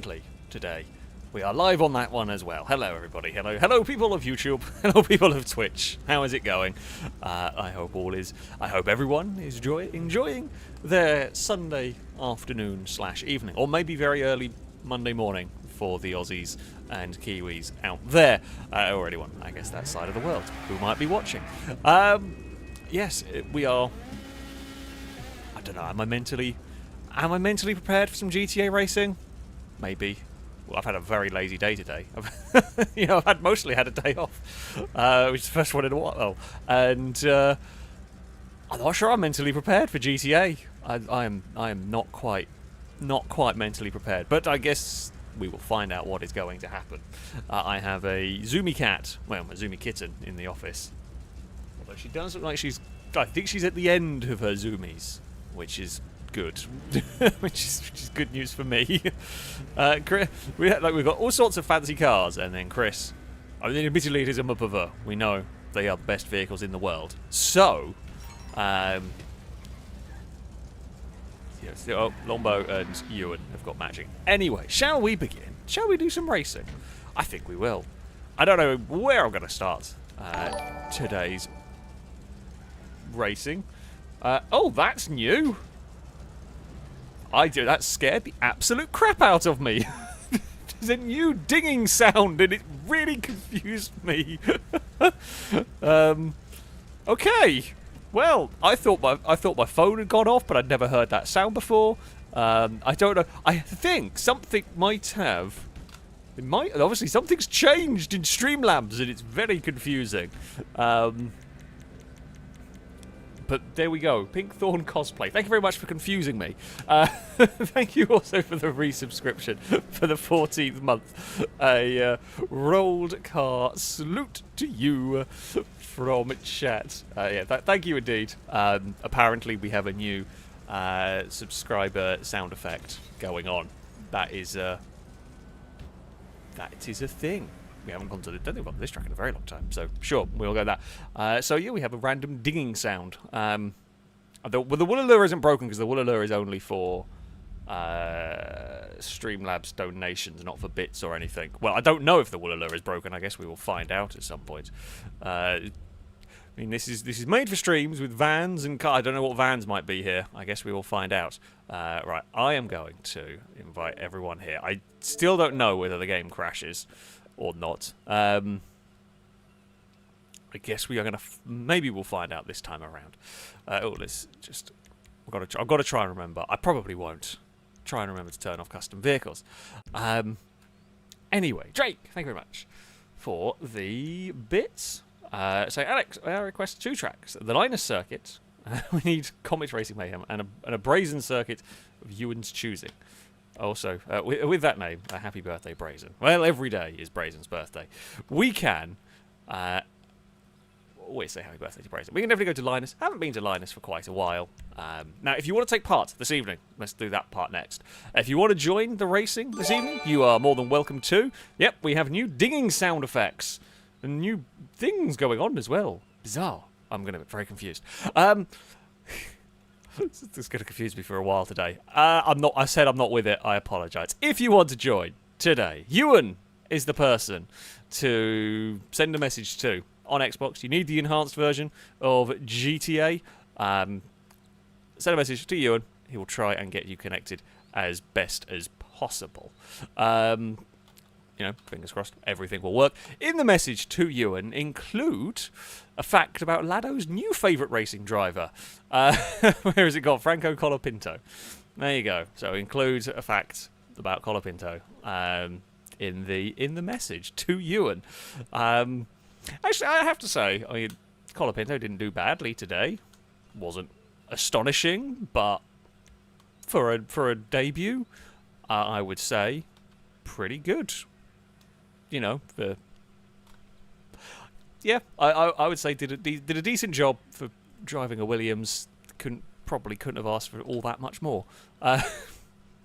Simply today. We are live on that one as well. Hello, everybody. Hello, people of YouTube. Hello, people of Twitch. How is it going? I hope everyone is enjoying their Sunday afternoon / evening, or maybe very early Monday morning for the Aussies and Kiwis out there, or anyone, I guess, that side of the world who might be watching. Yes, we are. I don't know. Am I mentally prepared for some GTA racing? Maybe. Well, I've had a very lazy day today. I've mostly had a day off, which is the first one in a while, and I'm not sure I'm mentally prepared for GTA. I am not quite mentally prepared, but I guess we will find out what is going to happen. I have a Zoomy kitten in the office, although she does look like I think she's at the end of her zoomies, which is good. which is good news for me. Chris, we've got all sorts of fancy cars, and then Chris, admittedly it is a Mupava. We know they are the best vehicles in the world. So, Lombo and Ewan have got matching. Anyway, shall we begin? Shall we do some racing? I think we will. I don't know where I'm going to start today's racing. Oh, that's new. That scared the absolute crap out of me. There's a new dinging sound and it really confused me. Okay. Well, I thought my phone had gone off, but I'd never heard that sound before. I don't know. I think something might have. Obviously, something's changed in Streamlabs, and it's very confusing. But there we go. Pinkthorn cosplay. Thank you very much for confusing me. Thank you also for the resubscription for the 14th month. A rolled car salute to you from chat. Thank you indeed. Apparently we have a new subscriber sound effect going on. That is a thing. We haven't gone to this track in a very long time, so sure, we'll go that. We have a random dinging sound. The Woolaloo isn't broken because the Woolaloo is only for Streamlabs donations, not for bits or anything. Well, I don't know if the Woolaloo is broken. I guess we will find out at some point. This is made for streams with vans and cars. I don't know what vans might be here. I guess we will find out. Right, I am going to invite everyone here. I still don't know whether the game crashes or not. I guess we are gonna. Maybe we'll find out this time around. Let's just. I've got to try and remember. I probably won't. Try and remember to turn off custom vehicles. Anyway, Drake, thank you very much for the bits. So Alex, I request 2 tracks: the Linus circuit. We need Comet Racing Mayhem and a Brazen circuit of Ewan's choosing. Also, with that name, a happy birthday, Brazen. Well, every day is Brazen's birthday. We can always say happy birthday to Brazen. We can definitely go to Linus. Haven't been to Linus for quite a while. Now, if you want to take part this evening, let's do that part next. If you want to join the racing this evening, you are more than welcome to. Yep, we have new dinging sound effects and new things going on as well. Bizarre. I'm going to be very confused. This is going to confuse me for a while today. I said I'm not with it. I apologise. If you want to join today, Ewan is the person to send a message to on Xbox. You need the enhanced version of GTA. Send a message to Ewan. He will try and get you connected as best as possible. Fingers crossed, everything will work. In the message to Ewan, include a fact about Lado's new favourite racing driver. Where is it gone? Franco Colapinto. There you go. So include a fact about Colapinto in the message to Ewan. Actually, I have to say, Colapinto didn't do badly today. Wasn't astonishing, but for a debut, I would say pretty good. I would say did a decent job for driving a Williams. Probably couldn't have asked for all that much more,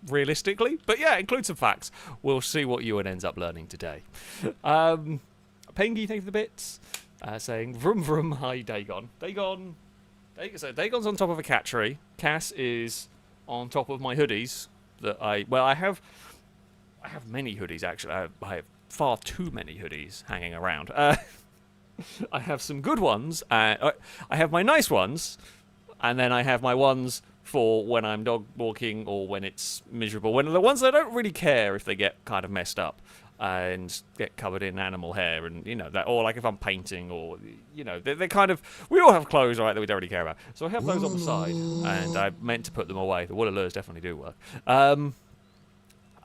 realistically. But yeah, include some facts. We'll see what Ewan ends up learning today. Pengy, thank you for the bits. Saying vroom vroom, hi Dagon. So Dagon's on top of a cat tree. Cass is on top of my hoodies that I have have many hoodies, actually. I have far too many hoodies hanging around. I have some good ones. I have my nice ones, and then I have my ones for when I'm dog walking or when it's miserable. When the ones that I don't really care if they get kind of messed up and get covered in animal hair, and you know that, or like if I'm painting, or you know, they're kind of. We all have clothes, right, that we don't really care about. So I have those on the side, and I meant to put them away. The wool allures definitely do work.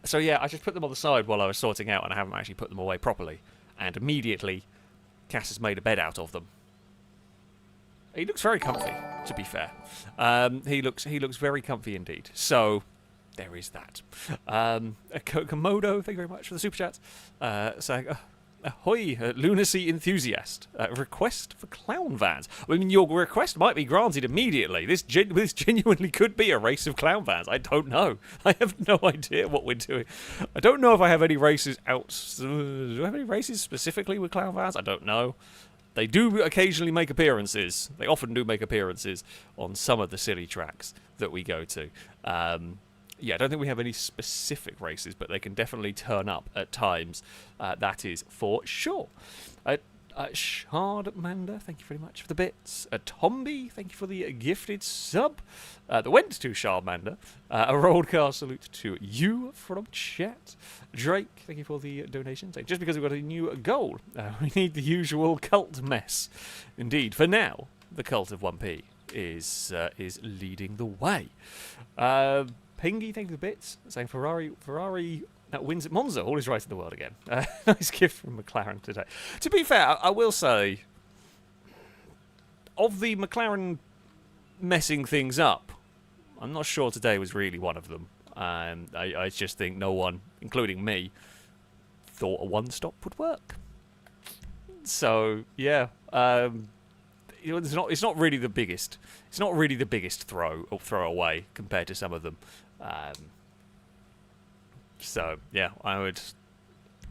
So yeah, I just put them on the side while I was sorting out, and I haven't actually put them away properly. And immediately, Cass has made a bed out of them. He looks very comfy, to be fair. He looks very comfy indeed. So there is that. Komodo, thank you very much for the super chat. Saying, ahoy, lunacy enthusiast. Request for clown vans. I mean, your request might be granted immediately. This genuinely could be a race of clown vans. I don't know. I have no idea what we're doing. I don't know if I have any races out. Do I have any races specifically with clown vans? I don't know. They do occasionally make appearances. They often do make appearances on some of the silly tracks that we go to. Yeah, I don't think we have any specific races, but they can definitely turn up at times. That is for sure. Shardmander, thank you very much for the bits. Tomby, thank you for the gifted sub. That went to Shardmander. A rollcast salute to you from chat. Drake, thank you for the donation. Just because we've got a new goal, we need the usual cult mess. Indeed, for now, the cult of 1P is leading the way. Pingy, thank you for the bits. Saying Ferrari that wins at Monza. All is right in the world again. Nice gift from McLaren today. To be fair, I will say, of the McLaren messing things up, I'm not sure today was really one of them. I just think no one, including me, thought a one-stop would work. So yeah, you know, it's not really the biggest. It's not really the biggest throw away compared to some of them. So yeah, I mean,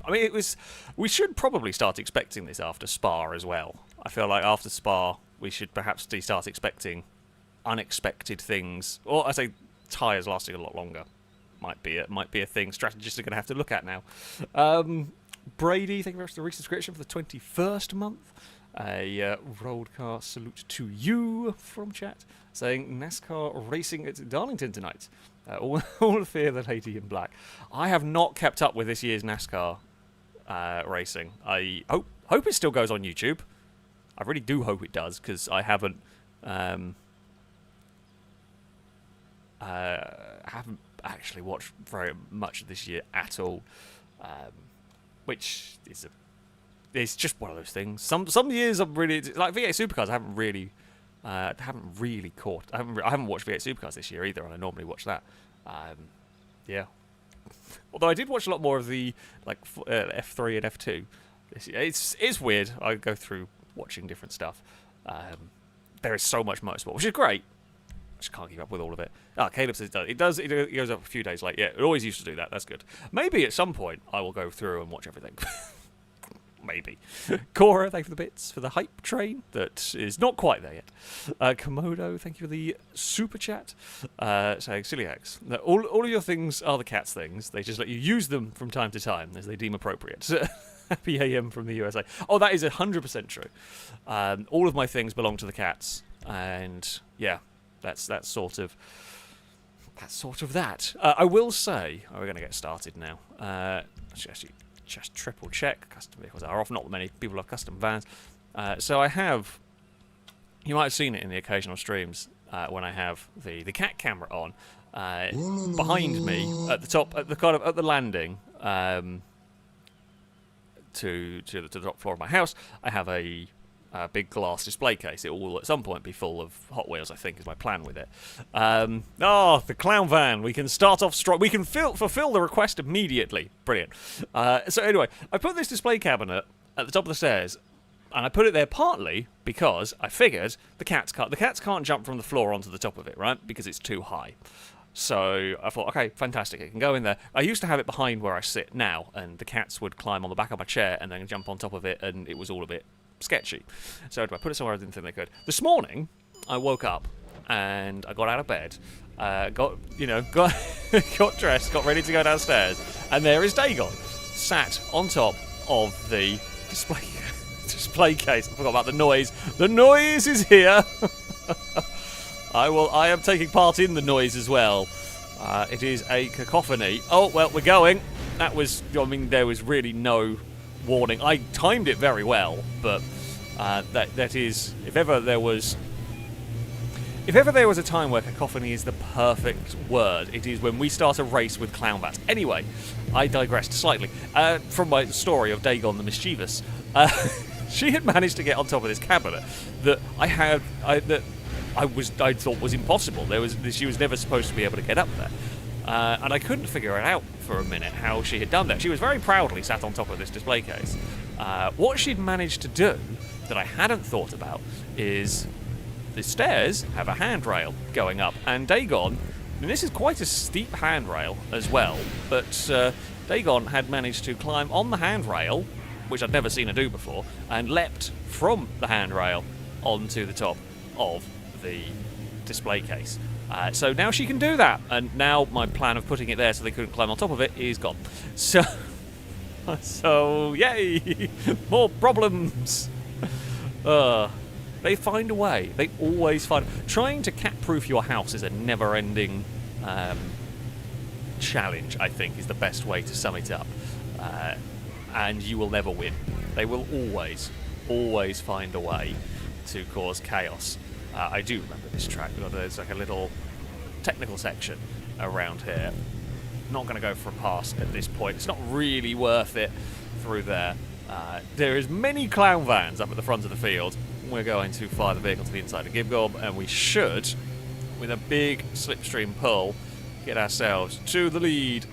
it was. We should probably start expecting this after Spa as well. I feel like after Spa, we should perhaps start expecting unexpected things, or I say tyres lasting a lot longer. Might be a thing strategists are going to have to look at now. Brady, thank you very much for the resubscription for the 21st month. A rollcast salute to you from chat, saying NASCAR racing at Darlington tonight. All fear the lady in black. I have not kept up with this year's NASCAR racing. I hope it still goes on YouTube. I really do hope it does, because I haven't actually watched very much of this year at all, which is it's just one of those things. Some years I'm really like V8 Supercars. I haven't really caught. I haven't watched V8 Supercars this year either, and I normally watch that. Yeah. Although I did watch a lot more of the like F3 and F2. It's weird. I go through watching different stuff. There is so much motorsport, which is great. I just can't keep up with all of it. Caleb says it does. It goes up a few days late. Yeah, it always used to do that. That's good. Maybe at some point I will go through and watch everything. Maybe. Cora, thank you for the bits for the hype train that is not quite there yet. Komodo, thank you for the super chat. Saying Celiacs. All of your things are the cat's things. They just let you use them from time to time as they deem appropriate. Happy AM from the USA. Oh, that is 100% true. All of my things belong to the cats, and yeah, that's sort of that. I will say, we're going to get started now. Actually, just triple check. Custom vehicles are off. Not many people have custom vans. So I have. You might have seen it in the occasional streams when I have the cat camera on. Behind me at the top, at the landing, to the top floor of my house, I have a big glass display case. It will at some point be full of Hot Wheels, I think, is my plan with it. The clown van. We can start off strong. We can fulfill the request immediately. Brilliant. So anyway, I put this display cabinet at the top of the stairs, and I put it there partly because I figured the cats can't jump from the floor onto the top of it, right? Because it's too high. So I thought, okay, fantastic, it can go in there. I used to have it behind where I sit now, and the cats would climb on the back of my chair and then jump on top of it, and it was all a bit sketchy. So I put it somewhere I didn't think they could. This morning, I woke up and I got out of bed, got got dressed, got ready to go downstairs, and there is Dagon, sat on top of the display case. I forgot about the noise. The noise is here. I am taking part in the noise as well. It is a cacophony. Oh well, we're going. That was. I mean, there was really no warning. I timed it very well, but that is. If ever there was a time where cacophony is the perfect word, it is when we start a race with clown vans. Anyway, I digressed slightly from my story of Dagon the Mischievous. She had managed to get on top of this cabinet that I thought was impossible. She was never supposed to be able to get up there, and I couldn't figure it out for a minute how she had done that. She was very proudly sat on top of this display case. What she'd managed to do that I hadn't thought about is the stairs have a handrail going up, and Dagon, and this is quite a steep handrail as well, but Dagon had managed to climb on the handrail, which I'd never seen her do before, and leapt from the handrail onto the top of the display case. So now she can do that, and now my plan of putting it there so they couldn't climb on top of it is gone. So yay! More problems! They find a way. They always find... Trying to cat-proof your house is a never-ending challenge, I think, is the best way to sum it up. And you will never win. They will always find a way to cause chaos. I do remember this track. There's like a little technical section around here. Not going to go for a pass at this point. It's not really worth it through there. There is many clown vans up at the front of the field. We're going to fire the vehicle to the inside of Gibgob, and we should, with a big slipstream pull, get ourselves to the lead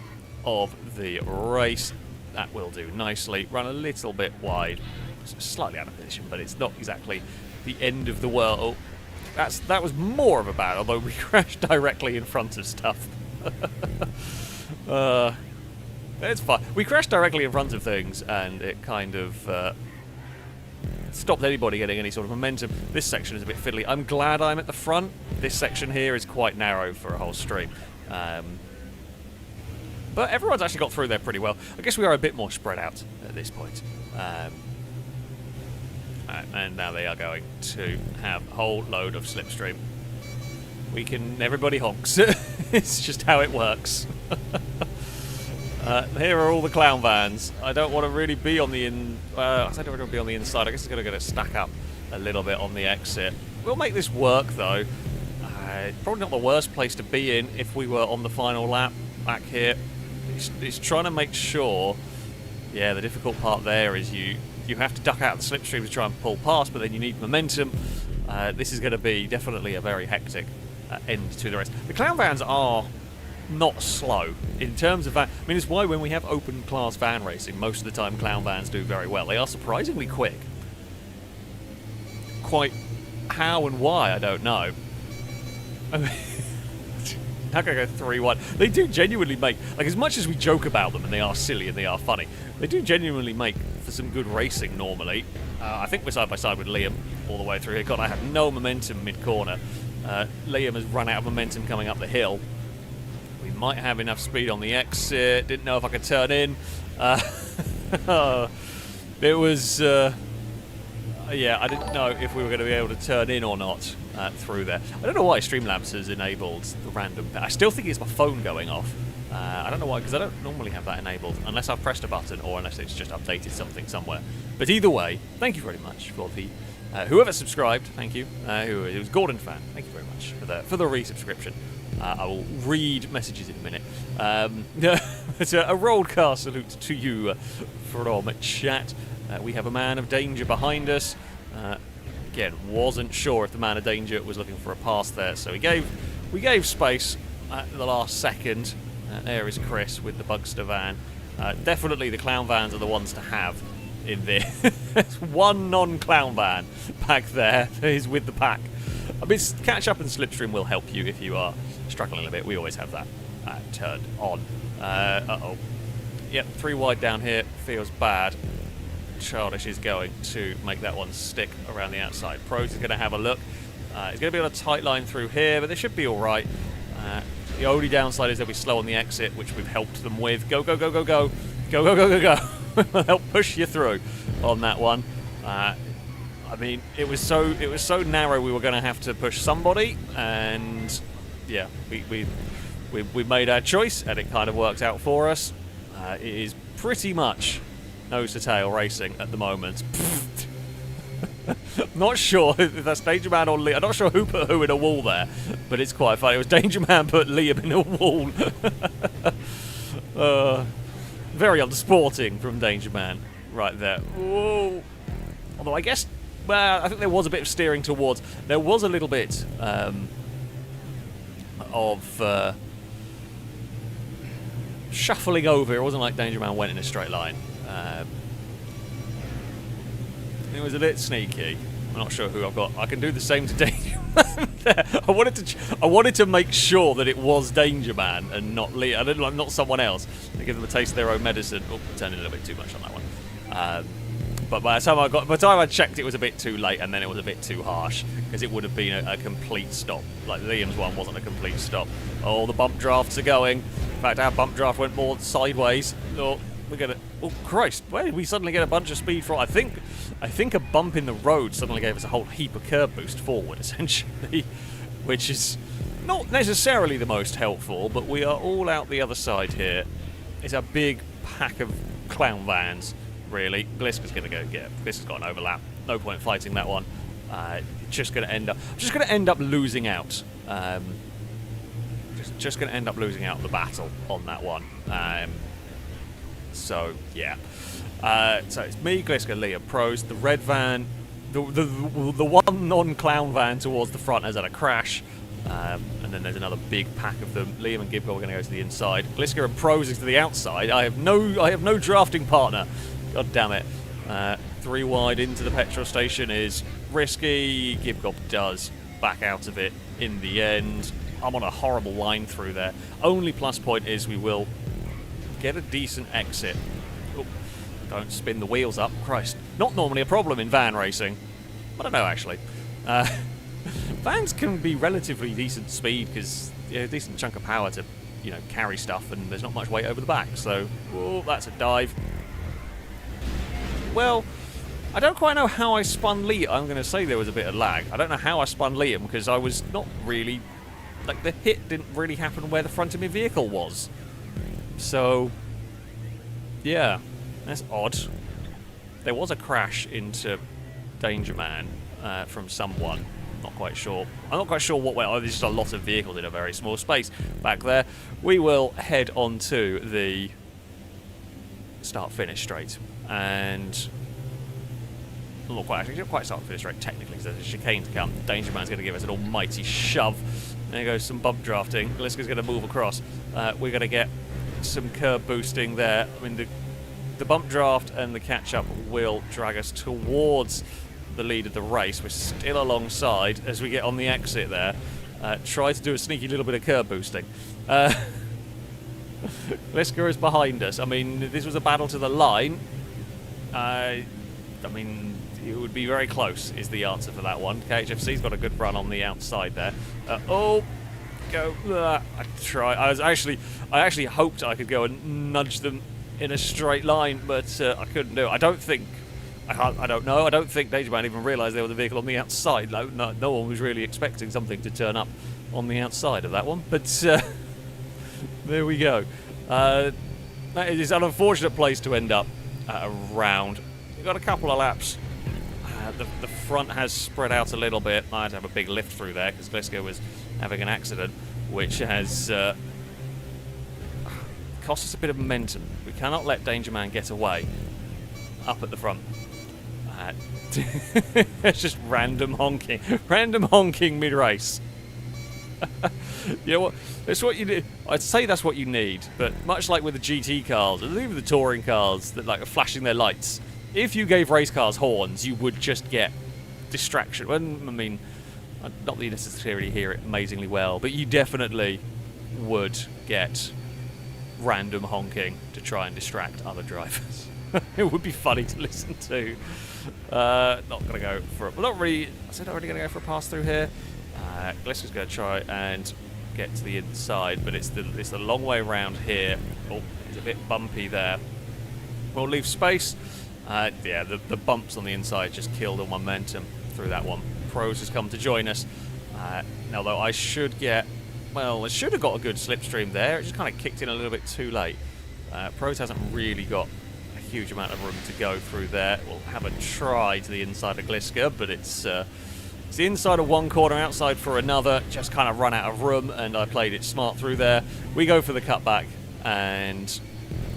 of the race. That will do nicely. Run a little bit wide. Slightly out of position, but it's not exactly the end of the world. That was more of a bad, although we crashed directly in front of stuff. It's fine. We crashed directly in front of things, and it kind of stopped anybody getting any sort of momentum. This section is a bit fiddly. I'm glad I'm at the front. This section here is quite narrow for a whole stream. But everyone's actually got through there pretty well. I guess we are a bit more spread out at this point. And now they are going to have a whole load of slipstream. Everybody honks. It's just how it works. Here are all the clown vans. I don't want to really be on the I don't want to be on the inside. I guess it's going to stack up a little bit on the exit. We'll make this work though. Probably not the worst place to be in if we were on the final lap back here. It's trying to make sure. Yeah, the difficult part there is you have to duck out of the slipstream to try and pull past, but then you need momentum. This is going to be definitely a very hectic end to the race. The clown vans are not slow in terms of that. I mean, it's why when we have open class van racing, most of the time clown vans do very well. They are surprisingly quick. Quite how and why, I don't know. I mean, not going to go 3-1. They do genuinely make, like, as much as we joke about them and they are silly and they are funny, they do genuinely make for some good racing normally. I think we're side by side with Liam all the way through here. God, I have no momentum mid-corner. Liam has run out of momentum coming up the hill. We might have enough speed on the exit. Didn't know if I could turn in. It was... yeah, I didn't know if we were going to be able to turn in or not through there. I don't know why Streamlabs has enabled the random... I still think it's my phone going off. I don't know why, because I don't normally have that enabled, unless I've pressed a button or unless it's just updated something somewhere. But either way, thank you very much for the... whoever subscribed, thank you. It was Gordon Fan, thank you very much for the resubscription. I will read messages in a minute. It's a rollcast salute to you from chat. We have a man of danger behind us. Again, wasn't sure if the man of danger was looking for a pass there, so we gave space at the last second. There is Chris with the Bugster van. Definitely the clown vans are the ones to have in there. There's one non-clown van back there that is with the pack. I mean, catch up and slipstream will help you if you are struggling a bit. We always have that turned on. Uh-oh. Yep, 3 wide down here. Feels bad. Childish is going to make that one stick around the outside. Pros is going to have a look. It's going to be on a tight line through here, but they should be all right. The only downside is they'll be slow on the exit, which we've helped them with. Go, go, go, go, go. Go, go, go, go, go. We'll help push you through on that one. I mean, it was so narrow we were going to have to push somebody, and yeah, we made our choice, and it kind of worked out for us. It is pretty much nose to tail racing at the moment. Not sure if that's Danger Man or Liam. I'm not sure who put who in a wall there, but it's quite funny. It was Danger Man put Liam in a wall. Very unsporting from Danger Man right there. Whoa. Although I guess, well, I think there was a bit of steering towards. There was a little bit of shuffling over. It wasn't like Danger Man went in a straight line. It was a bit sneaky. I'm not sure who I've got. I can do the same to Danger Man there. I wanted to make sure that it was Danger Man and not Lee. I didn't like not someone else. To give them a taste of their own medicine. Oh, I turned in a little bit too much on that one. But by the time I checked, it was a bit too late, and then it was a bit too harsh because it would have been a complete stop. Like Liam's one wasn't a complete stop. Oh, the bump drafts are going. In fact, our bump draft went more sideways. Oh, we're gonna. Oh Christ! Where did we suddenly get a bunch of speed from? I think a bump in the road suddenly gave us a whole heap of curb boost forward, essentially, which is not necessarily the most helpful. But we are all out the other side here. It's a big pack of clown vans. Really, Gliska's going to go get. Gliska's got an overlap. No point fighting that one. Just going to end up losing out. Just going to end up losing out the battle on that one. So yeah. So it's me, Gliska, Liam, pros. The red van, the one non-clown van towards the front has had a crash. And then there's another big pack of them. Liam and Gibgo are going to go to the inside. Gliska and pros is to the outside. I have no drafting partner. God damn it. 3 wide into the petrol station is risky. Gibgob does back out of it in the end. I'm on a horrible line through there. Only plus point is we will get a decent exit. Oh, don't spin the wheels up. Christ. Not normally a problem in van racing. I don't know, actually. Vans can be relatively decent speed because a decent chunk of power to, carry stuff, and there's not much weight over the back. So, oh, that's a dive. Well, I don't quite know how I spun Liam. I'm going to say there was a bit of lag. I don't know how I spun Liam because I was not really... Like, the hit didn't really happen where the front of my vehicle was. So, yeah, that's odd. There was a crash into Danger Man from someone. Not quite sure. I'm not quite sure what way. Oh, there's just a lot of vehicles in a very small space back there. We will head on to the start-finish straight. And not quite start-finish straight technically, because there's a chicane to come. Danger Man's going to give us an almighty shove. There goes some bump drafting. Gliska's going to move across. We're going to get some curb boosting there. I mean, the bump draft and the catch-up will drag us towards the lead of the race. We're still alongside as we get on the exit there. Try to do a sneaky little bit of curb boosting. Gliska is behind us. I mean, this was a battle to the line. I mean, it would be very close is the answer for that one. KHFC's got a good run on the outside there. Oh, go. I try. I actually hoped I could go and nudge them in a straight line, but I couldn't do it. I don't know. I don't think Danger Man even realised there was a vehicle on the outside. No one was really expecting something to turn up on the outside of that one. But there we go. That is an unfortunate place to end up at a round. We've got a couple of laps. The front has spread out a little bit. I had to have a big lift through there because Gliska was having an accident, which has cost us a bit of momentum. We cannot let Danger Man get away up at the front. It's just random honking mid-race. You know what? That's what you need. I'd say that's what you need, but much like with the GT cars, and even the touring cars that are flashing their lights, if you gave race cars horns, you would just get distraction. Well, I mean, not that you necessarily hear it amazingly well, but you definitely would get random honking to try and distract other drivers. It would be funny to listen to. Not going to go for it. Well, not really. I said not really going to go for a pass through here. Gliska's going to try and get to the inside, but it's the long way around here. Oh, it's a bit bumpy there. We'll leave space. Yeah, the bumps on the inside just killed all momentum through that one. Pros has come to join us. Although I should get... Well, I should have got a good slipstream there. It just kind of kicked in a little bit too late. Pros hasn't really got a huge amount of room to go through there. We'll have a try to the inside of Gliska, but it's the inside of one corner, outside for another. Just kind of run out of room, and I played it smart through there. We go for the cutback, and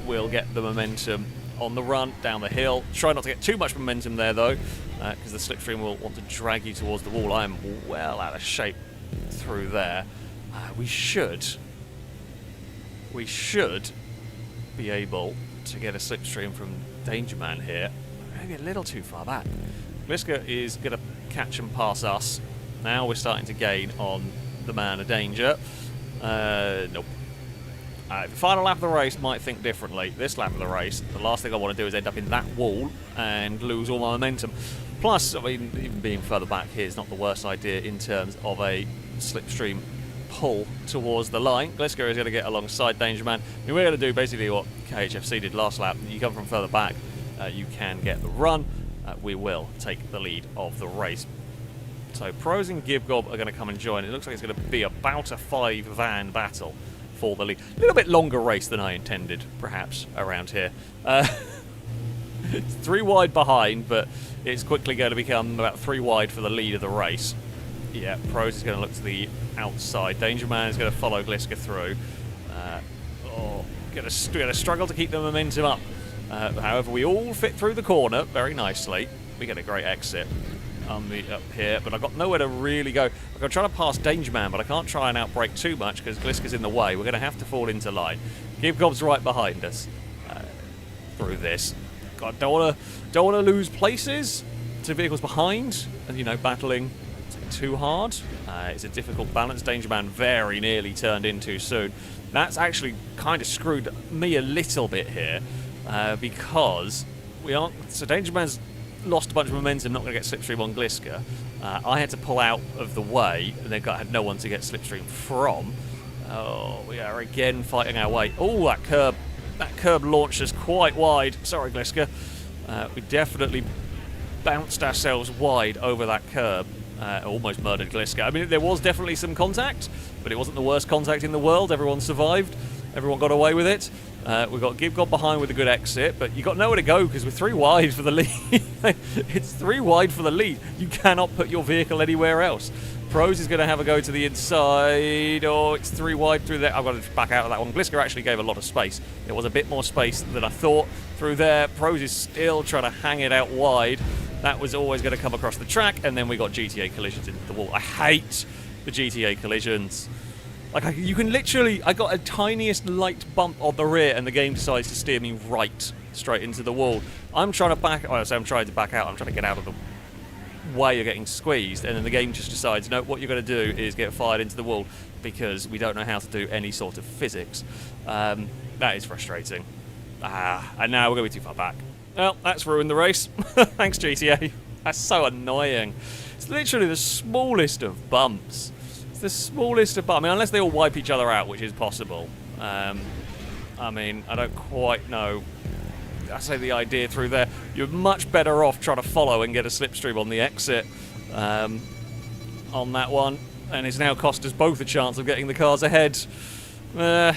we'll get the momentum on the run down the hill. Try not to get too much momentum there, though, because the slipstream will want to drag you towards the wall. I am well out of shape through there. We should be able to get a slipstream from Danger Man here. Maybe a little too far back. Gliska is going to catch and pass us. Now we're starting to gain on the man of danger. Nope. The final lap of the race might think differently. This lap of the race, the last thing I want to do is end up in that wall and lose all my momentum. Plus, I mean, even being further back here is not the worst idea in terms of a slipstream pull towards the line. Gliska is going to get alongside Danger Man. I mean, we're going to do basically what KHFC did last lap. You come from further back, you can get the run. We will take the lead of the race. So Pros and Gibgob are going to come and join. It looks like it's going to be about a 5-van battle for the lead. A little bit longer race than I intended, perhaps, around here. It's 3 wide behind, but it's quickly going to become about 3 wide for the lead of the race. Yeah, Pros is going to look to the outside. Danger Man is going to follow Gliska through. Going to struggle to keep the momentum up. However, we all fit through the corner very nicely. We get a great exit up here, but I've got nowhere to really go. I'm going to try to pass Danger Man, but I can't try and outbrake too much because Gliska's in the way. We're going to have to fall into line. Gibgob's right behind us through this. God, don't want to lose places to vehicles behind, and battling too hard. It's a difficult balance. Danger Man very nearly turned in too soon. That's actually kind of screwed me a little bit here because we aren't. So Danger Man's lost a bunch of momentum, not going to get slipstream on Gliska. I had to pull out of the way, and then had no one to get slipstream from. Oh, we are again fighting our way. Oh, that curb launched us quite wide. Sorry, Gliska. We definitely bounced ourselves wide over that curb. Almost murdered Gliska. I mean, there was definitely some contact, but it wasn't the worst contact in the world. Everyone survived. Everyone got away with it. We've got Gibgob behind with a good exit, but you got nowhere to go because we're 3 wide for the lead. It's 3 wide for the lead. You cannot put your vehicle anywhere else. Pros is going to have a go to the inside. Oh, it's 3 wide through there. I've got to back out of that one. Gliska actually gave a lot of space. There was a bit more space than I thought through there. Pros is still trying to hang it out wide. That was always going to come across the track, and then we got GTA collisions into the wall. I hate the GTA collisions. Like, you can literally... I got a tiniest light bump on the rear, and the game decides to steer me right straight into the wall. I'm trying to back... Oh, so I'm trying to back out. I'm trying to get out of the way of getting squeezed, and then the game just decides, no, what you're going to do is get fired into the wall because we don't know how to do any sort of physics. That is frustrating. And now we're going to be too far back. Well, that's ruined the race. Thanks, GTA. That's so annoying. It's literally the smallest of bumps. It's the smallest of bumps. I mean, unless they all wipe each other out, which is possible. I mean, I don't quite know. I say the idea through there. You're much better off trying to follow and get a slipstream on the exit on that one. And it's now cost us both a chance of getting the cars ahead. Oh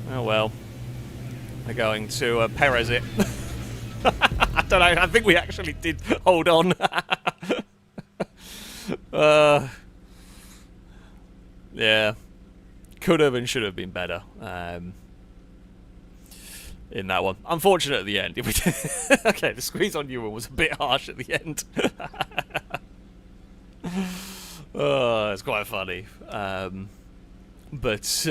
well. They're going to Perez it. I don't know, I think we actually did hold on. Yeah. Could have and should have been better in that one. Unfortunate at the end. Okay, the squeeze on Ewan was a bit harsh at the end. It's quite funny. But...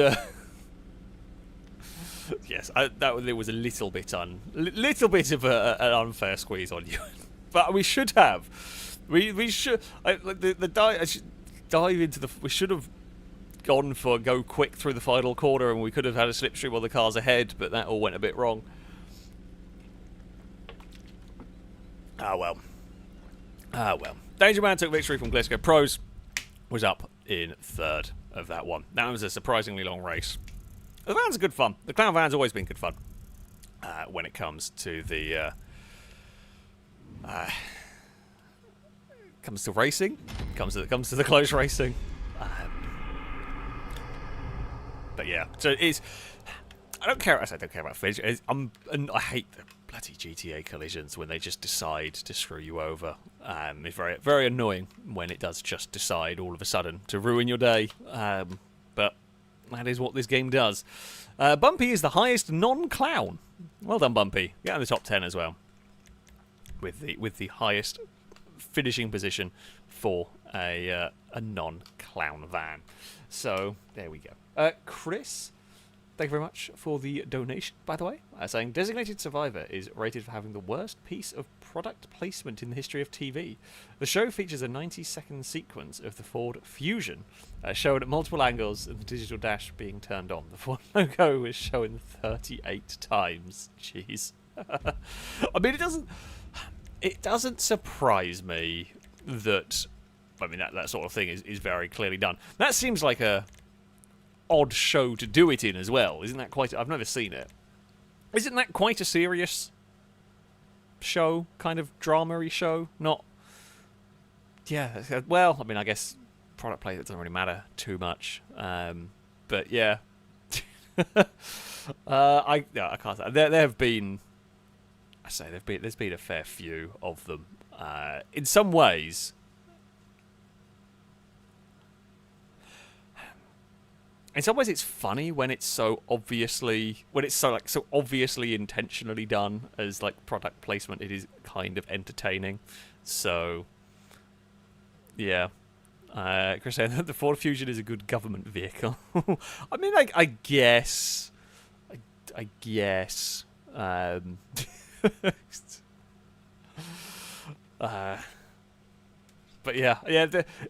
yes, it was a little bit of an unfair squeeze on you, but we should have. We should dive into the. We should have gone for go quick through the final corner, and we could have had a slipstream on the cars ahead, but that all went a bit wrong. Ah well. Danger Man took victory from Gliska. Pros was up in third of that one. That was a surprisingly long race. The van's good fun. The clown van's always been good fun when it comes to the comes to racing, comes to the close racing. But yeah, so it's. I don't care. I don't care about finish. I hate the bloody GTA collisions when they just decide to screw you over. It's very, very annoying when it does just decide all of a sudden to ruin your day. But that is what this game does. Bumpy is the highest non-clown. Well done, Bumpy. Get in the top 10 as well. With the highest finishing position for a non-clown van. So there we go. Chris, thank you very much for the donation, by the way. Saying, Designated Survivor is rated for having the worst piece of product placement in the history of TV. The show features a 90-second sequence of the Ford Fusion, shown at multiple angles and the digital dash being turned on. The Ford logo was shown 38 times. Jeez. I mean, it doesn't surprise me that... I mean, that sort of thing is very clearly done. That seems like a odd show to do it in as well. Isn't that quite... I've never seen it. Isn't that quite a serious show? Kind of drama-y show? Not... Yeah, well, I mean, I guess product placement doesn't really matter too much. But yeah. I can't say. There have been... I say there's been a fair few of them. In some ways... In some ways, it's funny when it's so obviously intentionally done as like product placement. It is kind of entertaining. So, yeah. Chris saying that the Ford Fusion is a good government vehicle. I mean, I guess. I guess. But yeah,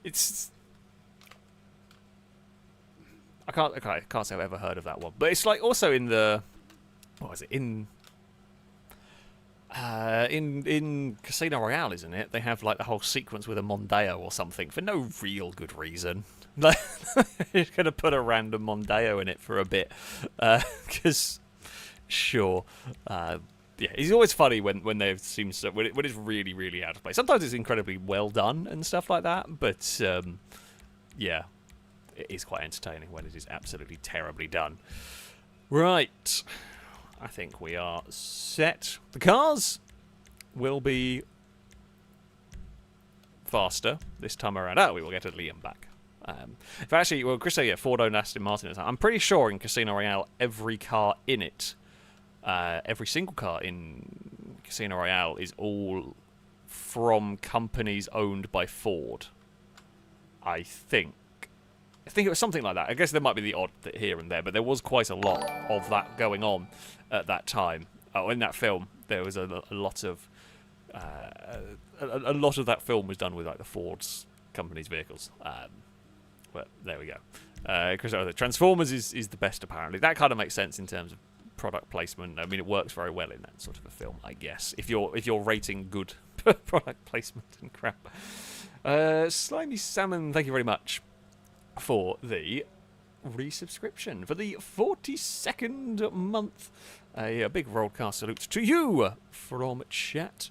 it's. I can't say I've ever heard of that one, but it's like also in the, what is it in Casino Royale, isn't it? They have like the whole sequence with a Mondeo or something for no real good reason. Like, you're gonna put a random Mondeo in it for a bit, because sure. Yeah, it's always funny when they seem so when it's really, really out of place. Sometimes it's incredibly well done and stuff like that, but yeah. It is quite entertaining when it is absolutely terribly done. Right. I think we are set. The cars will be faster this time around. Oh, we will get Liam back. If actually, well, Chris said, yeah, Ford owned Aston Martin. I'm pretty sure in Casino Royale, every car in it, every single car in Casino Royale is all from companies owned by Ford. I think it was something like that. I guess there might be the odd here and there, but there was quite a lot of that going on at that time. Oh, in that film, there was a lot of that film was done with like the Ford's company's vehicles. But there we go. Because Transformers is the best apparently. That kind of makes sense in terms of product placement. I mean, it works very well in that sort of a film, I guess. If you're rating good product placement and crap. Slimy Salmon, thank you very much for the resubscription for the 42nd month. A big broadcast salute to you from chat.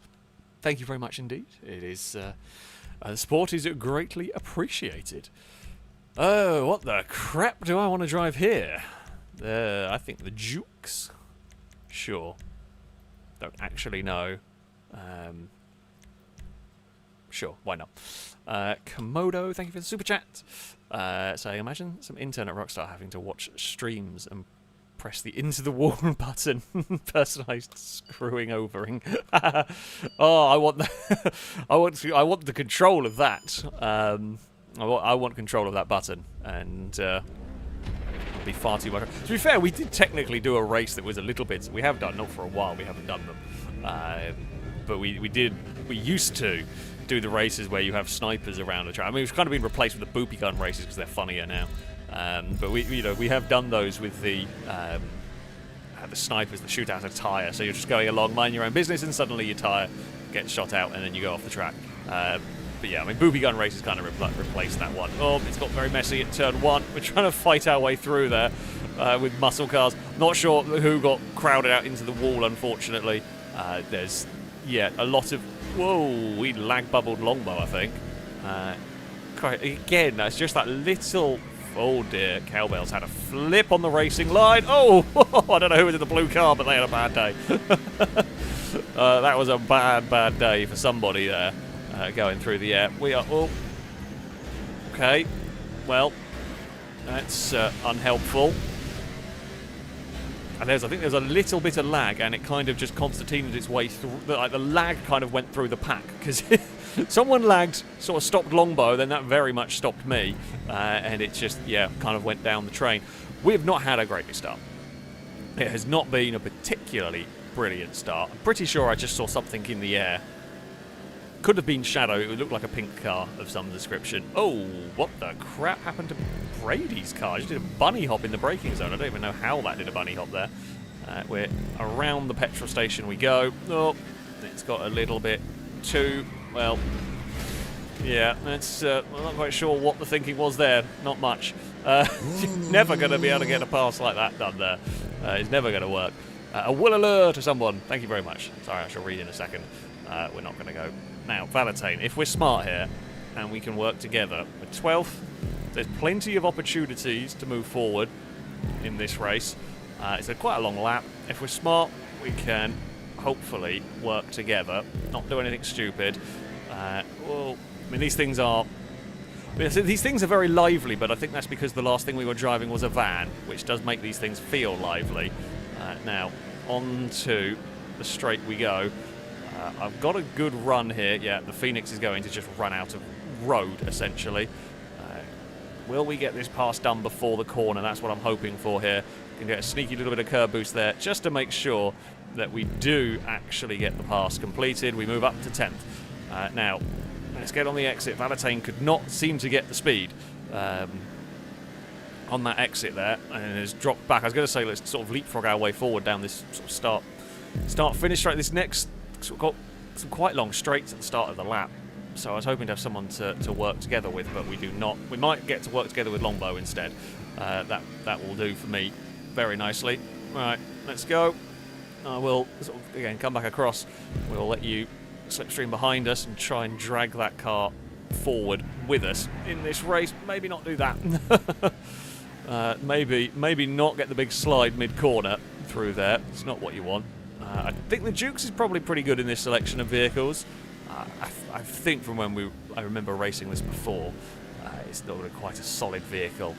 Thank you very much indeed. It is the support is greatly appreciated. Oh, what the crap do I want to drive here? I think the Jukes. Sure. Don't actually know. Sure, why not? Komodo, thank you for the super chat. So I imagine some intern at Rockstar having to watch streams and press the into the wall button. Personalized screwing overing. Oh, I want the control of that. I want control of that button, and it'll be far too much. To be fair, we did technically do a race that was a little bit. We have done, not for a while. We haven't done them, but we used to do the races where you have snipers around the track. I mean, it's kind of been replaced with the boopy gun races because they're funnier now. But we have done those with the snipers that shoot out a tyre. So you're just going along, mind your own business, and suddenly your tyre gets shot out, and then you go off the track. But yeah, I mean, Booby Gun Race has kind of replaced that one. Oh, it's got very messy at turn 1. We're trying to fight our way through there with muscle cars. Not sure who got crowded out into the wall, unfortunately. There's, yeah, a lot of... Whoa, we lag-bubbled Longbow, I think. Again, that's just that little... Oh dear, Cowbells had a flip on the racing line. Oh, I don't know who was in the blue car, but they had a bad day. That was a bad day for somebody there, going through the air. We are... Oh, okay, well, that's unhelpful. And I think there's a little bit of lag, and it kind of just concertinaed its way through. Like the lag kind of went through the pack, because someone lagged, sort of stopped Longbow, then that very much stopped me, and it just, yeah, kind of went down the train. We have not had a great start. It has not been a particularly brilliant start. I'm pretty sure I just saw something in the air. Could have been Shadow. It would look like a pink car of some description. Oh, what the crap happened to Brady's car? I just did a bunny hop in the braking zone. I don't even know how that did a bunny hop there. We're around the petrol station we go. Oh, it's got a little bit too... Well, yeah, that's... I'm not quite sure what the thinking was there. Not much. Never going to be able to get a pass like that done there. It's never going to work. A will alert to someone. Thank you very much. Sorry, I shall read in a second. We're not going to go. Now, Valentine, if we're smart here and we can work together, with 12th, there's plenty of opportunities to move forward in this race. It's quite a long lap. If we're smart, we can hopefully work together, not do anything stupid. Well, I mean, these things are... These things are very lively, but I think that's because the last thing we were driving was a van, which does make these things feel lively. Now, on to the straight we go. I've got a good run here. Yeah, the Phoenix is going to just run out of road, essentially. Will we get this pass done before the corner? That's what I'm hoping for here. Can get a sneaky little bit of curb boost there, just to make sure that we do actually get the pass completed. We move up to 10th. Now, let's get on the exit. Valentine could not seem to get the speed on that exit there, and has dropped back. I was going to say let's sort of leapfrog our way forward down this sort of start-finish straight. This next sort of got some quite long straights at the start of the lap, so I was hoping to have someone to work together with, but we do not. We might get to work together with Longbow instead. That will do for me very nicely. Right, let's go. I will sort of, again, come back across. We'll let you slipstream behind us and try and drag that car forward with us in this race. Maybe not do that. Maybe not get the big slide mid-corner through there. It's not what you want. I think the Dukes is probably pretty good in this selection of vehicles. I think from when I remember racing this before, it's not quite a solid vehicle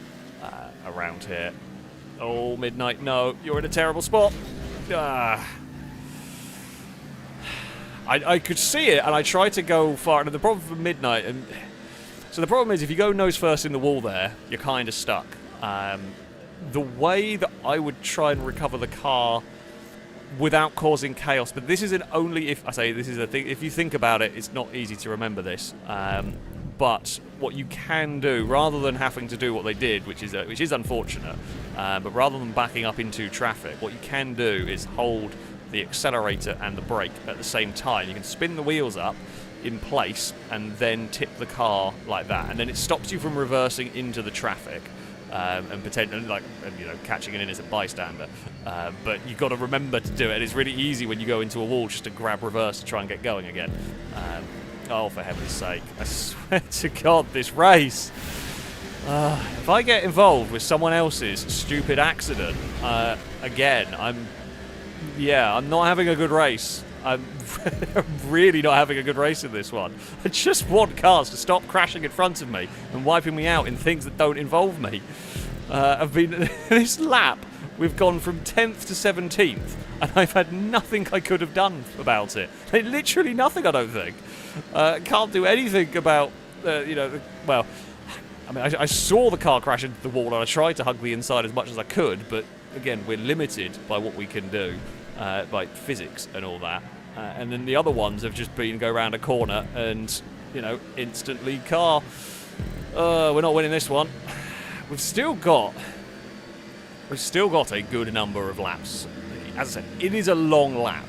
around here. Oh, Midnight, no, you're in a terrible spot. I could see it, and I tried to go far. And the problem for Midnight, so the problem is if you go nose first in the wall there, you're kind of stuck. The way that I would try and recover the car without causing chaos, but this isn't only if I say this is a thing. If you think about it, it's not easy to remember this. But what you can do, rather than having to do what they did, which is unfortunate, but rather than backing up into traffic, what you can do is hold the accelerator and the brake at the same time. You can spin the wheels up in place and then tip the car like that, and then it stops you from reversing into the traffic. And potentially, catching it in as a bystander. But you've got to remember to do it. It's really easy when you go into a wall just to grab reverse to try and get going again. Oh, for heaven's sake. I swear to God, this race. If I get involved with someone else's stupid accident, again, I'm not having a good race. I'm really not having a good race in this one. I just want cars to stop crashing in front of me and wiping me out in things that don't involve me. This lap, we've gone from 10th to 17th, and I've had nothing I could have done about it. Literally nothing, I don't think. Can't do anything about, well, I mean, I saw the car crash into the wall, and I tried to hug the inside as much as I could, but again, we're limited by what we can do, by physics and all that. And then the other ones have just been go around a corner and, instantly car. We're not winning this one. We've still got a good number of laps. As I said, it is a long lap.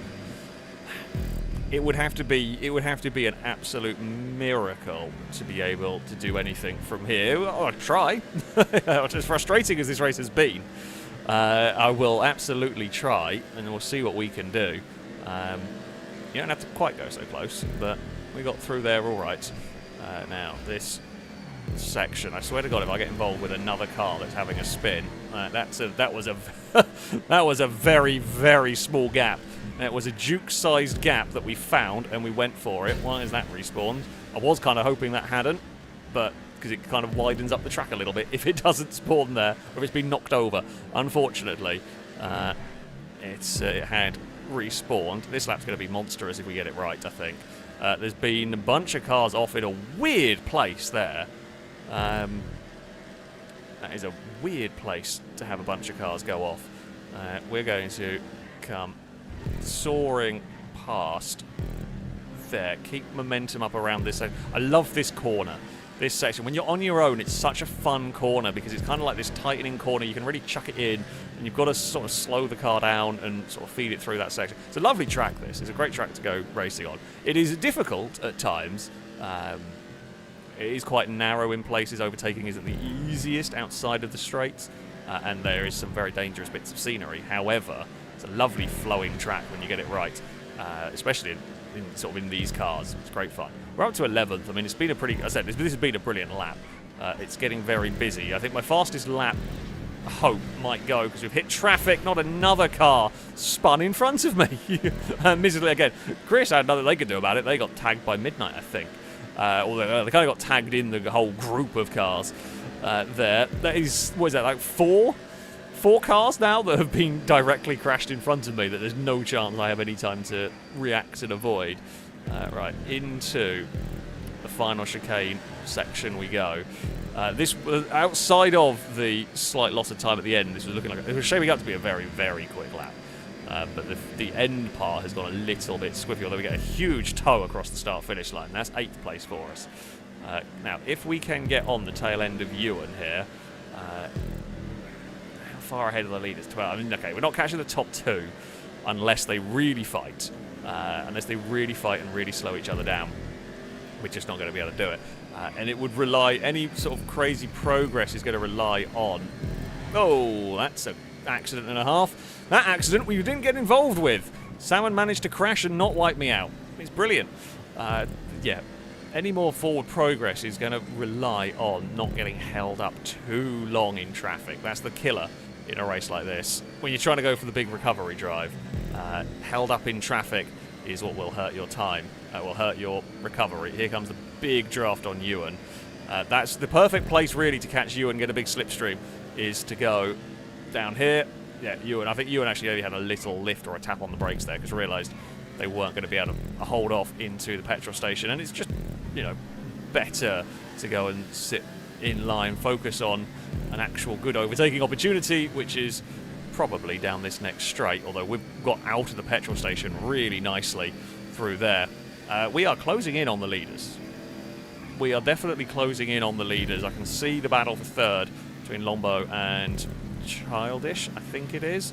it would have to be an absolute miracle to be able to do anything from here. I'll try. As frustrating as this race has been, I will absolutely try, and we'll see what we can do. You don't have to quite go so close, but we got through there all right. Now this section, I swear to God, if I get involved with another car that's having a spin, that was a very, very small gap. It was a Duke-sized gap that we found, and we went for it. Why is that respawned? I was kind of hoping that hadn't, but because it kind of widens up the track a little bit if it doesn't spawn there, or if it's been knocked over. Unfortunately, it had respawned. This lap's going to be monstrous if we get it right, I think. There's been a bunch of cars off in a weird place there. That is a weird place to have a bunch of cars go off. We're going to come soaring past there. Keep momentum up around this section. I love this corner, this section. When you're on your own, it's such a fun corner because it's kind of like this tightening corner. You can really chuck it in, and you've got to sort of slow the car down and sort of feed it through that section. It's a lovely track, this. It's a great track to go racing on. It is difficult at times. It is quite narrow in places. Overtaking isn't the easiest outside of the straights, and there is some very dangerous bits of scenery. However, it's a lovely flowing track when you get it right, especially in these cars. It's great fun. We're up to 11th. I mean, it's been a pretty... I said this has been a brilliant lap. It's getting very busy. I think my fastest lap, I hope, might go because we've hit traffic. Not another car spun in front of me. Miserably again. Chris had nothing they could do about it. They got tagged by midnight, I think. Although they kind of got tagged in the whole group of cars there. That is, what is that, like four cars now that have been directly crashed in front of me that there's no chance I have any time to react and avoid. Right, into the final chicane section we go. This was outside of the slight loss of time at the end. This was looking like it was shaping up to be a very, very quick lap. But the end part has gone a little bit squiffy, although we get a huge tow across the start-finish line. That's 8th place for us. Now, if we can get on the tail end of Ewan here, how far ahead of the leaders? 12. I mean, okay, we're not catching the top 2 unless they really fight. Unless they really fight and really slow each other down. We're just not going to be able to do it. And it would rely, any sort of crazy progress is going to rely on... Oh, that's an accident and a half. That accident we didn't get involved with. Salmon managed to crash and not wipe me out. It's brilliant. Yeah, any more forward progress is going to rely on not getting held up too long in traffic. That's the killer in a race like this. When you're trying to go for the big recovery drive, held up in traffic is what will hurt your time, will hurt your recovery. Here comes the big draft on Ewan. That's the perfect place really to catch Ewan and get a big slipstream, is to go down here. Yeah, Ewan. I think Ewan actually only had a little lift or a tap on the brakes there because realised they weren't going to be able to hold off into the petrol station. And it's just, you know, better to go and sit in line, focus on an actual good overtaking opportunity, which is probably down this next straight, although we've got out of the petrol station really nicely through there. We are closing in on the leaders. We are definitely closing in on the leaders. I can see the battle for third between Lombo and Childish, I think it is.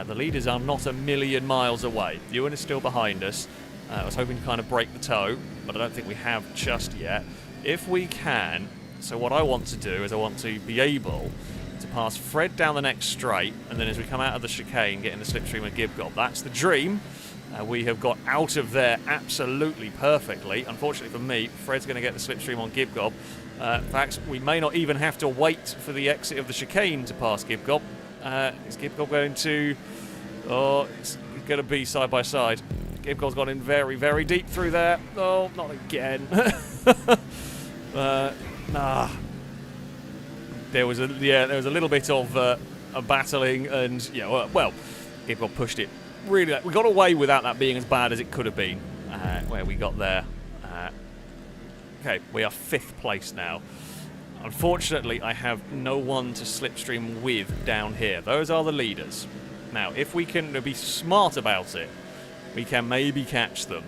The leaders are not a million miles away. Ewan is still behind us. I was hoping to kind of break the tow, but I don't think we have just yet. If we can, so what I want to do is I want to be able to pass Fred down the next straight, and then as we come out of the chicane, get in the slipstream of Gibgob. That's the dream. We have got out of there absolutely perfectly. Unfortunately for me, Fred's going to get the slipstream on Gibgob. In fact, we may not even have to wait for the exit of the chicane to pass Gibgob. Is Gibgob going to... Oh, it's going to be side by side. Gibgob's gone in very, very deep through there. Oh, not again. There was a little bit of a battling, and yeah, well, Gibgob pushed it really. We got away without that being as bad as it could have been. Where we got there. Okay, we are 5th place now. Unfortunately, I have no one to slipstream with down here. Those are the leaders. Now, if we can be smart about it, we can maybe catch them.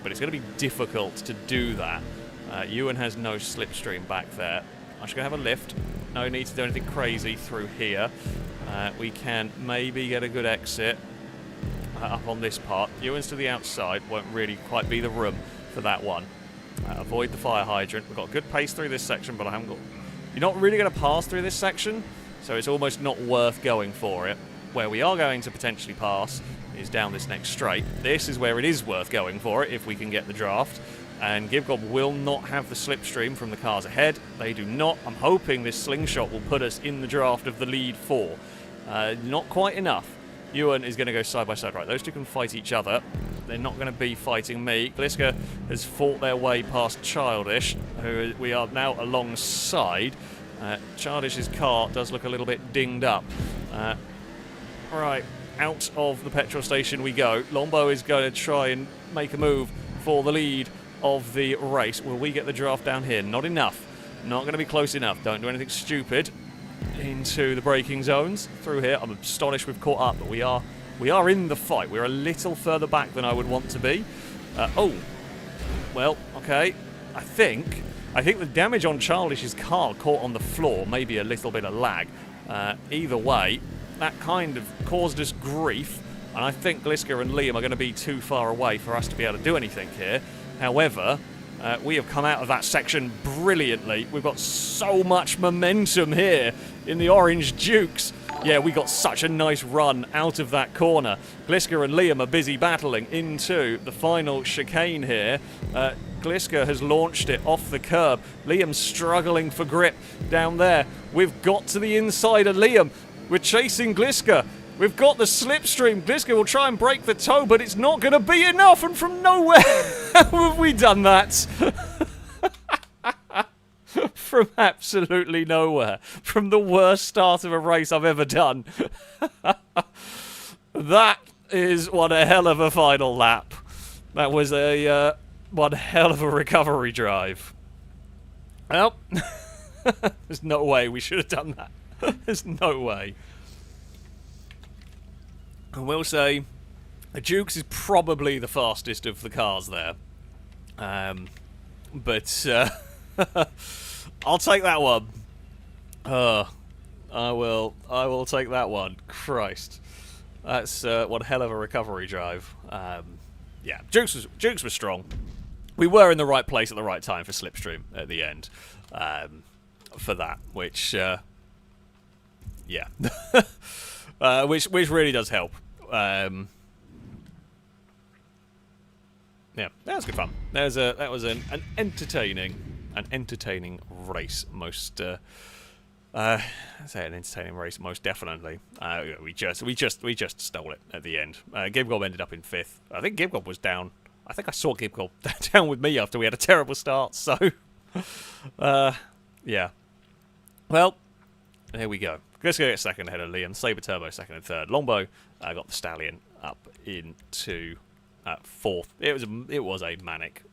But it's going to be difficult to do that. Ewan has no slipstream back there. I'm just going to have a lift. No need to do anything crazy through here. We can maybe get a good exit. up on this part. Ewan's to the outside. Won't really quite be the room for that one. Avoid the fire hydrant. We've got good pace through this section, but I haven't got... You're not really going to pass through this section, so it's almost not worth going for it. Where we are going to potentially pass is down this next straight. This is where it is worth going for it if we can get the draft. And Gibgob will not have the slipstream from the cars ahead. They do not. I'm hoping this slingshot will put us in the draft of the lead 4. Not quite enough. Ewan is going to go side by side. Right, those two can fight each other. They're not going to be fighting me. Gliska has fought their way past Childish, who we are now alongside. Childish's car does look a little bit dinged up. Right, out of the petrol station we go. Lombo is going to try and make a move for the lead of the race. Will we get the draft down here? Not enough. Not going to be close enough. Don't do anything stupid into the braking zones through here. I'm astonished we've caught up, but we are in the fight. We're a little further back than I would want to be. Oh, well, okay. I think the damage on Childish's car caught on the floor, maybe a little bit of lag. Either way, that kind of caused us grief, and I think Gliska and Liam are going to be too far away for us to be able to do anything here. However, we have come out of that section brilliantly. We've got so much momentum here in the orange Dukes. Yeah, we got such a nice run out of that corner. Gliska and Liam are busy battling into the final chicane here. Gliska has launched it off the curb. Liam's struggling for grip down there. We've got to the inside of Liam. We're chasing Gliska. We've got the slipstream. Gliska will try and break the toe, but it's not going to be enough. And from nowhere, how have we done that? From absolutely nowhere. From the worst start of a race I've ever done. That is one hell of a final lap. That was a one hell of a recovery drive. Well, there's no way we should have done that. There's no way. I will say, the Dukes is probably the fastest of the cars there. But I'll take that one. I will take that one. Christ. That's one hell of a recovery drive. Yeah, Dukes was strong. We were in the right place at the right time for slipstream at the end. For that, which yeah. Which really does help. Yeah, that was good fun. That was an entertaining race. Most I say an entertaining race, most definitely. We just stole it at the end. Gibgob ended up in 5th. I think Gibgob was down. I think I saw Gibgob down with me after we had a terrible start. So, yeah. Well, there we go. Let's go get second ahead of Liam. Saber Turbo second and third. Longbow got the Stallion up into 4th. It was a manic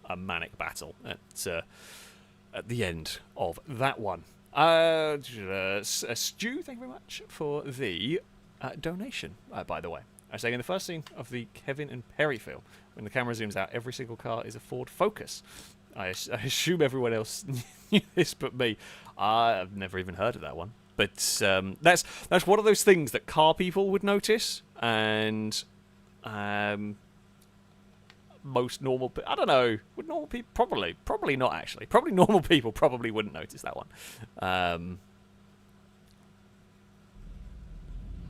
battle at the end of that one. Stu, thank you very much for the donation. By the way, I was saying in the first scene of the Kevin and Perry film, when the camera zooms out, every single car is a Ford Focus. I assume everyone else knew this but me. I've never even heard of that one. But that's one of those things that car people would notice, and most normal I don't know, would normal people probably not actually. Probably normal people probably wouldn't notice that one.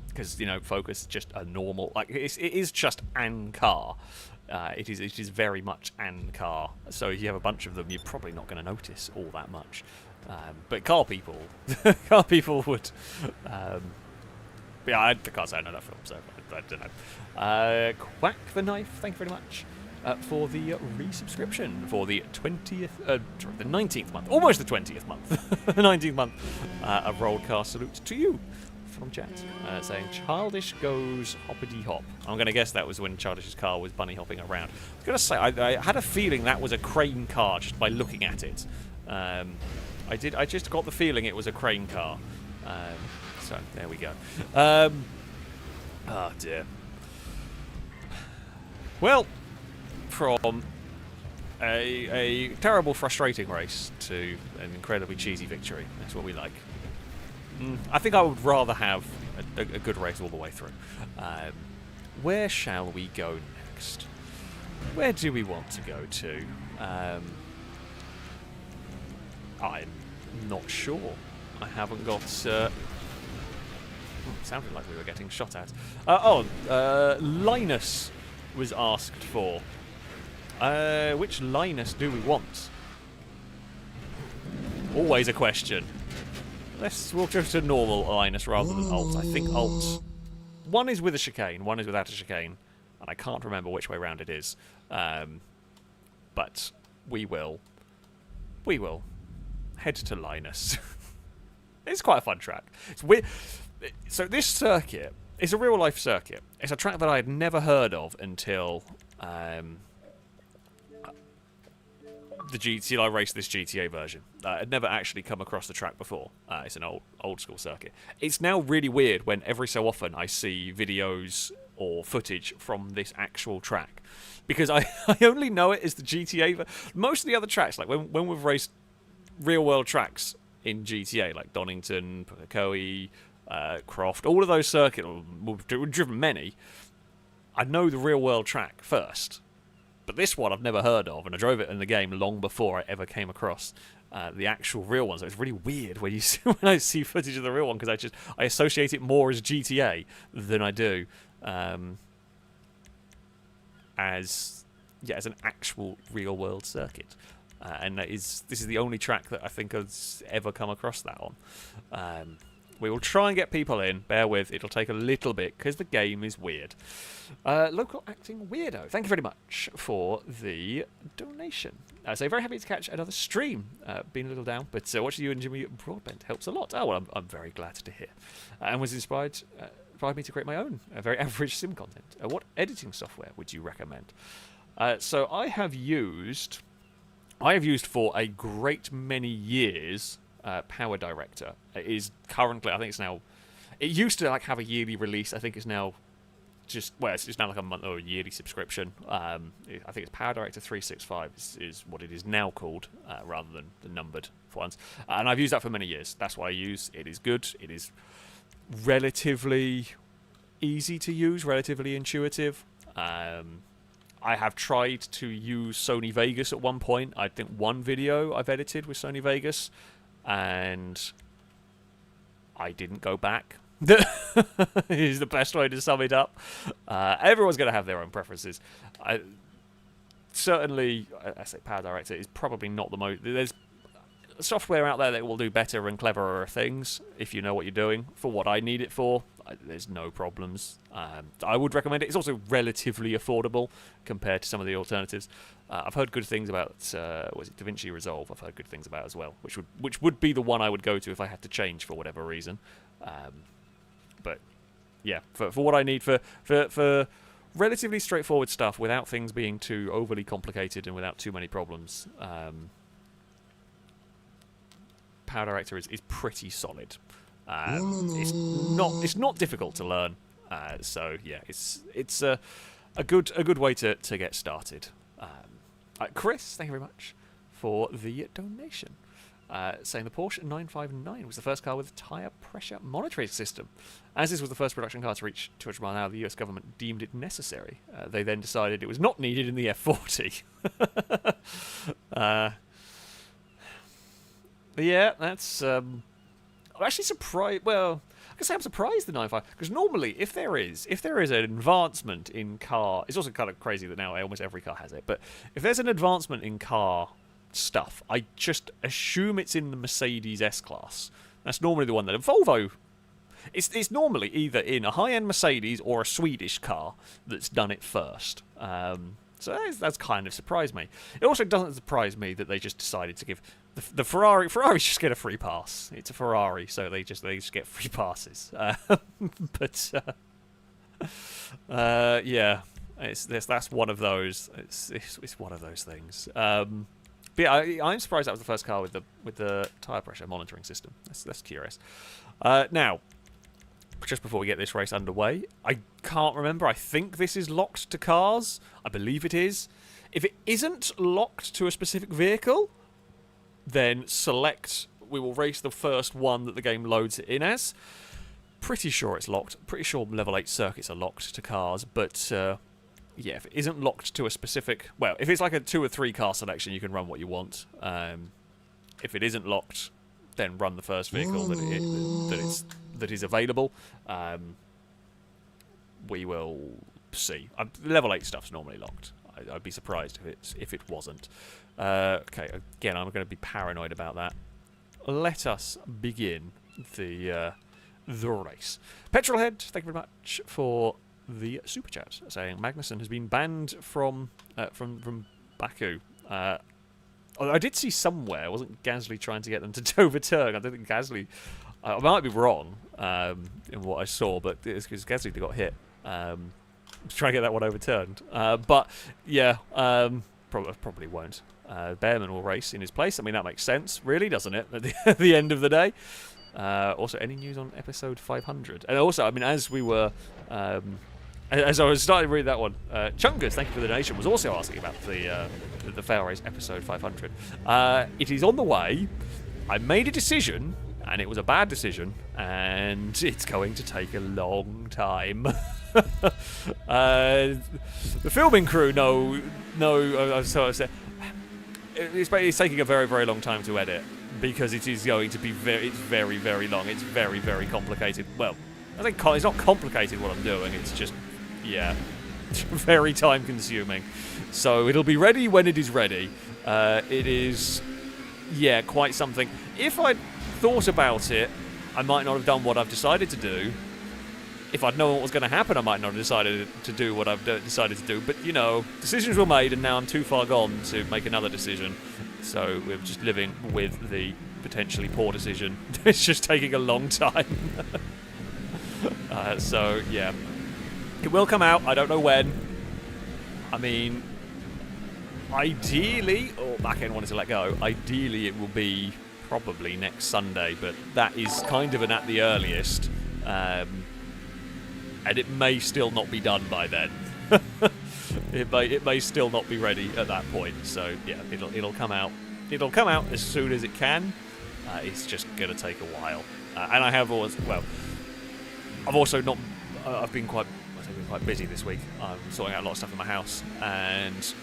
Because, you know, Focus is just a normal, like, it is just an car. It is very much an car. So if you have a bunch of them, you're probably not going to notice all that much. But car people would. Yeah, I can't say I know that film, so I don't know. Quack the Knife, thank you very much for the resubscription for the 20th, the 19th month, almost the 20th month, the 19th month of Rollcast. Salute to you from chat, saying Childish goes hoppity hop. I'm going to guess that was when Childish's car was bunny hopping around. I was going to say I had a feeling that was a crane car just by looking at it. I just got the feeling it was a crane car. So there we go. Oh dear. Well, from a terrible, frustrating race to an incredibly cheesy victory. That's what we like. I think I would rather have a good race all the way through. where shall we go next? Where do we want to go to? I'm not sure. I haven't got... sounded like we were getting shot at. Linus was asked for. Which Linus do we want? Always a question. We'll go to normal Linus rather than alt. I think alt. One is with a chicane, one is without a chicane. And I can't remember which way round it is. But we will head to Linus. It's quite a fun track. It's weird. So this circuit is a real life circuit. It's a track that I had never heard of until the FailRace, this GTA version. I'd never actually come across the track before. It's an old school circuit. It's now really weird when every so often I see videos or footage from this actual track, because I only know it as the GTA. Most of the other tracks, like when we've raced real world tracks in GTA, like Donington, Pukekohe, Croft, all of those circuits, we've driven many. I know the real world track first. But this one I've never heard of, and I drove it in the game long before I ever came across the actual real one. So it's really weird when when I see footage of the real one, because I associate it more as GTA than I do as an actual real world circuit. And this is the only track that I think I've ever come across that on. We will try and get people in. Bear with. It'll take a little bit because the game is weird. Local acting weirdo. Thank you very much for the donation. So very happy to catch another stream. Been a little down, but watching you and Jimmy Broadbent helps a lot. Oh, well, I'm very glad to hear. And was inspired me to create my own very average sim content. What editing software would you recommend? So I have used for a great many years Power Director. It is currently, I think it's now, it used to like have a yearly release. I think it's now it's now like a month or a yearly subscription. I think it's Power Director 365 is what it is now called, rather than the numbered ones. And I've used that for many years. That's what I use. It is good. It is relatively easy to use, relatively intuitive. I have tried to use Sony Vegas at one point. I think one video I've edited with Sony Vegas, and I didn't go back. Is the best way to sum it up. Everyone's going to have their own preferences. Certainly, I say Power Director is probably not the most... There's software out there that will do better and cleverer things if you know what you're doing. For what I need it for, there's no problems. I would recommend it. It's also relatively affordable compared to some of the alternatives. I've heard good things about DaVinci Resolve. I've heard good things about as well, which would be the one I would go to if I had to change for whatever reason. But yeah, for what I need for relatively straightforward stuff without things being too overly complicated and without too many problems. Power Director is pretty solid. It's not difficult to learn. So yeah, it's a good way to get started. Chris, thank you very much for the donation. Saying the Porsche 959 was the first car with a tyre pressure monitoring system. As this was the first production car to reach 200 miles an hour, the US government deemed it necessary. They then decided it was not needed in the F40. Yeah, that's... I'm actually surprised... Well, I can say I'm surprised the 9.5, because normally, if there is an advancement in car... It's also kind of crazy that now almost every car has it, but if there's an advancement in car stuff, I just assume it's in the Mercedes S-Class. That's normally the one that... Volvo... It's normally either in a high-end Mercedes or a Swedish car that's done it first. So that's kind of surprised me. It also doesn't surprise me that they just decided to give the Ferraris just get a free pass. It's a Ferrari, so they just get free passes. Yeah, that's one of those. It's one of those things. But yeah, I'm surprised that was the first car with the tire pressure monitoring system. That's curious. Now, just before we get this race underway, I can't remember. I think this is locked to cars. I believe it is. If it isn't locked to a specific vehicle, then select. We will race the first one that the game loads it in as. Pretty sure it's locked. Pretty sure level 8 circuits are locked to cars, but yeah, if it isn't locked to a specific... Well, if it's like a 2 or 3 car selection, you can run what you want. If it isn't locked, then run the first vehicle that is available. We will see. Level 8 stuff's normally locked. I'd be surprised if it wasn't. Okay, again, I'm going to be paranoid about that. Let us begin the race. Petrolhead, thank you very much for the super chat, saying Magnussen has been banned from Baku. I did see somewhere, wasn't Gasly trying to get them to overturn? I don't think Gasly... I might be wrong in what I saw, but it's because Gasly got hit. Trying to get that one overturned. But, yeah, probably won't. Behrman will race in his place. I mean, that makes sense, really, doesn't it, at the end of the day? Also, any news on episode 500? And also, I mean, as we were... as I was starting to read that one, Chungus, thank you for the donation, was also asking about the FailRace episode 500. It is on the way. I made a decision, and it was a bad decision, and it's going to take a long time. The filming crew, it's taking a very, very long time to edit, because it is going to be very, very long. It's very, very complicated. Well, I think it's not complicated what I'm doing. It's just, yeah, very time consuming. So it'll be ready when it is ready. It is, yeah, quite something. If I'd thought about it, I might not have done what I've decided to do. If I'd known what was going to happen, I might not have decided to do what I've decided to do. But, you know, decisions were made, and now I'm too far gone to make another decision. So we're just living with the potentially poor decision. It's just taking a long time. So, yeah. It will come out. I don't know when. I mean, ideally... Oh, back end wanted to let go. Ideally, it will be probably next Sunday. But that is kind of an at the earliest. And it may still not be done by then. It may still not be ready at that point. So yeah, it'll come out. It'll come out as soon as it can. It's just gonna take a while. And I have always I've also not. I've been quite busy this week. I'm sorting out a lot of stuff in my house, and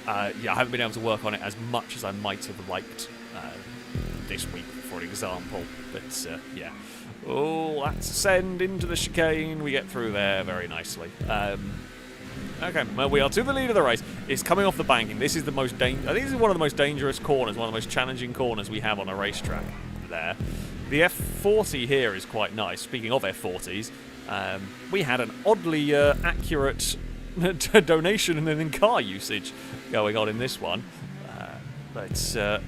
yeah, I haven't been able to work on it as much as I might have liked this week, for example. But yeah. Oh, let's ascend into the chicane. We get through there very nicely. Okay, well, we are to the lead of the race. It's coming off the banking. This is the most I think this is one of the most dangerous corners, one of the most challenging corners we have on a racetrack there. The F40 here is quite nice. Speaking of F40s, we had an oddly accurate donation and then car usage going on in this one. But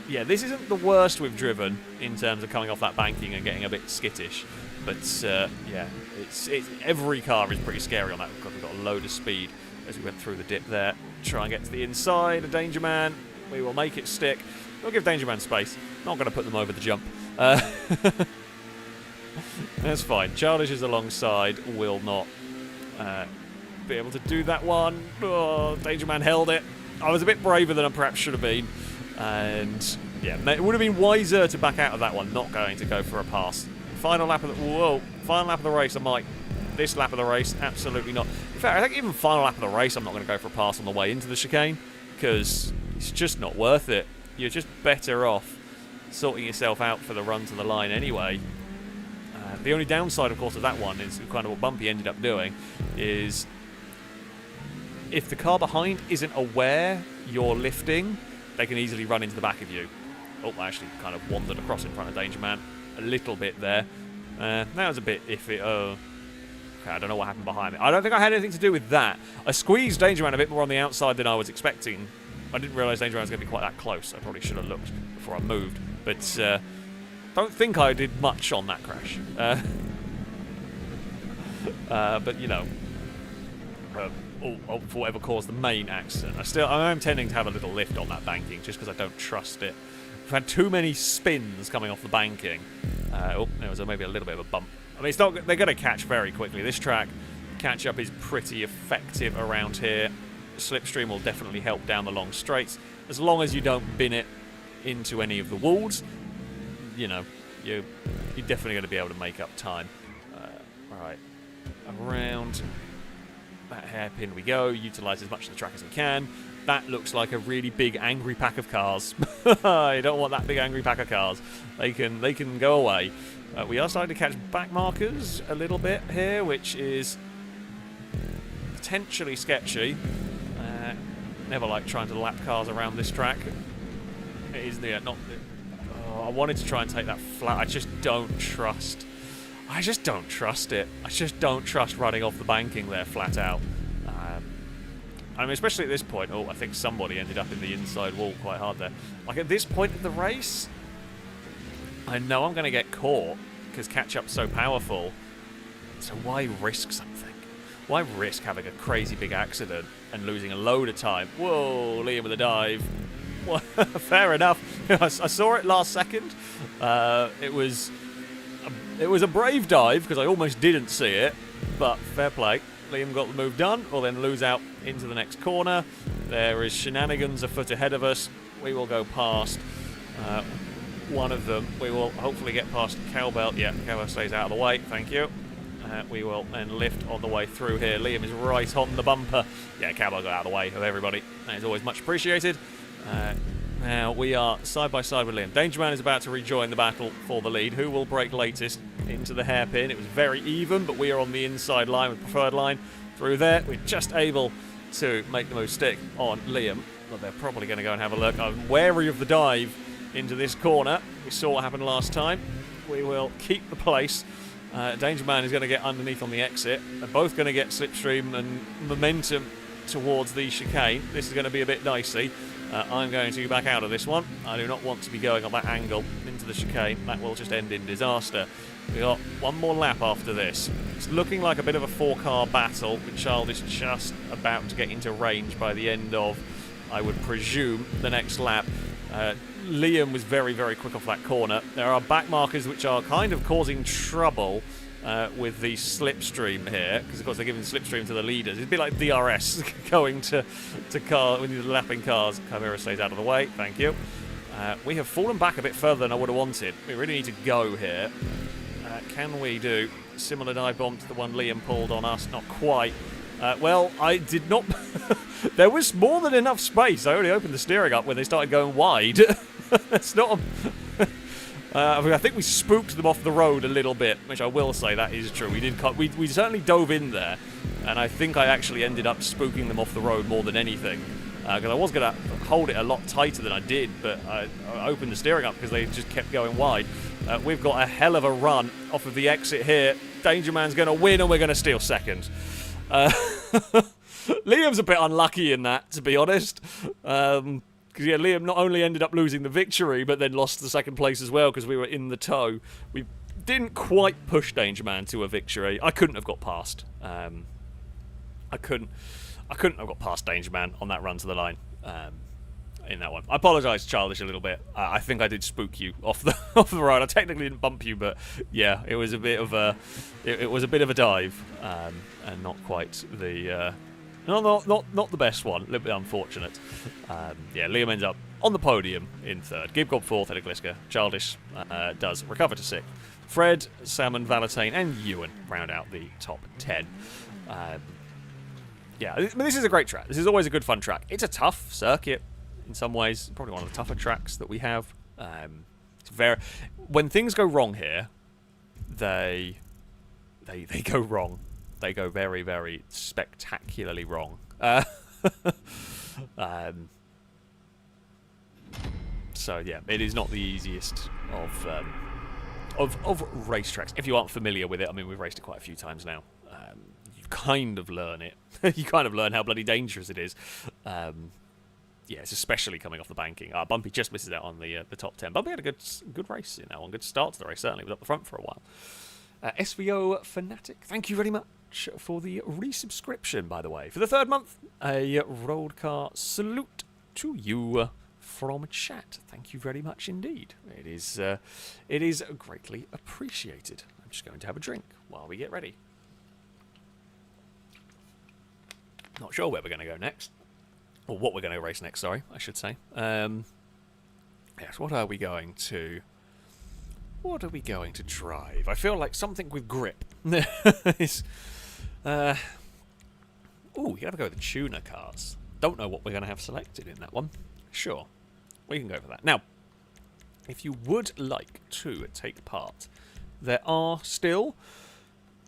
yeah, this isn't the worst we've driven in terms of coming off that banking and getting a bit skittish. But yeah, it's every car is pretty scary on that because we've got a load of speed as we went through the dip there. Try and get to the inside of Danger Man. We will make it stick. We'll give Danger Man space. Not going to put them over the jump. That's fine. Childish is alongside. Will not be able to do that one. Oh, Danger Man held it. I was a bit braver than I perhaps should have been. And yeah, it would have been wiser to back out of that one, not going to go for a pass. Final lap of the race, I might. This lap of the race, absolutely not. In fact, I think even final lap of the race, I'm not going to go for a pass on the way into the chicane, because it's just not worth it. You're just better off sorting yourself out for the run to the line anyway. The only downside, of course, of that one is kind of what Bumpy ended up doing, is if the car behind isn't aware you're lifting, they can easily run into the back of you. Oh, I actually kind of wandered across in front of Danger Man a little bit there. That was a bit iffy. Okay, I don't know what happened behind me. I don't think I had anything to do with that. I squeezed Danger Man a bit more on the outside than I was expecting. I didn't realise Danger Man was going to be quite that close. I probably should have looked before I moved. But don't think I did much on that crash. But, you know, for whatever caused the main accident. I am tending to have a little lift on that banking just because I don't trust it. We've had too many spins coming off the banking. There was maybe a little bit of a bump. I mean, they're going to catch very quickly. This track, catch-up is pretty effective around here. Slipstream will definitely help down the long straights. As long as you don't bin it into any of the walls, you know, you're definitely going to be able to make up time. Right, around that hairpin we go. Utilise as much of the track as we can. That looks like a really big angry pack of cars. I don't want that big angry pack of cars. They can go away. We are starting to catch back markers a little bit here, which is potentially sketchy. Never like trying to lap cars around this track. It is not. I wanted to try and take that flat. I just don't trust it. I just don't trust running off the banking there flat out. I mean, especially at this point. Oh, I think somebody ended up in the inside wall quite hard there. Like, at this point of the race, I know I'm going to get caught because catch-up's so powerful. So why risk something? Why risk having a crazy big accident and losing a load of time? Whoa, Liam with a dive. Well, fair enough. I saw it last second. It was a brave dive because I almost didn't see it, but fair play. Liam got the move done. We'll then lose out into the next corner. There is shenanigans a foot ahead of us. We will go past one of them. We will hopefully get past Cowbell. Yeah, Cowbell stays out of the way. Thank you. We will then lift on the way through here. Liam is right on the bumper. Yeah, Cowbell got out of the way of everybody. That is always much appreciated. Now we are side by side with Liam. Dangerman is about to rejoin the battle for the lead. Who will break latest into the hairpin? It was very even, but we are on the inside line with preferred line. Through there, we're just able to make the move stick on Liam. But they're probably going to go and have a look. I'm wary of the dive into this corner. We saw what happened last time. We will keep the place. Dangerman is going to get underneath on the exit. They're both going to get slipstream and momentum towards the chicane. This is going to be a bit dicey. I'm going to back out of this one. I do not want to be going on that angle into the chicane. That will just end in disaster. We've got one more lap after this. It's looking like a bit of a four-car battle, with Childish just about to get into range by the end of, I would presume, the next lap. Liam was very, very quick off that corner. There are back markers which are kind of causing trouble with the slipstream here, because of course they're giving the slipstream to the leaders. It's a bit like DRS going to car when you're lapping cars. Chimera stays out of the way, thank you. We have fallen back a bit further than I would have wanted. We really need to go here. Can we do a similar dive bomb to the one Liam pulled on us? Not quite. Well, I did not... There was more than enough space. I only opened the steering up when they started going wide. It's not... I think we spooked them off the road a little bit, which I will say that is true. We certainly dove in there, and I think I actually ended up spooking them off the road more than anything. Because I was going to hold it a lot tighter than I did, but I opened the steering up because they just kept going wide. We've got a hell of a run off of the exit here. Dangerman's going to win, and we're going to steal second. Liam's a bit unlucky in that, to be honest. Because yeah, Liam not only ended up losing the victory, but then lost the second place as well because we were in the tow. We didn't quite push Dangerman to a victory. I couldn't have got past. I couldn't have got past Dangerman on that run to the line. In that one, I apologise, Childish, a little bit. I think I did spook you off the road. I technically didn't bump you, but yeah, it was a bit of a dive, and not quite the not the best one. A little bit unfortunate. Yeah, Liam ends up on the podium in third. Gibgob fourth, Edigliska. Childish does recover to sixth. Fred, Salmon, Valentine, and Ewan round out the top 10. Yeah, I mean, this is a great track. This is always a good fun track. It's a tough circuit in some ways. Probably one of the tougher tracks that we have. It's when things go wrong here, they go wrong. They go very, very spectacularly wrong. So yeah, it is not the easiest of racetracks. If you aren't familiar with it, I mean, we've raced it quite a few times now. You kind of learn it. You kind of learn how bloody dangerous it is. Yeah, it's especially coming off the banking. Bumpy just misses out on the top 10. Bumpy had a good race in that one. Good start to the race, certainly. Was up the front for a while. SVO Fanatic, thank you very much for the resubscription, by the way. For the third month, a road car salute to you from chat. Thank you very much indeed. It is greatly appreciated. I'm just going to have a drink while we get ready. Not sure where we're going to go next. Or what we're going to race next, sorry, I should say. Yes, what are we going to What are we going to drive? I feel like something with grip. Is, ooh, you gotta go with the tuner cars. Don't know what we're gonna have selected in that one. Sure, we can go for that. Now, if you would like to take part, there are still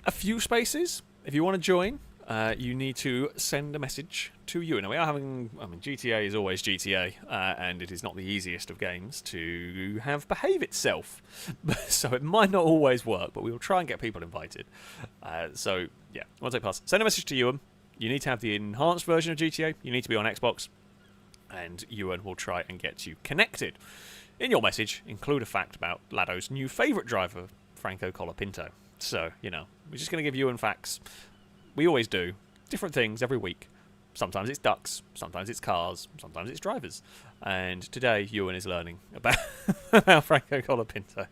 a few spaces. If you want to join, you need to send a message to you. Now, we are having... I mean, GTA is always GTA, and it is not the easiest of games to have behave itself. So it might not always work, but we will try and get people invited. So, yeah, want to take part. Send a message to Ewan. You need to have the enhanced version of GTA. You need to be on Xbox. And Ewan will try and get you connected. In your message, include a fact about Lado's new favourite driver, Franco Colapinto. So, you know, we're just going to give Ewan facts. We always do. Different things every week. Sometimes it's ducks, sometimes it's cars, sometimes it's drivers. And today, Ewan is learning about, about Franco Colapinto.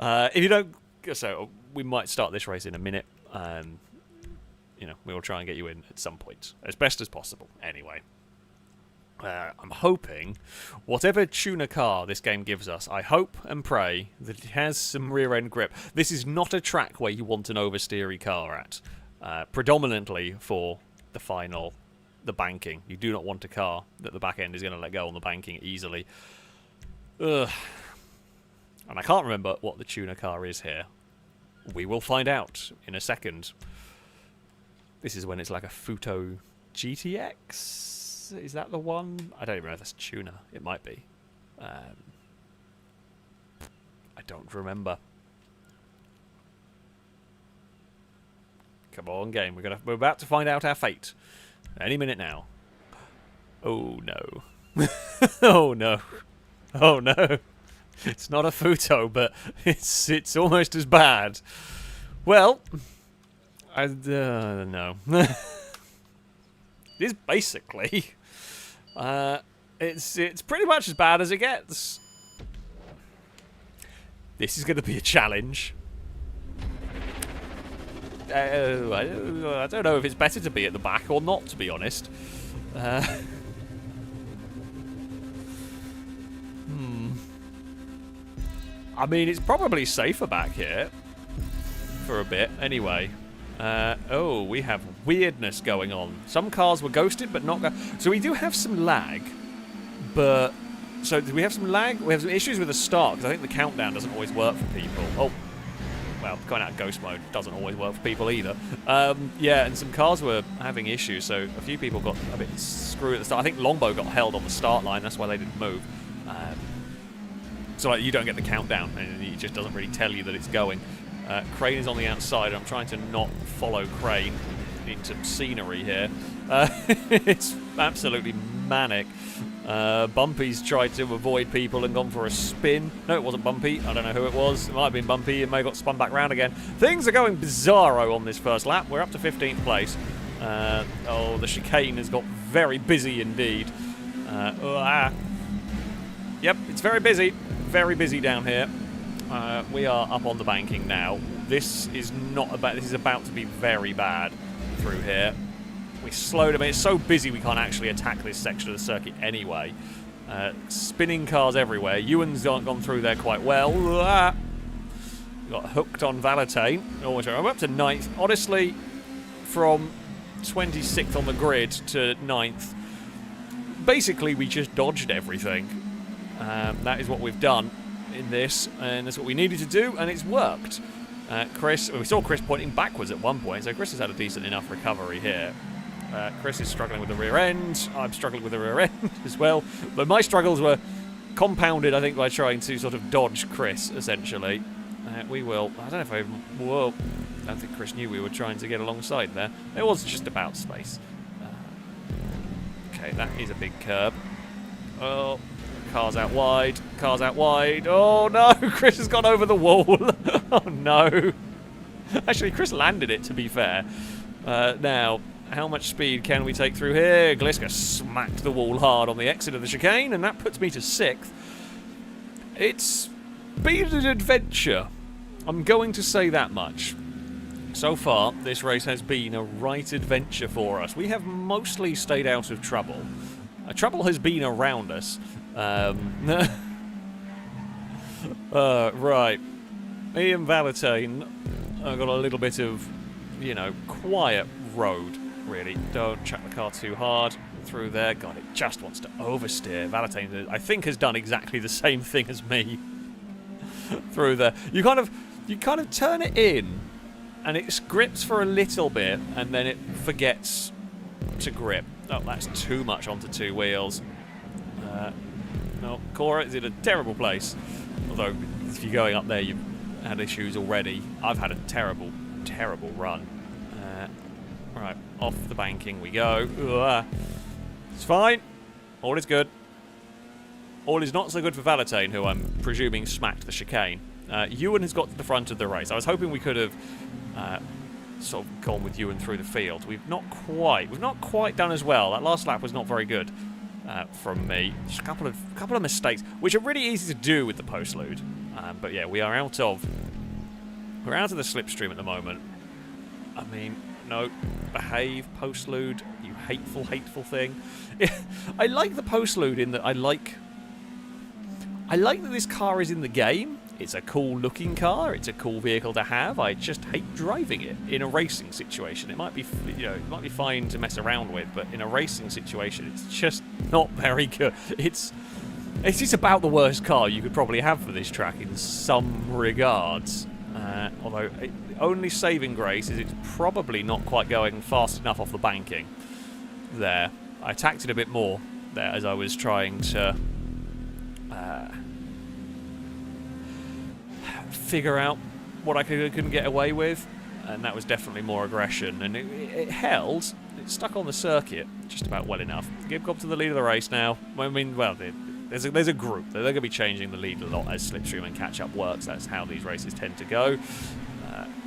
If you don't... So, we might start this race in a minute. You know, we will try and get you in at some point. As best as possible, anyway. I'm hoping, whatever tuner car this game gives us, I hope and pray that it has some rear-end grip. This is not a track where you want an oversteery car at. Predominantly for the banking. You do not want a car that the back end is going to let go on the banking easily. Ugh. And I can't remember what the tuner car is here. We will find out in a second. This is when it's like a Futo GTX. Is that the one? I don't even know if that's tuner. It might be. I don't remember. Come on, game. We're about to find out our fate. Any minute now. Oh no. Oh no. Oh no. It's not a Futo, but it's almost as bad. Well, I don't know. It is basically. It's pretty much as bad as it gets. This is going to be a challenge. I don't know if it's better to be at the back or not, to be honest. I mean, it's probably safer back here. For a bit, anyway. Oh, we have weirdness going on. Some cars were ghosted, but not... So we do have some lag, but... So do we have some lag? We have some issues with the start, because I think the countdown doesn't always work for people. Oh, well, going out of ghost mode doesn't always work for people either. Yeah, and some cars were having issues, so a few people got a bit screwed at the start. I think Longbow got held on the start line, that's why they didn't move. So like, you don't get the countdown, and it just doesn't really tell you that it's going. Crane is on the outside. I'm trying to not follow Crane into scenery here. It's absolutely manic. Bumpy's tried to avoid people and gone for a spin. No, it wasn't Bumpy. I don't know who it was. It might have been Bumpy. It may have got spun back round again. Things are going bizarro on this first lap. We're up to 15th place. Oh, the chicane has got very busy indeed. Yep, it's very busy. Very busy down here. We are up on the banking now. This is not about. This is about to be very bad through here. We slowed. I mean, it's so busy we can't actually attack this section of the circuit anyway. Spinning cars everywhere. Ewan's gone through there quite well. We got hooked on Valentine. I'm up to 9th. Honestly, from 26th on the grid to 9th, basically we just dodged everything. That is what we've done in this, and that's what we needed to do, and it's worked. We saw Chris pointing backwards at one point, so Chris has had a decent enough recovery here. Chris is struggling with the rear end. I'm struggling with the rear end as well, but my struggles were compounded, I think, by trying to sort of dodge Chris, essentially. We will... I don't know if I... Whoa. I don't think Chris knew we were trying to get alongside there. It was just about space. Okay, that is a big curb. Oh... Cars out wide. Cars out wide. Oh, no. Chris has gone over the wall. Oh, no. Actually, Chris landed it, to be fair. Now, how much speed can we take through here? Gliska smacked the wall hard on the exit of the chicane, and that puts me to 6th. It's been an adventure. I'm going to say that much. So far, this race has been a right adventure for us. We have mostly stayed out of trouble. Trouble has been around us. Right. Me and Valentine have got a little bit of, you know, quiet road, really. Don't chuck the car too hard through there. God, it just wants to oversteer. Valentine, I think, has done exactly the same thing as me through there. You kind of turn it in, and it grips for a little bit, and then it forgets to grip. Oh, that's too much onto two wheels. No, Cora is in a terrible place. Although, if you're going up there, you've had issues already. I've had a terrible, terrible run. Right, off the banking we go. It's fine. All is good. All is not so good for Valentine, who I'm presuming smacked the chicane. Ewan has got to the front of the race. I was hoping we could have sort of gone with Ewan through the field. We've not quite done as well. That last lap was not very good from me. Just a couple of mistakes, which are really easy to do with the postlude. But yeah, we're out of the slipstream at the moment. I mean, no, behave, postlude, you hateful, hateful thing. I like the postlude in that I like that this car is in the game. It's a cool looking car. It's a cool vehicle to have. I just hate driving it in a racing situation. It might be, you know, it might be fine to mess around with, but in a racing situation, it's just not very good. It's just about the worst car you could probably have for this track in some regards. Although the only saving grace is it's probably not quite going fast enough off the banking. There, I attacked it a bit more there as I was trying to figure out what I couldn't get away with, and that was definitely more aggression. And it held. It stuck on the circuit just about well enough. Gibgob to the lead of the race now. I mean, well, there's a group. They're going to be changing the lead a lot as slipstream and catch-up works. That's how these races tend to go.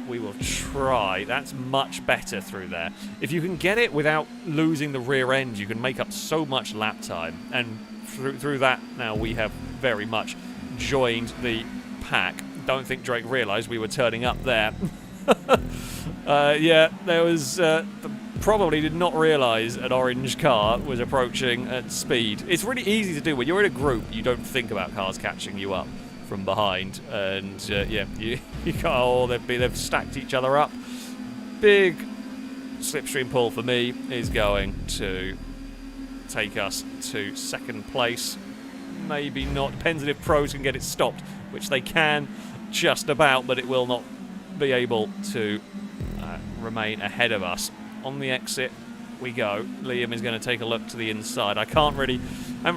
We will try. That's much better through there. If you can get it without losing the rear end, you can make up so much lap time. And through that, now we have very much joined the pack. Don't think Drake realised we were turning up there. Yeah, there was... probably did not realise an orange car was approaching at speed. It's really easy to do. When you're in a group, you don't think about cars catching you up from behind. And, yeah, you can't... Oh, they've stacked each other up. Big slipstream pull for me is going to take us to second place. Maybe not. Depends on if pros can get it stopped, which they can just about, but it will not be able to remain ahead of us. On the exit we go. Liam is going to take a look to the inside. I haven't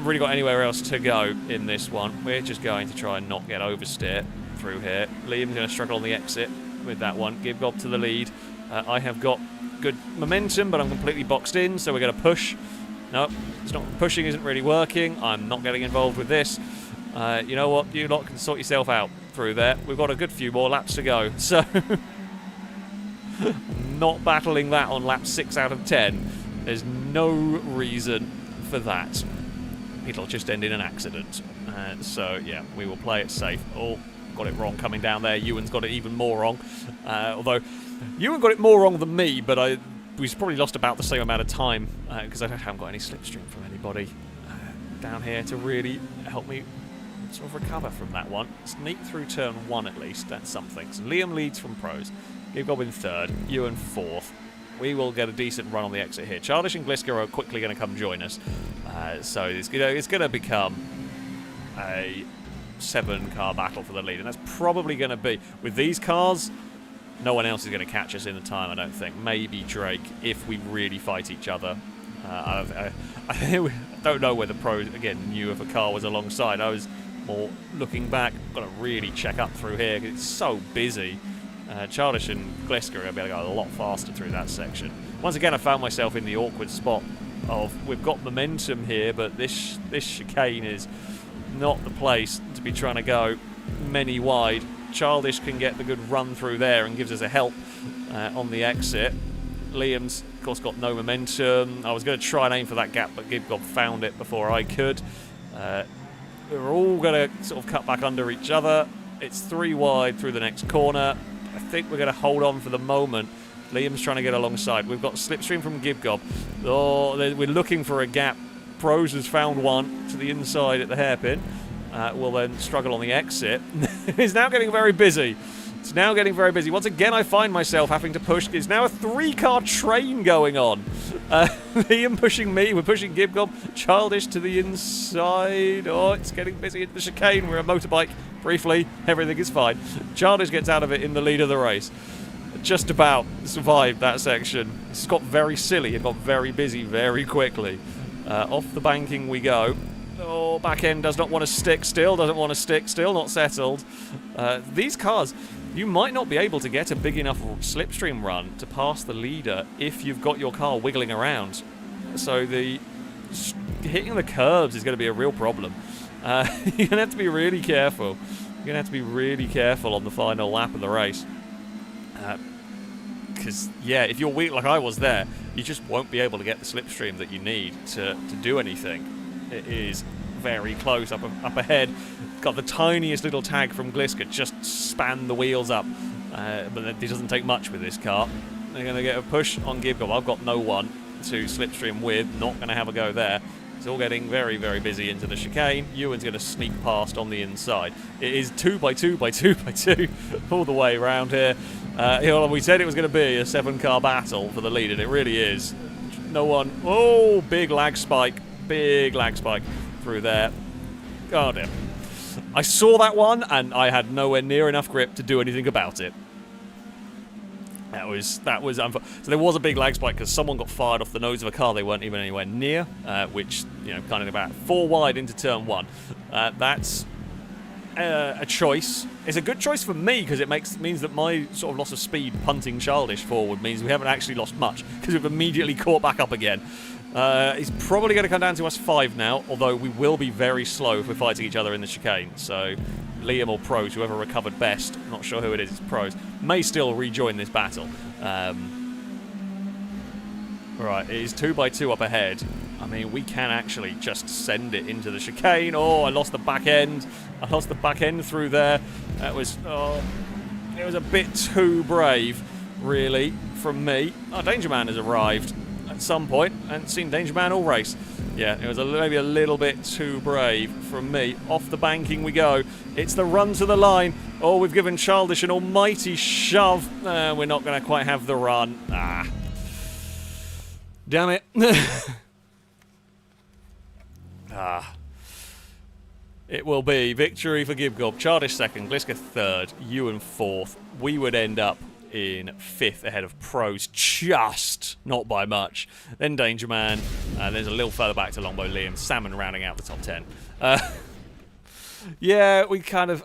really got anywhere else to go in this one. We're just going to try and not get oversteer through here. Liam's going to struggle on the exit with that one. Gibgob to the lead. I have got good momentum, but I'm completely boxed in, so we're going to push. No, pushing isn't really working. I'm not getting involved with this. You know what? You lot can sort yourself out through there. We've got a good few more laps to go, so not battling that on lap 6 out of 10. There's no reason for that. It'll just end in an accident. So yeah, we will play it safe. Oh, got it wrong coming down there. Ewan's got it even more wrong. Although Ewan got it more wrong than me, but we've probably lost about the same amount of time because I haven't got any slipstream from anybody down here to really help me sort of recover from that one. Sneak through turn 1 at least. That's something. So Liam leads from pros. Gibgob in 3rd. Ewan 4th. We will get a decent run on the exit here. Childish and Glisker are quickly going to come join us. So it's going to become a 7-car battle for the lead. And that's probably going to be... With these cars, no one else is going to catch us in the time, I don't think. Maybe Drake, if we really fight each other. I don't know whether pros, again, knew if a car was alongside. I was more looking back. Got to really check up through here because it's so busy. Childish and Glisker are going to be able to go a lot faster through that section. Once again, I found myself in the awkward spot of we've got momentum here, but this chicane is not the place to be trying to go many wide. Childish can get the good run through there and gives us a help on the exit. Liam's, of course, got no momentum. I was going to try and aim for that gap, but Gibgob found it before I could. We're all going to sort of cut back under each other. It's 3 wide through the next corner. I think we're going to hold on for the moment. Liam's trying to get alongside. We've got slipstream from Gibgob. Oh, we're looking for a gap. Pros has found one to the inside at the hairpin. will then struggle on the exit. It's now getting very busy. It's now getting very busy. Once again, I find myself having to push. There's now a 3-car train going on. Liam pushing me. We're pushing Gibgob. Childish to the inside. Oh, it's getting busy at the chicane. We're a motorbike. Briefly, everything is fine. Childish gets out of it in the lead of the race. Just about survived that section. It's got very silly. It got very busy very quickly. Off the banking we go. Oh, back end does not want to stick still. Doesn't want to stick still. Not settled. These cars, you might not be able to get a big enough slipstream run to pass the leader if you've got your car wiggling around. So the hitting the curbs is going to be a real problem. You're going to have to be really careful. You're going to have to be really careful on the final lap of the race. Because, yeah, if you're weak like I was there, you just won't be able to get the slipstream that you need to do anything. It is very close up ahead. Got the tiniest little tag from Gliska, just span the wheels up. But it doesn't take much with this car. They're going to get a push on Gibgob. I've got no one to slipstream with. Not going to have a go there. It's all getting very, very busy into the chicane. Ewan's going to sneak past on the inside. It is 2 by 2 by 2 by 2 all the way around here. We said it was going to be a 7-car battle for the lead, and it really is. No one. Oh, big lag spike. Big lag spike through there. Oh, dear. I saw that one, and I had nowhere near enough grip to do anything about it. So there was a big lag spike because someone got fired off the nose of a car they weren't even anywhere near, which, kind of about 4 wide into turn 1. That's a choice. It's a good choice for me because it means that my sort of loss of speed punting Childish forward means we haven't actually lost much because we've immediately caught back up again. He's probably going to come down to us 5 now, although we will be very slow if we're fighting each other in the chicane. So Liam or Pros, whoever recovered best, I'm not sure who it is, it's Pros, may still rejoin this battle. Right, it is 2 by 2 up ahead. I mean, we can actually just send it into the chicane. Oh, I lost the back end. I lost the back end through there. That was, it was a bit too brave, really, from me. Oh, Danger Man has arrived at some point. I haven't seen Danger Man all race. Yeah, it was maybe a little bit too brave from me. Off the banking we go. It's the run to the line. Oh, we've given Childish an almighty shove. We're not going to quite have the run. Ah. Damn it. It will be victory for Gibgob. Childish 2nd, Gliska 3rd, Ewan 4th. We would end up in 5th ahead of Pros, just not by much. Then Danger Man. There's a little further back to Longbow Liam. Salmon rounding out the top 10. Yeah, we kind of...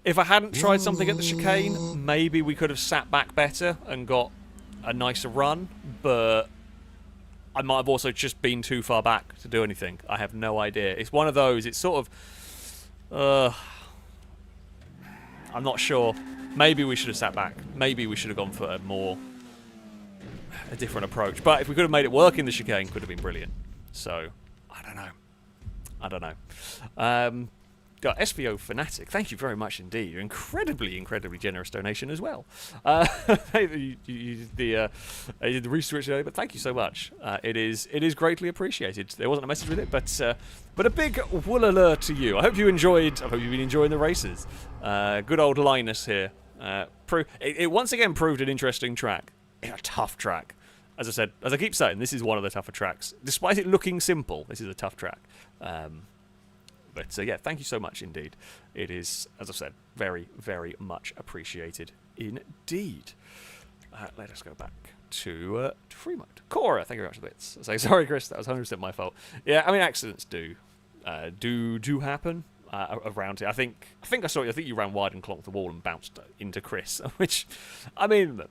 if I hadn't tried something at the chicane, maybe we could have sat back better and got a nicer run, but I might have also just been too far back to do anything. I have no idea. It's one of those, it's sort of... I'm not sure. Maybe we should have sat back. Maybe we should have gone for a different approach. But if we could have made it work in the chicane, could have been brilliant. So, I don't know. Got SVO Fanatic. Thank you very much indeed. You're incredibly, incredibly generous donation as well. You did the research today, but thank you so much. It is greatly appreciated. There wasn't a message with it, but a big wool alert to you. I hope you enjoyed. I hope you've been enjoying the races. Good old Linus here. It once again proved an interesting track. A tough track. As I said, as I keep saying, this is one of the tougher tracks. Despite it looking simple, this is a tough track. But yeah, thank you so much indeed. It is, as I've said, very, very much appreciated indeed. Let us go back to free mode. Cora, thank you very much for the bits. So sorry, Chris, that was 100% my fault. Yeah, I mean, accidents do happen around here. I think I saw you. I think you ran wide and clonked the wall and bounced into Chris, which, I mean,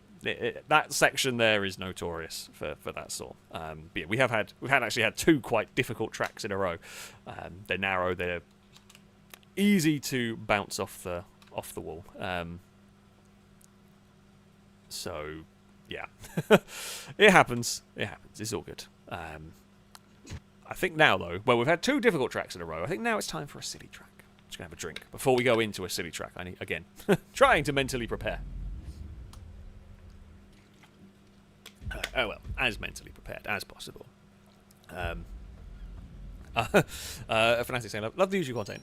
that section there is notorious for that sort. But yeah, we've actually had 2 quite difficult tracks in a row. They're narrow, they're easy to bounce off the wall. So yeah, it happens. It's all good. I think now though, well, we've had 2 difficult tracks in a row. I think now it's time for a silly track. I'm just gonna have a drink before we go into a silly track. I need, again, trying to mentally prepare. Oh well, as mentally prepared as possible. Fanatic saying, love the usual content.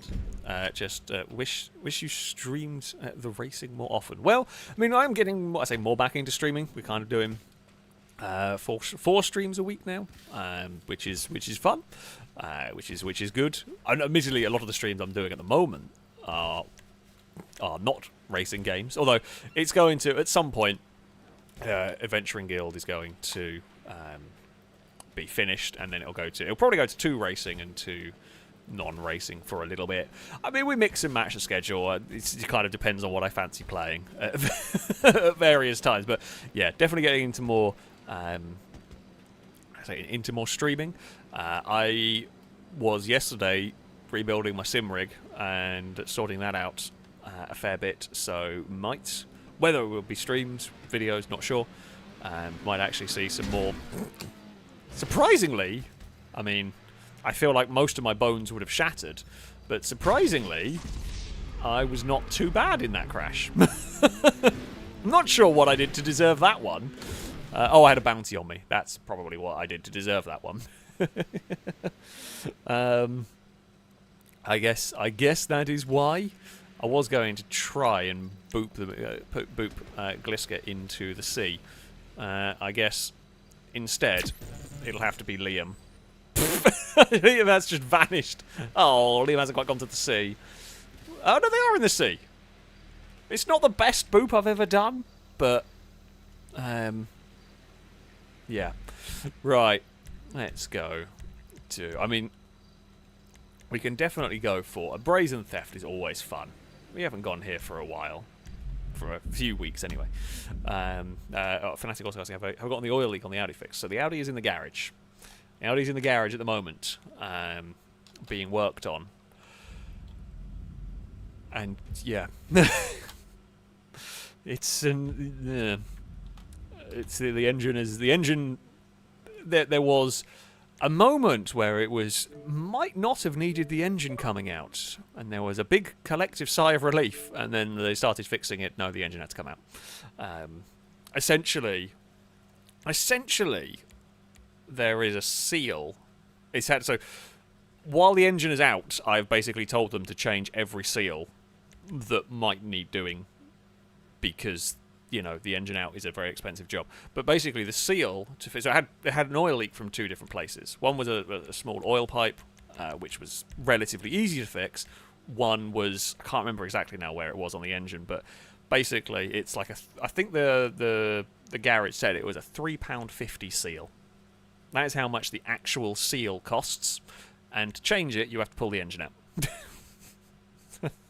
Just wish you streamed the racing more often. Well, I mean, I'm getting, more back into streaming. We're kind of doing four streams a week now, which is fun, which is good. And admittedly, a lot of the streams I'm doing at the moment are not racing games. Although it's going to, at some point, Adventuring Guild is going to be finished, and then it'll probably go to 2 racing and 2 non-racing for a little bit. I mean, we mix and match the schedule. It kind of depends on what I fancy playing at various times. But yeah, definitely getting into more streaming. I was yesterday rebuilding my sim rig and sorting that out a fair bit. So whether it will be streams, videos, not sure. Might actually see some more. Surprisingly, I mean, I feel like most of my bones would have shattered, but surprisingly, I was not too bad in that crash. I'm not sure what I did to deserve that one. I had a bounty on me. That's probably what I did to deserve that one. I guess that is why. I was going to try and boop Gliska into the sea. I guess instead it'll have to be Liam. Liam has just vanished. Oh, Liam hasn't quite gone to the sea. Oh no, they are in the sea. It's not the best boop I've ever done, but yeah. Right, let's go to. I mean, we can definitely go for a brazen theft. Is always fun. We haven't gone here for a while. For a few weeks, anyway. Fanatic also asking, have I gotten the oil leak on the Audi fix? So the Audi is in the garage. The Audi's in the garage at the moment, being worked on. And yeah, it's the engine. There was a moment where it might not have needed the engine coming out, and there was a big collective sigh of relief, and then they started fixing it. No, the engine had to come out. Essentially, there is a seal. So while the engine is out, I've basically told them to change every seal that might need doing, because the engine out is a very expensive job. But basically, the seal to fit. So it had an oil leak from 2 different places. One was a small oil pipe, which was relatively easy to fix. One was, I can't remember exactly now where it was on the engine, but basically it's like I think the garage said it was a £3.50 seal. That is how much the actual seal costs, and to change it, you have to pull the engine out.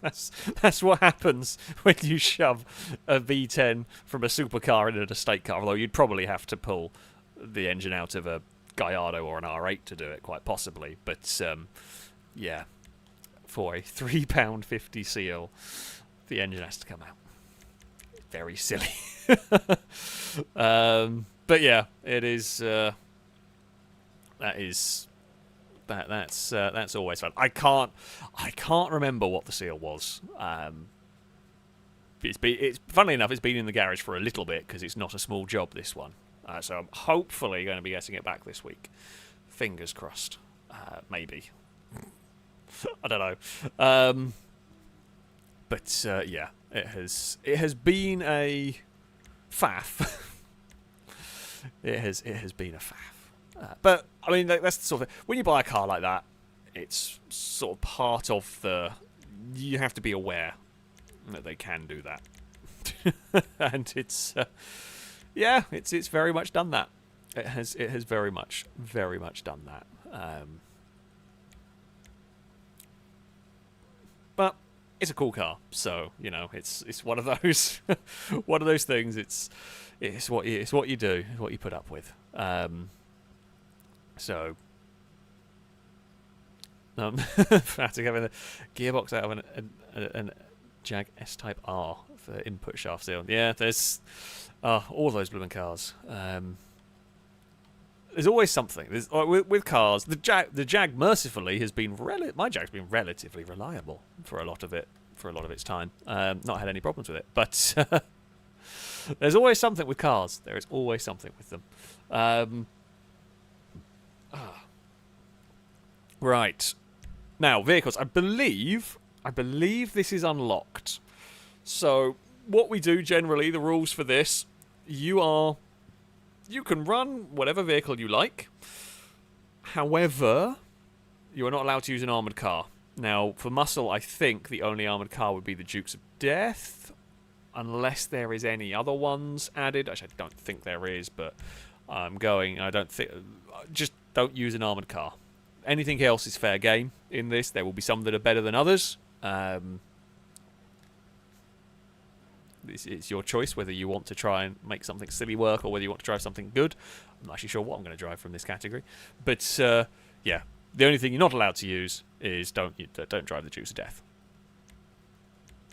That's what happens when you shove a V10 from a supercar into an estate car. Although you'd probably have to pull the engine out of a Gallardo or an R8 to do it, quite possibly. But yeah, for a £3.50 seal, the engine has to come out. Very silly. But yeah, it is. That's always fun. I can't remember what the seal was. It's funnily enough, it's been in the garage for a little bit because it's not a small job, this one. So I'm hopefully going to be getting it back this week. Fingers crossed. Maybe. I don't know. But yeah, it has been a faff. It has been a faff. But I mean, that's the sort of thing. When you buy a car like that, it's sort of part of you have to be aware that they can do that, and it's it's very much done that. It has very much done that. But it's a cool car, so it's one of those things. It's what you do, it's what you put up with. So, Fanatic having the gearbox out of an Jag S-Type R for input shaft seal. Yeah, there's all those blooming cars. There's always something. With cars, the Jag mercifully has been my Jag's been relatively reliable for a lot of its time. Not had any problems with it, but there's always something with cars. There is always something with them. Right. Now, vehicles. I believe this is unlocked. So, what we do generally, the rules for this, you can run whatever vehicle you like. However, you are not allowed to use an armoured car. Now, for muscle, I think the only armoured car would be the Dukes of Death, unless there is any other ones added. Actually, I don't think there is, but just don't use an armoured car. Anything else is fair game in this. There will be some that are better than others. It's your choice whether you want to try and make something silly work or whether you want to drive something good. I'm not actually sure what I'm going to drive from this category. But, yeah, the only thing you're not allowed to use is don't drive the Dukes of Death.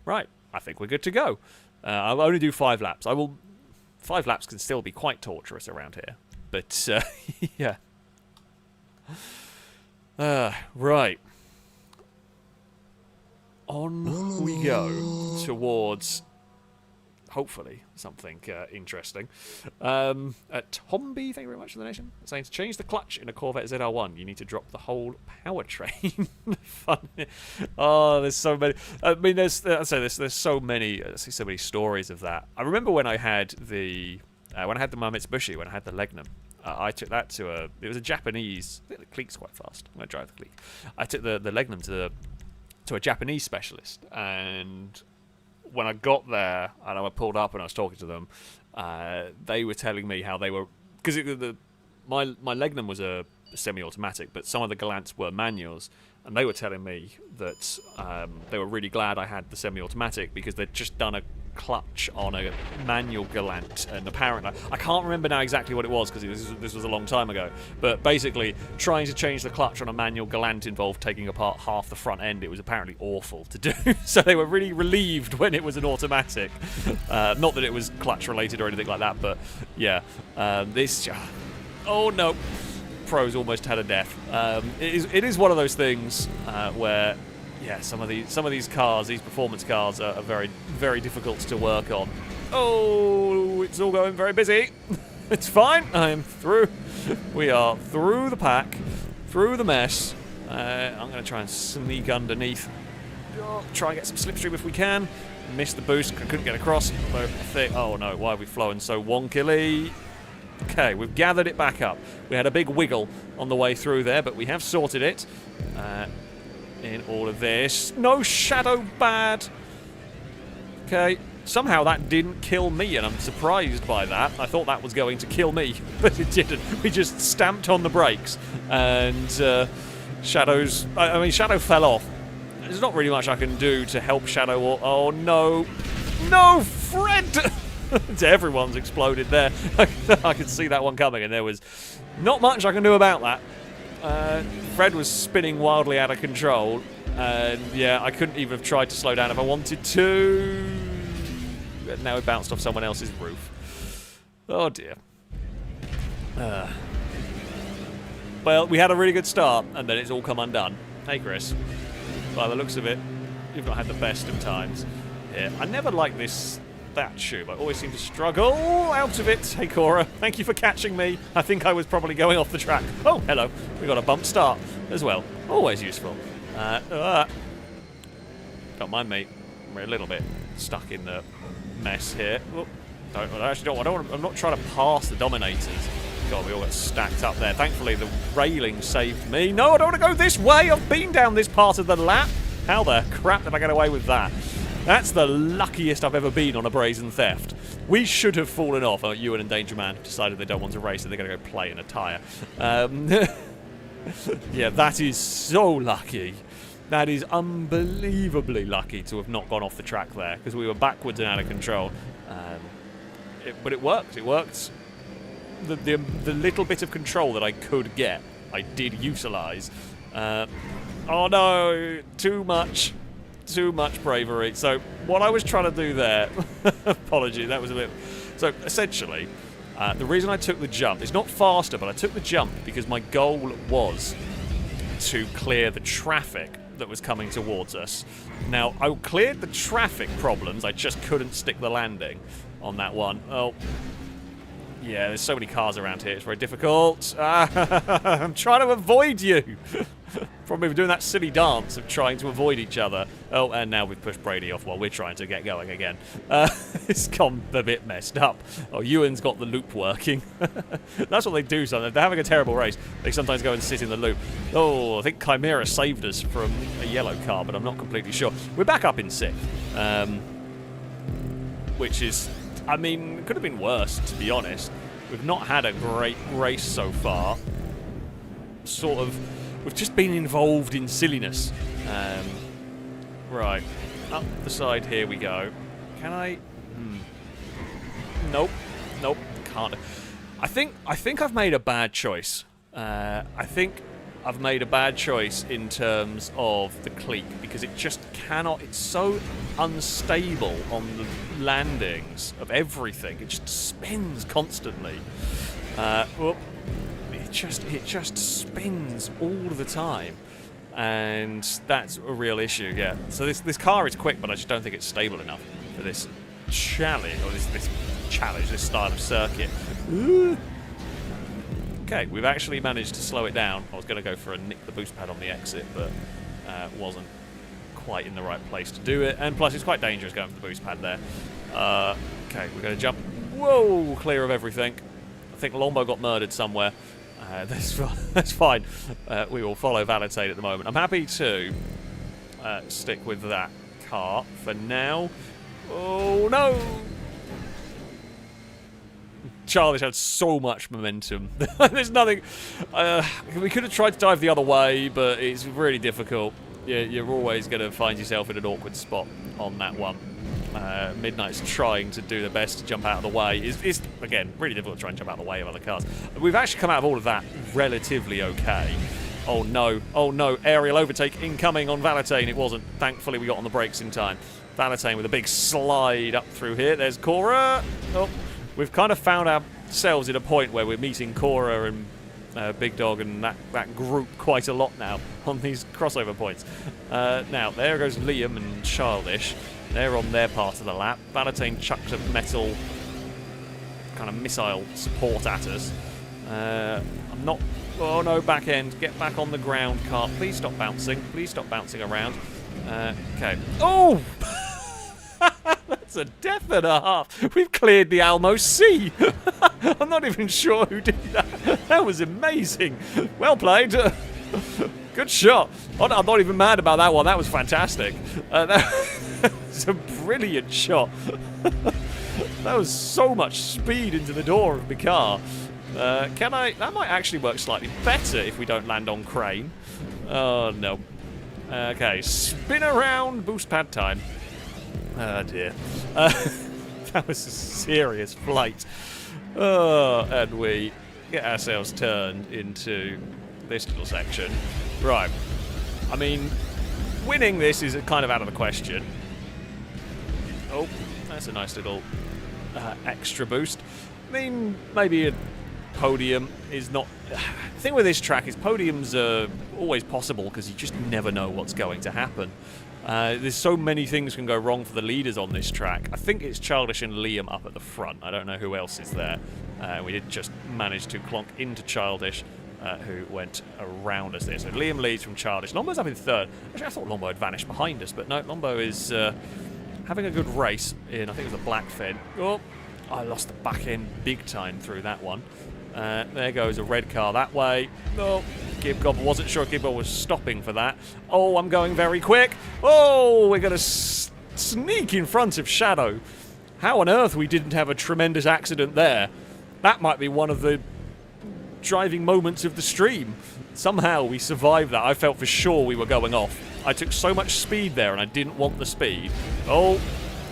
Right, I think we're good to go. I'll only do 5 laps. 5 laps can still be quite torturous around here. But, yeah. Right. On we go towards, hopefully, something interesting. Tomby, thank you very much for the donation. Saying to change the clutch in a Corvette ZR1, you need to drop the whole powertrain. Fun. Oh, there's so many. I mean, there's so many. I see so many stories of that. I remember when I had the my Mitsubishi, when I had the Legnum. I took that to it was a Japanese. I think the Clique's quite fast. I'm gonna drive the Clique. I took the Legnum to a Japanese specialist, and when I got there and I pulled up and I was talking to them, they were telling me how they were, because my Legnum was a semi-automatic, but some of the Gallants were manuals, and they were telling me that they were really glad I had the semi-automatic because they'd just done a clutch on a manual Gallant, and apparently I can't remember now exactly what it was because this was a long time ago, but basically trying to change the clutch on a manual Gallant involved taking apart half the front end. It was apparently awful to do. So they were really relieved when it was an automatic. Not that it was clutch related or anything like that, but yeah, oh no, Pro's almost had a death. It is one of those things where, yeah, some of these cars, these performance cars, are very, very difficult to work on. Oh, it's all going very busy. It's fine. I'm through. We are through the pack, through the mess. I'm going to try and sneak underneath. Try and get some slipstream if we can. Missed the boost. I couldn't get across. Oh no, why are we flowing so wonkily? Okay, we've gathered it back up. We had a big wiggle on the way through there, but we have sorted it. In all of this. No shadow bad. Okay. Somehow that didn't kill me, and I'm surprised by that. I thought that was going to kill me, but it didn't. We just stamped on the brakes, and Shadow fell off. There's not really much I can do to help Shadow. Oh, no. No, Fred! Everyone's exploded there. I could see that one coming, and there was not much I can do about that. Fred was spinning wildly out of control, and yeah, I couldn't even have tried to slow down if I wanted to. Now it bounced off someone else's roof. Oh dear. Well, we had a really good start, and then it's all come undone. Hey, Chris. By the looks of it, you've not had the best of times here. I never like that tube. I always seem to struggle out of it. Hey, Cora, thank you for catching me. I think I was probably going off the track. Oh, hello. We got a bump start as well. Always useful. Don't mind me. We're a little bit stuck in the mess here. Oh, I'm not trying to pass the Dominators. God, we all got stacked up there. Thankfully, the railing saved me. No, I don't want to go this way. I've been down this part of the lap. How the crap did I get away with that? That's the luckiest I've ever been on a brazen theft. We should have fallen off. Ewan and Danger Man decided they don't want to race, so they're going to go play in a tyre. Yeah, that is so lucky. That is unbelievably lucky to have not gone off the track there, because we were backwards and out of control. But it worked. It worked. The little bit of control that I could get, I did utilise. Oh no, too much bravery. So what I was trying to do there, apologies, that was a bit. So essentially, the reason I took the jump, it's not faster, but I took the jump because my goal was to clear the traffic that was coming towards us. Now, I cleared the traffic problems, I just couldn't stick the landing on that one. Oh, yeah, there's so many cars around here, it's very difficult. I'm trying to avoid you. from we were doing that silly dance of trying to avoid each other. Oh, and now we've pushed Brady off while we're trying to get going again. It's gone a bit messed up. Oh, Ewan's got the loop working. That's what they do sometimes. If they're having a terrible race, they sometimes go and sit in the loop. Oh, I think Chimera saved us from a yellow car, but I'm not completely sure. We're back up in 6th, which is, I mean, could have been worse, to be honest. We've not had a great race so far. Sort of, we've just been involved in silliness. Right, up the side here we go. Can I? Nope, can't. I think I've made a bad choice. I think I've made a bad choice in terms of the cleek, because it just cannot. It's so unstable on the landings of everything. It just spins constantly. It just spins all the time, and that's a real issue. Yeah. So this car is quick, but I just don't think it's stable enough for this challenge, or this challenge, this style of circuit. Okay, we've actually managed to slow it down. I was going to go for a nick the boost pad on the exit, but wasn't quite in the right place to do it. And plus, it's quite dangerous going for the boost pad there. Okay, we're going to jump. Whoa, clear of everything. I think Lombo got murdered somewhere. That's fine. We will follow Valentine at the moment. I'm happy to stick with that car for now. Oh, no! Charlie's had so much momentum. There's nothing... we could have tried to dive the other way, but it's really difficult. You're always going to find yourself in an awkward spot on that one. Midnight's trying to do the best to jump out of the way. It's again, really difficult to try and jump out of the way of other cars. We've actually come out of all of that relatively okay. Oh no, aerial overtake incoming on Valentine. It wasn't. Thankfully, we got on the brakes in time. Valentine with a big slide up through here. There's Cora. Oh, we've kind of found ourselves at a point where we're meeting Cora and Big Dog and that group quite a lot now on these crossover points. Now, there goes Liam and Childish. They're on their part of the lap. Valentine chucks a metal kind of missile support at us. I'm not... Oh no, back end. Get back on the ground, car. Please stop bouncing. Please stop bouncing around. Okay. Oh! That's a death and a half. We've cleared the Almo Sea. I'm not even sure who did that. That was amazing. Well played. Good shot. I'm not even mad about that one. That was fantastic. That was a brilliant shot. That was so much speed into the door of the car. That might actually work slightly better if we don't land on crane. Oh, no. Okay, spin around, boost pad time. Oh, dear. That was a serious flight. Oh, and we get ourselves turned into this little section. Right. I mean, winning this is kind of out of the question. Oh, that's a nice little extra boost. I mean, maybe a podium is not... The thing with this track is podiums are always possible because you just never know what's going to happen. There's so many things can go wrong for the leaders on this track. I think it's Childish and Liam up at the front. I don't know who else is there. We did just manage to clonk into Childish, who went around us there. So Liam leads from Childish. Lombo's up in third. Actually, I thought Lombo had vanished behind us, but no, Lombo is having a good race in, I think it was a black Fed. Oh, I lost the back end big time through that one. There goes a red car that way. Oh, Gibgob, wasn't sure Gibgob was stopping for that. Oh, I'm going very quick. Oh, we're going to sneak in front of Shadow. How on earth we didn't have a tremendous accident there? That might be one of the driving moments of the stream. Somehow we survived that. I felt for sure we were going off. I took so much speed there and I didn't want the speed. Oh,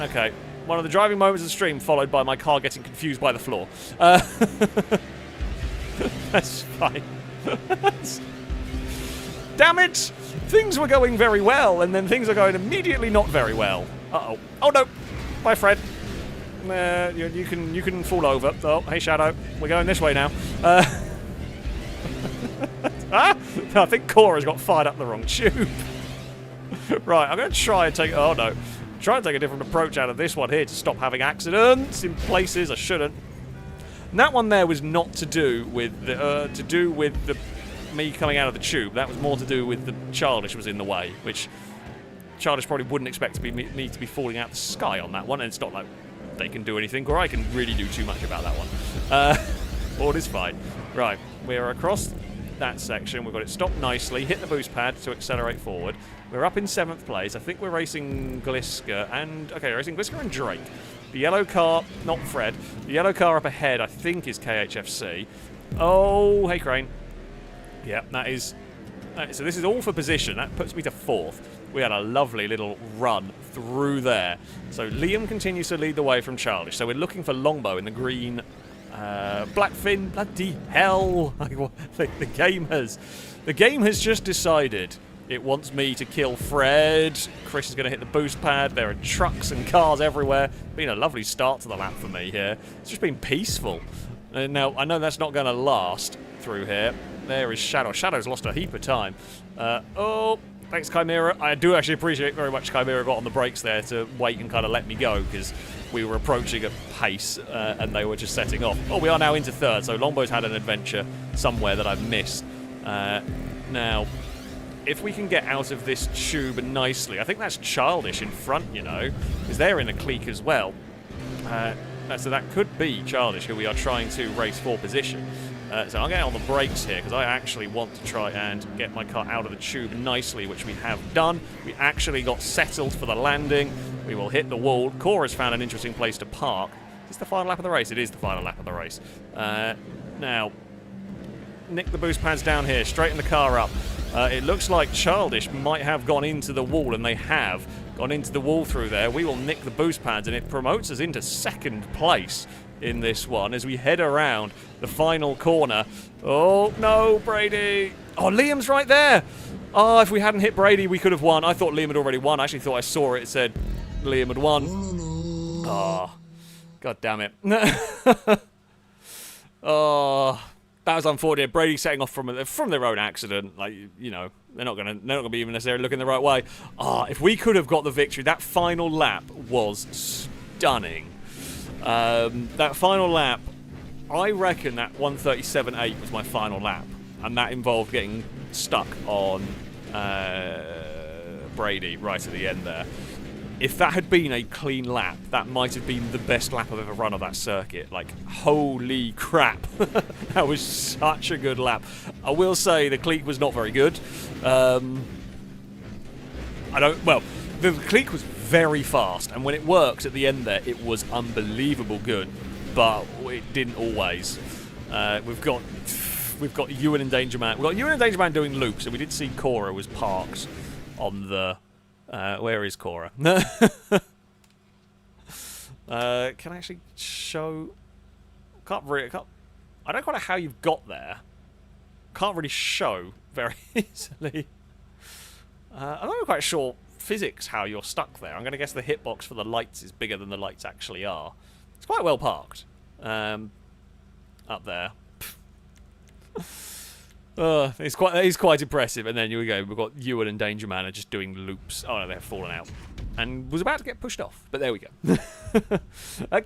okay. One of the driving moments of the stream followed by my car getting confused by the floor. That's fine. Damn it! Things were going very well, and then things are going immediately not very well. Uh-oh. Oh, no! Bye, Fred. You can fall over. Oh, hey, Shadow. We're going this way now. I think Cora's got fired up the wrong tube. Right, I'm going to try and take... Oh, no. Try and take a different approach out of this one here to stop having accidents in places I shouldn't. And that one there was not to do with the me coming out of the tube. That was more to do with the Childish was in the way, which Childish probably wouldn't expect to be me to be falling out the sky on that one, and it's not like they can do anything, or I can really do too much about that one. All is fine. Right, we're across that section. We've got it stopped nicely. Hit the boost pad to accelerate forward. We're up in 7th place. I think we're racing Gliska and... Okay, racing Gliska and Drake. The yellow car, not Fred. The yellow car up ahead, I think, is KHFC. Oh, hey, Crane. Yeah, that is... So this is all for position. That puts me to 4th. We had a lovely little run through there. So Liam continues to lead the way from Childish. So we're looking for Longbow in the green... Blackfin, bloody hell! The game has just decided it wants me to kill Fred. Chris is going to hit the boost pad. There are trucks and cars everywhere. Been a lovely start to the lap for me here. It's just been peaceful. Now I know that's not going to last through here. There is Shadow. Shadow's lost a heap of time. Oh, thanks Chimera. I do actually appreciate very much Chimera got on the brakes there to wait and kind of let me go, because we were approaching a pace and they were just setting off. Oh, we are now into 3rd, so Longbow's had an adventure somewhere that I've missed. Now, if we can get out of this tube nicely, I think that's Childish in front, you know, because they're in a clique as well. So that could be Childish, who we are trying to race for position. So I'll get on the brakes here, because I actually want to try and get my car out of the tube nicely, which we have done. We actually got settled for the landing. We will hit the wall. Cora's found an interesting place to park. Is this the final lap of the race? It is the final lap of the race. Now, nick the boost pads down here, straighten the car up. It looks like Childish might have gone into the wall, and they have gone into the wall through there. We will nick the boost pads, and it promotes us into 2nd place in this one as we head around the final corner. Oh, no, Brady. Oh, Liam's right there. Oh, if we hadn't hit Brady, we could have won. I thought Liam had already won. I actually thought I saw it. It said Liam had won. Oh, God damn it. Oh, that was unfortunate. Brady setting off from their own accident. Like, you know, they're not gonna be even necessarily looking the right way. Ah, if we could have got the victory, that final lap was stunning. That final lap, I reckon that 1:37.8 was my final lap, and that involved getting stuck on Brady right at the end there. If that had been a clean lap, that might have been the best lap I've ever run of that circuit. Like, holy crap. That was such a good lap. I will say the clique was not very good. The clique was very fast, and when it works at the end there, it was unbelievable good, but it didn't always. We've got Ewan and Danger Man. We've got Ewan and Danger Man doing loops, and we did see Cora was parked on the... where is Cora? Can I actually show... I don't quite know how you've got there. Can't really show very easily. I'm not quite sure physics how you're stuck there. I'm going to guess the hitbox for the lights is bigger than the lights actually are. It's quite well parked. Up there. It's quite impressive. And then here we go. We've got Ewan and Danger Man are just doing loops. Oh no, they've fallen out. And was about to get pushed off. But there we go.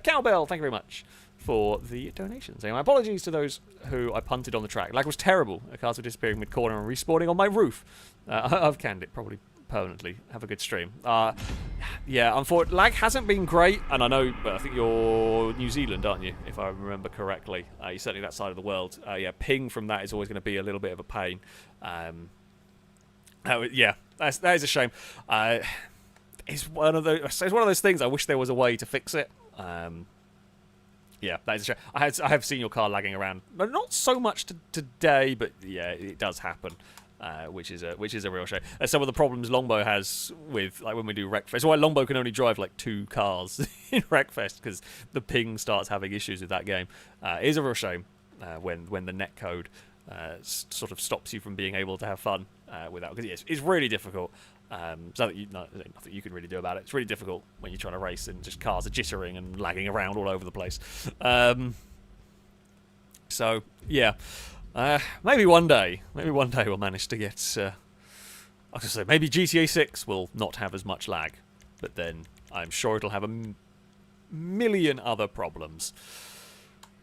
Cowbell, thank you very much for the donations. And my apologies to those who I punted on the track. Lag was terrible. Cars were disappearing mid-corner and respawning on my roof. I've canned it probably permanently. Have a good stream. Yeah, unfortunately, lag hasn't been great, and I know, but I think you're New Zealand, aren't you? If I remember correctly, you're certainly that side of the world. Yeah, ping from that is always going to be a little bit of a pain. Yeah, that is a shame. It's one of those things. I wish there was a way to fix it. Yeah, that is a shame. I have seen your car lagging around, but not so much today. But yeah, it does happen. Which is a real shame. Some of the problems Longbow has with, like, when we do Wreckfest. That's why Longbow can only drive like 2 cars in Wreckfest, because the ping starts having issues with that game. It is a real shame when the netcode sort of stops you from being able to have fun with that, because it's really difficult. Nothing you can really do about it. It's really difficult when you're trying to race and just cars are jittering and lagging around all over the place. So yeah. Maybe one day we'll manage to get... I was going to say, maybe GTA 6 will not have as much lag, but then I'm sure it'll have a million other problems.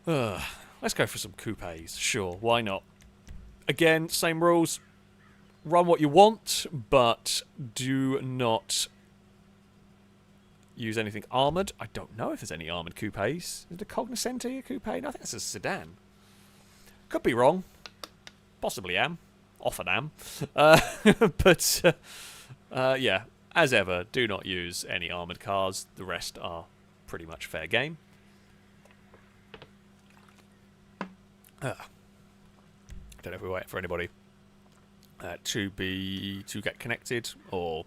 Let's go for some coupes, sure, why not? Again, same rules. Run what you want, but do not use anything armoured. I don't know if there's any armoured coupes. Is it a Cognoscenti coupe? No, I think it's a sedan. Could be wrong. Possibly am. Often am. But, yeah, as ever, do not use any armoured cars. The rest are pretty much fair game. Don't know if we wait for anybody to get connected or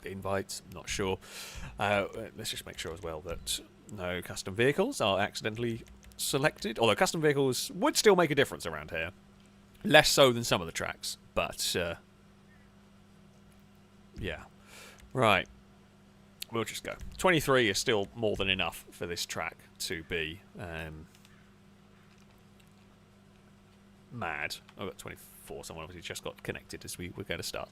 the invites. I'm not sure. Let's just make sure as well that no custom vehicles are accidentally selected. Although custom vehicles would still make a difference around here, less so than some of the tracks. But yeah, right. We'll just go. 23 is still more than enough for this track to be mad. I've got 24. Someone obviously just got connected as we were going to start.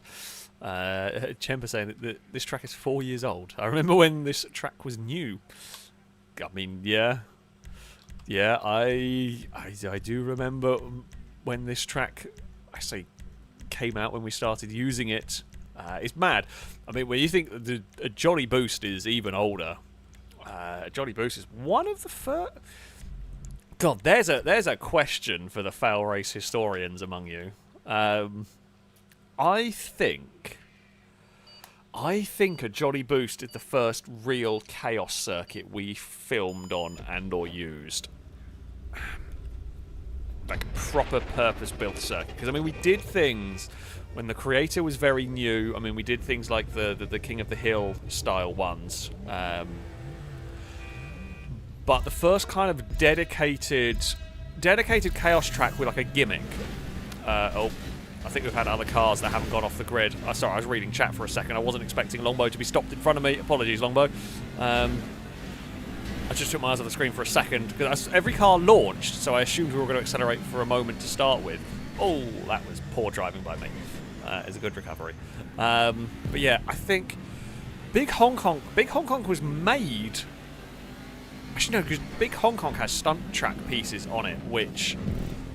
Chempa saying that this track is 4 years old. I remember when this track was new. I mean, yeah. Yeah, I do remember when this track, I say, came out, when we started using it. It's mad. I mean, when you think a Jolly Boost is even older, Jolly Boost is one of the first. God, there's a question for the FailRace historians among you. I think a Jolly Boost is the first real chaos circuit we filmed on and/or used. Like proper purpose-built circuit. Because I mean, we did things when the creator was very new. I mean, we did things like the King of the Hill style ones. But the first kind of dedicated chaos track with like a gimmick. I think we've had other cars that haven't gone off the grid. Sorry, I was reading chat for a second. I wasn't expecting Longbow to be stopped in front of me. Apologies, Longbow. I just took my eyes off the screen for a second because every car launched, so I assumed we were going to accelerate for a moment to start with. Oh, that was poor driving by me. It's a good recovery. But yeah, I think Big Hong Kong was made. Actually, no, because Big Hong Kong has stunt track pieces on it, which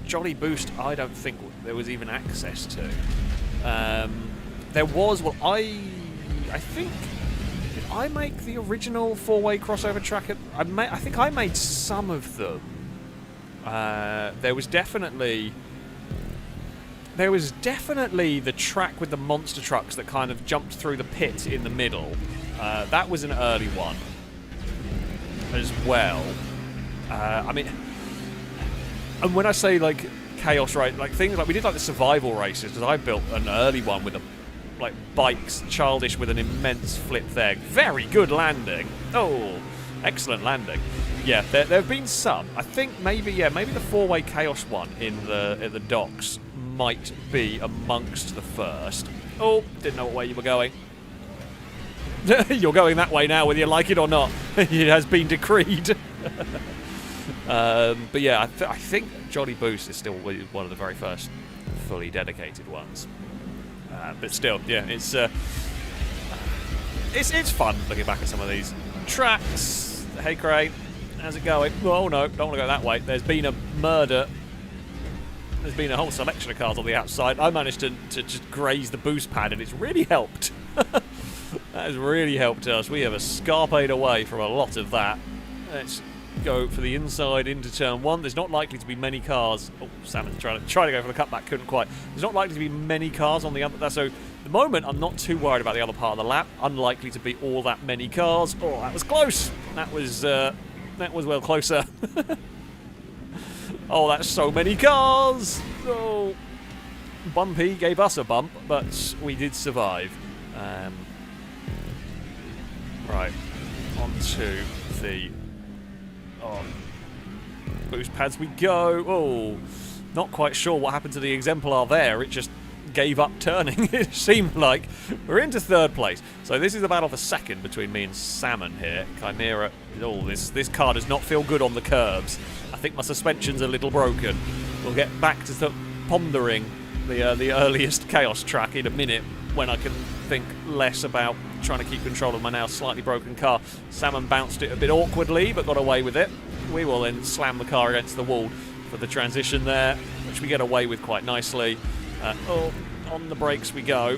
Jolly Boost, I don't think there was even access to. There was, well, I think, did I make the original four-way crossover track? I think I made some of them. There was definitely the track with the monster trucks that kind of jumped through the pit in the middle. That was an early one as well. I mean, and when I say like chaos, right, like things like we did like the survival races, because I built an early one with like bikes, childish with an immense flip there. Very good landing. Oh, excellent landing. Yeah, there have been some. I think maybe the four-way chaos one in the docks might be amongst the first. Oh, didn't know what way you were going. You're going that way now, whether you like it or not. It has been decreed. But yeah, I think Jolly Boost is still one of the very first fully dedicated ones. But still, yeah, it's fun looking back at some of these tracks. Hey, Craig, how's it going? Oh no, don't want to go that way. There's been a murder. There's been a whole selection of cars on the outside. I managed to just graze the boost pad, and it's really helped. That has really helped us. We have escaped away from a lot of that. Let's go for the inside into turn one. There's not likely to be many cars. Oh, Salmon's trying to go for the cutback, couldn't quite. There's not likely to be many cars on the other. So at the moment, I'm not too worried about the other part of the lap. Unlikely to be all that many cars. Oh, that was close. That was well closer. Oh, that's so many cars. Oh, Bumpy gave us a bump, but we did survive. Right, onto the boost pads we go. Oh, not quite sure what happened to the exemplar there. It just gave up turning. It seemed like we're into third place. So this is the battle for second between me and Salmon here. Chimera. Oh, this car does not feel good on the curves. I think my suspension's a little broken. We'll get back to pondering the earliest chaos track in a minute when I can think less about trying to keep control of my now slightly broken car. Salmon bounced it a bit awkwardly, but got away with it. We will then slam the car against the wall for the transition there, which we get away with quite nicely. On the brakes we go.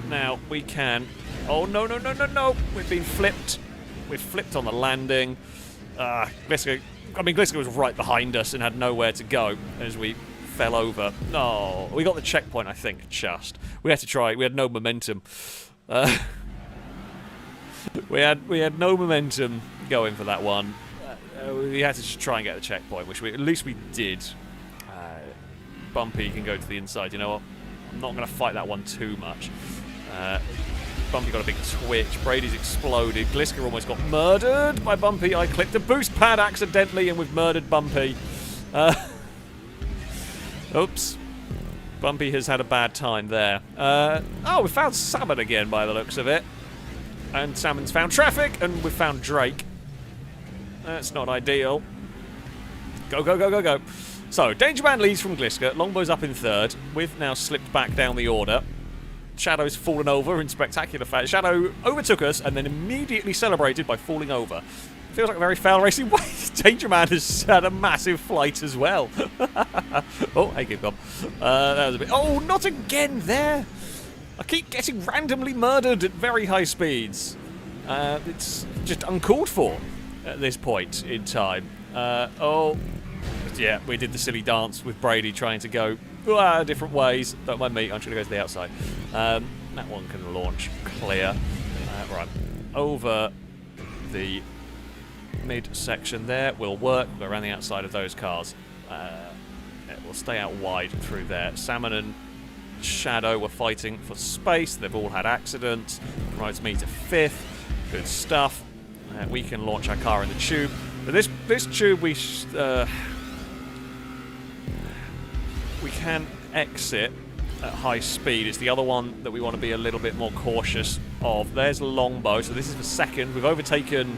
Now we can... Oh, no, no, no, no, no! We've been flipped. We've flipped on the landing. Gliska was right behind us and had nowhere to go as we fell over. No, we got the checkpoint, I think, just. We had to try. We had no momentum. We had no momentum going for that one. We had to just try and get the checkpoint, which at least we did. Bumpy can go to the inside. You know what? I'm not going to fight that one too much. Bumpy got a big twitch. Brady's exploded. Gliska almost got murdered by Bumpy. I clicked a boost pad accidentally and we've murdered Bumpy. Oops. Bumpy has had a bad time there. We found Salmon again by the looks of it. And Salmon's found traffic and we've found Drake. That's not ideal. Go, go, go, go, go. So, Danger Man leads from Gliska. Longbow's up in third. We've now slipped back down the order. Shadow's fallen over in spectacular fashion. Shadow overtook us and then immediately celebrated by falling over. Feels like a very FailRacing way. Danger Man has had a massive flight as well. Oh, hey, keep on. That was a bit... Oh, not again there! I keep getting randomly murdered at very high speeds. It's just uncalled for at this point in time. Yeah, we did the silly dance with Brady trying to go different ways. Don't mind me, I'm just going to go to the outside. That one can launch clear. Right, over the mid-section there will work. We'll go around the outside of those cars. We'll stay out wide through there. Salmon and Shadow were fighting for space. They've all had accidents. Promotes me to 5th. Good stuff. We can launch our car in the tube. But this tube we can exit at high speed. It's the other one that we want to be a little bit more cautious of. There's Longbow, so this is for second. We've overtaken...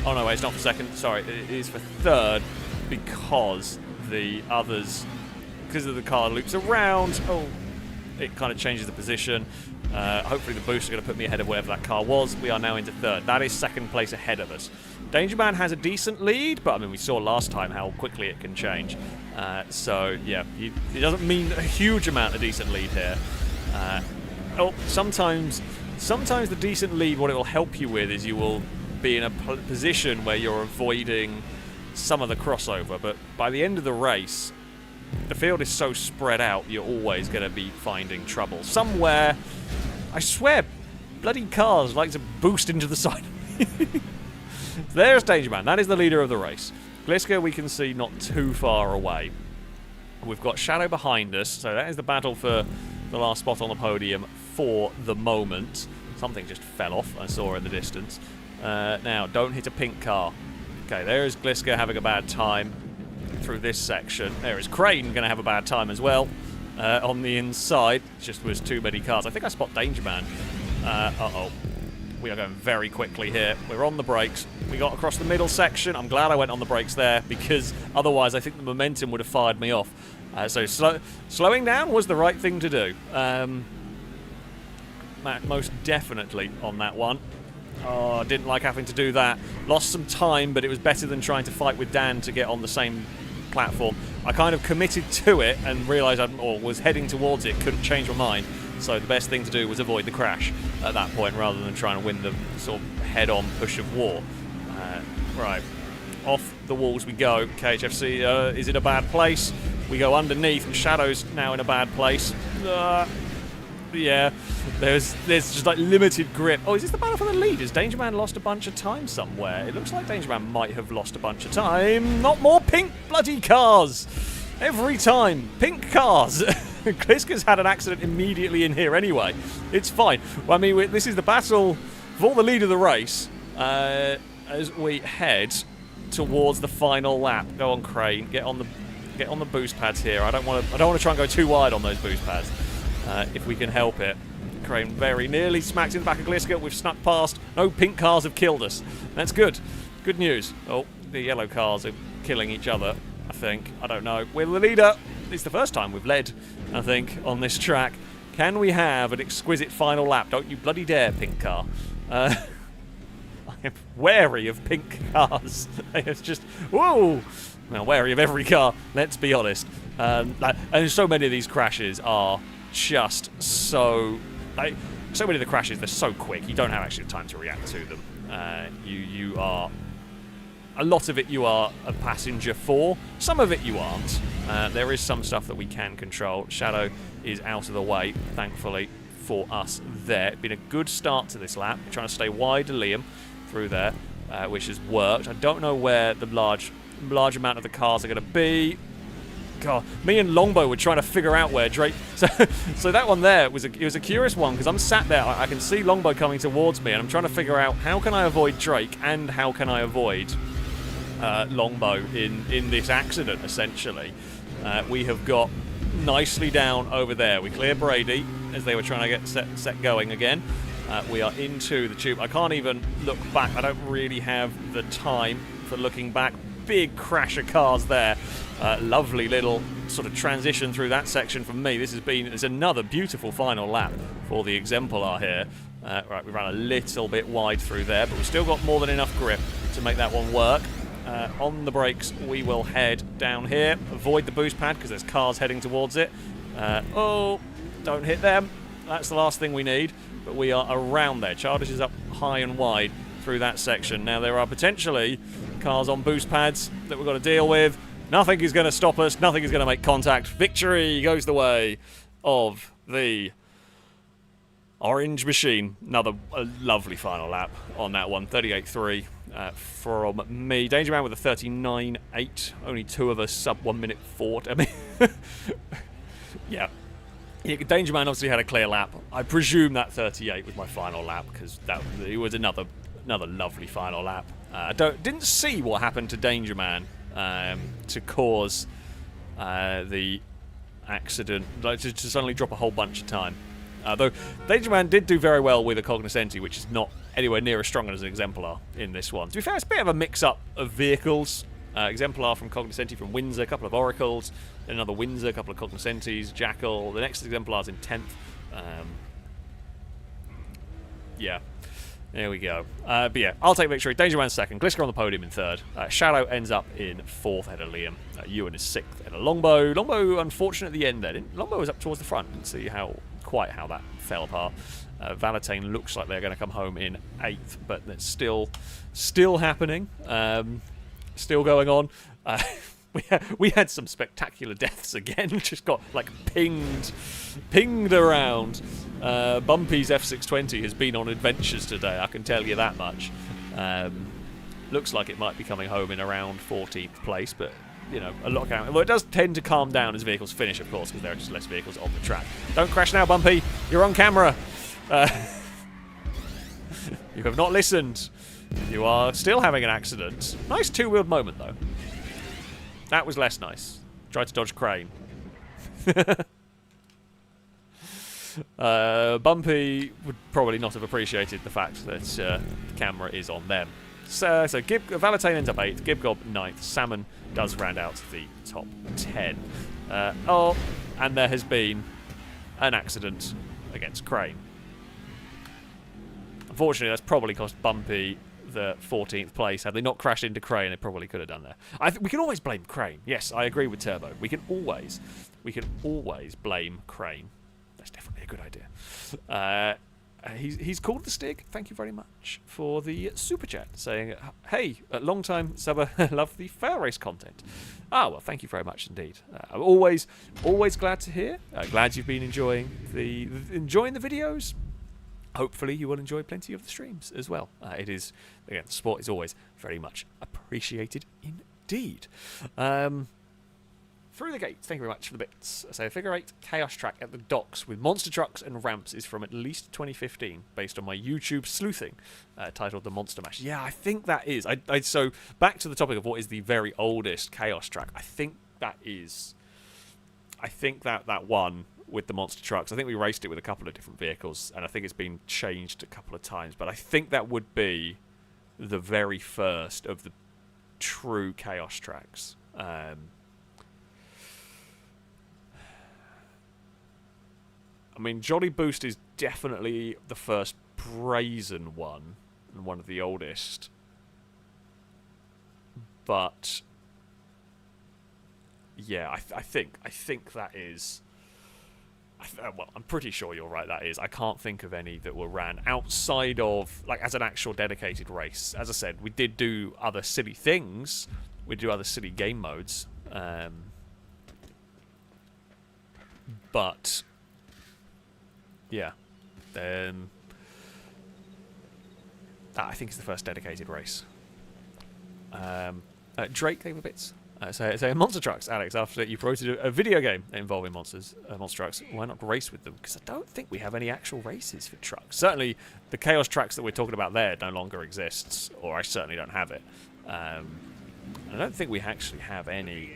Oh no, wait, it's not for second. Sorry, it is for third because the others... Because of the car loops around. Oh, it kind of changes the position. Hopefully the boost is going to put me ahead of whatever that car was. We are now into third. That is second place ahead of us. Danger Man has a decent lead, but I mean we saw last time how quickly it can change. So yeah, it doesn't mean a huge amount of decent lead here. Sometimes the decent lead, what it will help you with is you will be in a position where you're avoiding some of the crossover. But by the end of the race, the field is so spread out, you're always going to be finding trouble. Somewhere, I swear, bloody cars like to boost into the side. There's Danger Man. That is the leader of the race. Gliska we can see not too far away. We've got Shadow behind us, so that is the battle for the last spot on the podium for the moment. Something just fell off, I saw in the distance. Now, don't hit a pink car. Okay, there is Gliska having a bad time through this section. There is Crane going to have a bad time as well on the inside. Just was too many cars. I think I spot Danger Man. Uh-oh. We are going very quickly here. We're on the brakes. We got across the middle section. I'm glad I went on the brakes there because otherwise I think the momentum would have fired me off. So slowing down was the right thing to do. Most definitely on that one. Oh, I didn't like having to do that. Lost some time, but it was better than trying to fight with Dan to get on the same platform. I kind of committed to it and realised was heading towards it, couldn't change my mind. So the best thing to do was avoid the crash at that point rather than trying to win the sort of head-on push of war. Right, off the walls we go. KHFC is in a bad place. We go underneath and Shadow's now in a bad place. Yeah, there's just like limited grip. Oh, is this the battle for the lead? Has Danger Man lost a bunch of time somewhere? It looks like Danger Man might have lost a bunch of time. Not more pink bloody cars! Every time, pink cars! Gliska's had an accident immediately in here anyway. It's fine. Well, I mean, this is the battle for the lead of the race as we head towards the final lap. Go on, Crane. Get on the boost pads here. I don't want to try and go too wide on those boost pads. If we can help it. Crane very nearly smacked in the back of Gliska. We've snuck past. No pink cars have killed us. That's good. Good news. Oh, the yellow cars are killing each other, I think. I don't know. We're the leader. It's the first time we've led, I think, on this track. Can we have an exquisite final lap? Don't you bloody dare, pink car. I am wary of pink cars. It's just, whoa! Well, wary of every car, let's be honest. And so many of these crashes are just so... so many of the crashes, they're so quick, you don't have actually time to react to them. You are... A lot of it you are a passenger for. Some of it you aren't. There is some stuff that we can control. Shadow is out of the way, thankfully, for us there. It's been a good start to this lap. We're trying to stay wide of Liam through there, which has worked. I don't know where the large amount of the cars are going to be. God, me and Longbow were trying to figure out where Drake... So that one there, it was a curious one, because I'm sat there, I can see Longbow coming towards me, and I'm trying to figure out how can I avoid Drake, and how can I avoid Longbow in this accident, essentially. We have got nicely down over there. We clear Brady as they were trying to get set going again. We are into the tube. I can't even look back. I don't really have the time for looking back. Big crash of cars there. Lovely little sort of transition through that section from me. It's another beautiful final lap for the Exemplar here. Right, we ran a little bit wide through there, but we've still got more than enough grip to make that one work. On the brakes, we will head down here. Avoid the boost pad because there's cars heading towards it. Oh, don't hit them. That's the last thing we need. But we are around there. Childish is up high and wide through that section. Now there are potentially cars on boost pads that we've got to deal with. Nothing is going to stop us. Nothing is going to make contact. Victory goes the way of the orange machine. Another lovely final lap on that one. 38.3 from me. Danger Man with a 39.8. Only two of us sub 1 minute 40. I mean, yeah. Danger Man obviously had a clear lap. I presume that 38 was my final lap because it was another lovely final lap. Didn't see what happened to Danger Man to cause the accident, like to suddenly drop a whole bunch of time. Though Danger Man did do very well with a Cognoscenti, which is not anywhere near as strong as an Exemplar in this one. To be fair, it's a bit of a mix-up of vehicles. Exemplar from Cognoscenti from Windsor, a couple of Oracles, then another Windsor, a couple of Cognoscentis, Jackal. The next Exemplar's in 10th. Yeah. There we go. But yeah, I'll take victory. Danger Man second. Glisker on the podium in third. Shadow ends up in fourth ahead of Liam. Ewan is sixth ahead of Longbow. Longbow, unfortunate at the end there. Longbow was up towards the front. Didn't see quite how that fell apart. Valentine looks like they're going to come home in eighth, but that's still happening. Still going on. We had some spectacular deaths again. Just got like pinged around. Bumpy's F620 has been on adventures today, I can tell you that much. Looks like it might be coming home in around 14th place, but you know, a lot of... Well, it does tend to calm down as vehicles finish, of course, because there are just less vehicles on the track. Don't crash now, Bumpy. You're on camera. You have not listened. You are still having an accident. Nice two-wheeled moment, though. That was less nice. Tried to dodge crane. Bumpy would probably not have appreciated the fact that the camera is on them. So Valentine ends up 8th, Gibgob 9th, Salmon does round out the top 10. And there has been an accident against Crane. Unfortunately, that's probably cost Bumpy the 14th place. Had they not crashed into Crane, they probably could have done that. We can always blame Crane. Yes, I agree with Turbo. We can always blame Crane. That's definitely a good idea. He's called the Stig. Thank you very much for the super chat, saying, "Hey, long time subber, love the FailRace content." Well, thank you very much indeed. I'm always glad to hear. Glad you've been enjoying the videos. Hopefully, you will enjoy plenty of the streams as well. It is, again, support is always very much appreciated indeed. Through the gates, thank you very much for the bits. So, figure 8 chaos track at the docks with monster trucks and ramps is from at least 2015, based on my YouTube sleuthing, titled The Monster Mash. Yeah, I think that is. So, back to the topic of what is the very oldest chaos track. I think that one with the monster trucks. I think we raced it with a couple of different vehicles, and I think it's been changed a couple of times. But I think that would be the very first of the true chaos tracks. I mean, Jolly Boost is definitely the first brazen one and one of the oldest. But yeah, I think that is. Well, I'm pretty sure you're right. That is. I can't think of any that were ran outside of like as an actual dedicated race. As I said, we did do other silly things. We do other silly game modes. But yeah, I think it's the first dedicated race. Drake gave a bits. So monster trucks, Alex. After you promoted a video game involving monster trucks, why not race with them? Because I don't think we have any actual races for trucks. Certainly, the chaos tracks that we're talking about there no longer exists, or I certainly don't have it. I don't think we actually have any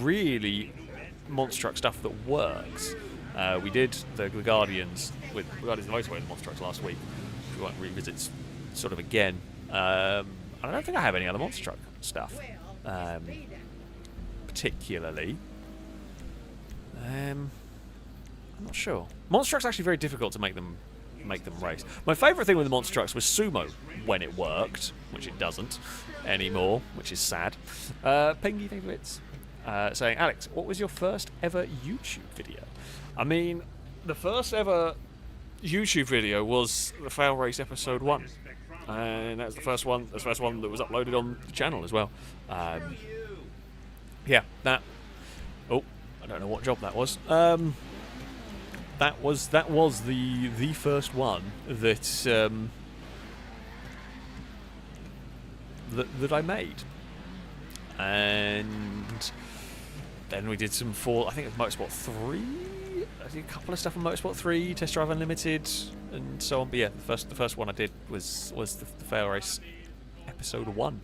really monster truck stuff that works. We did the Guardians with Guardians of the Motorway with monster trucks last week. If we want to revisit sort of again, I don't think I have any other monster truck stuff. Particularly, I'm not sure. Monster trucks are actually very difficult to make them race. My favourite thing with the monster trucks was sumo when it worked, which it doesn't anymore, which is sad. Pengy favourites saying, Alex, what was your first ever YouTube video? I mean, the first ever YouTube video was the FailRace episode 1. And that's the first one. That's the first one that was uploaded on the channel as well. Yeah, that. Oh, I don't know what job that was. That was the first one that that I made, and then we did some I think it was Motorsport 3. I did a couple of stuff on Motorsport 3, Test Drive Unlimited, and so on. But yeah, the first one I did was the FailRace episode 1.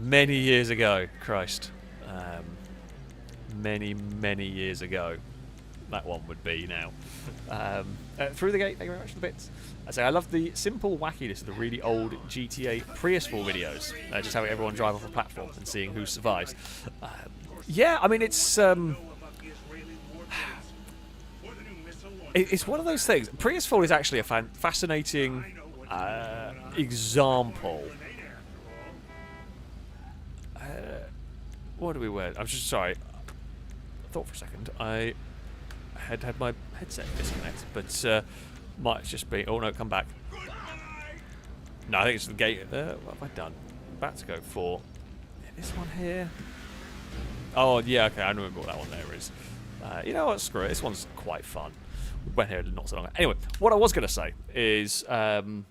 Many years ago, Christ. Many years ago. That one would be now. Through the Gate, thank you very much for the bits. I say I love the simple wackiness of the really old GTA Prius fall videos. Just having everyone drive off a platform and seeing who survives. Yeah, I mean, it's one of those things. Prius fall is actually a fascinating example. What do we wear? I'm just sorry. I thought for a second I had my headset disconnect, but might just be. Oh no, come back. No, I think it's the gate. What have I done? About to go for this one here. Oh yeah, okay, I remember what that one there is. You know what? Screw it. This one's quite fun. We went here not so long ago. Anyway, what I was going to say is, so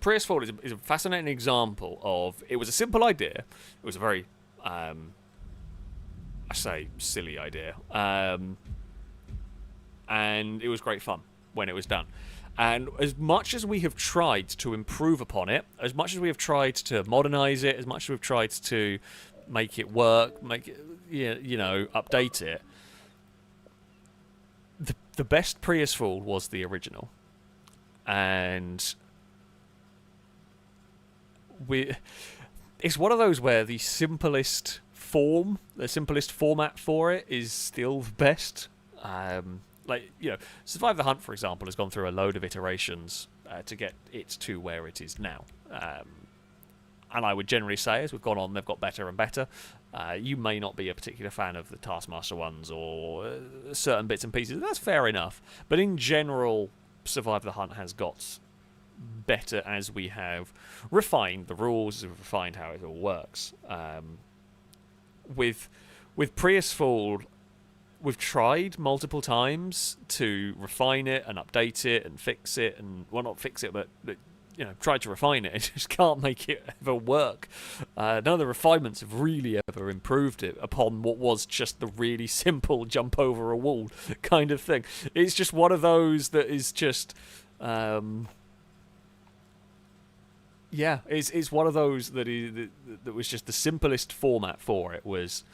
Prius Fall is a fascinating example of. It was a simple idea. It was a very, I say, silly idea, and it was great fun when it was done. And as much as we have tried to improve upon it, as much as we have tried to modernise it, as much as we've tried to make it work, make it, you know, update it, the best Prius Fall was the original. And it's one of those where the simplest format for it is still the best. Like, you know, Survive the Hunt, for example, has gone through a load of iterations to get it to where it is now. And I would generally say, as we've gone on, they've got better and better. You may not be a particular fan of the Taskmaster ones or certain bits and pieces. That's fair enough. But in general, Survive the Hunt has got better as we have refined the rules, as we've refined how it all works. With Prius Fall, we've tried multiple times to refine it and update it and fix it, and well, not fix it, but you know, tried to refine it. It just can't make it ever work. None of the refinements have really ever improved it upon what was just the really simple jump over a wall kind of thing. It's just one of those that is just. Yeah, it's one of those that was just the simplest format for it was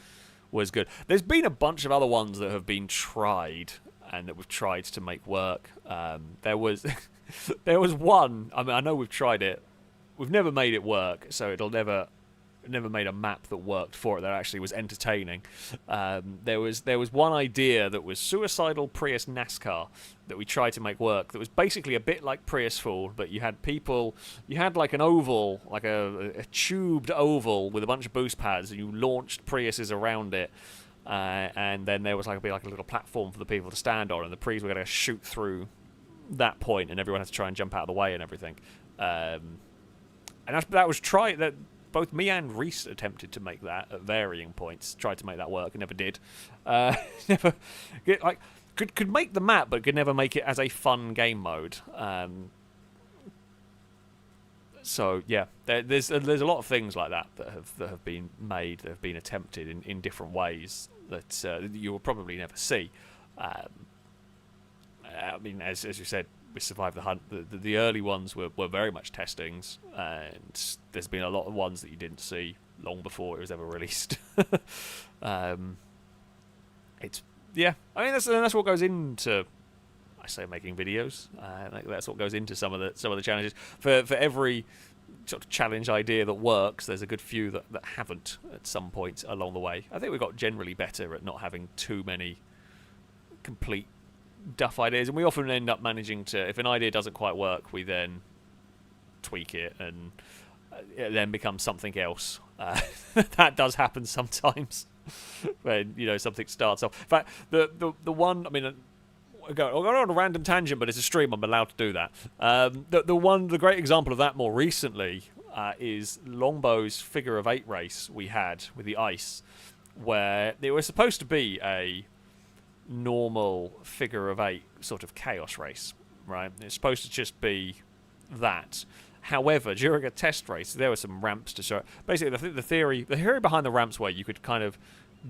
good. There's been a bunch of other ones that have been tried and that we've tried to make work. There was one. I mean, I know we've tried it. We've never made it work, so it'll never never made a map that worked for it that actually was entertaining. There was one idea that was suicidal Prius NASCAR that we tried to make work. That was basically a bit like Prius Fool, but you had like an oval, like a tubed oval with a bunch of boost pads, and you launched Priuses around it. And then there was like a little platform for the people to stand on, and the Prius were going to shoot through that point, and everyone had to try and jump out of the way and everything. And that was that both me and Reese attempted to make that at varying points. Tried to make that work and never did. Never could make the map, but could never make it as a fun game mode. So yeah, there's a lot of things like that have been made, that have been attempted in different ways that you will probably never see. I mean, as you said, with Survive the Hunt, the early ones were very much testings, and there's been a lot of ones that you didn't see long before it was ever released. I mean, that's what goes into, I say, making videos. That's what goes into some of the challenges. For every sort of challenge idea that works, there's a good few that haven't at some point along the way. I think we got generally better at not having too many complete duff ideas, and we often end up managing to, if an idea doesn't quite work, we then tweak it, and it then becomes something else. That does happen sometimes when something starts off. In fact, the one, I mean, I'll go on a random tangent, but it's a stream, I'm allowed to do that. The great example of that more recently is Longbow's figure of 8 race we had with the ice, where it was supposed to be a normal figure of 8 sort of chaos race, right? It's supposed to just be that. However, during a test race, there were some ramps to show. Basically, the theory behind the ramps were you could kind of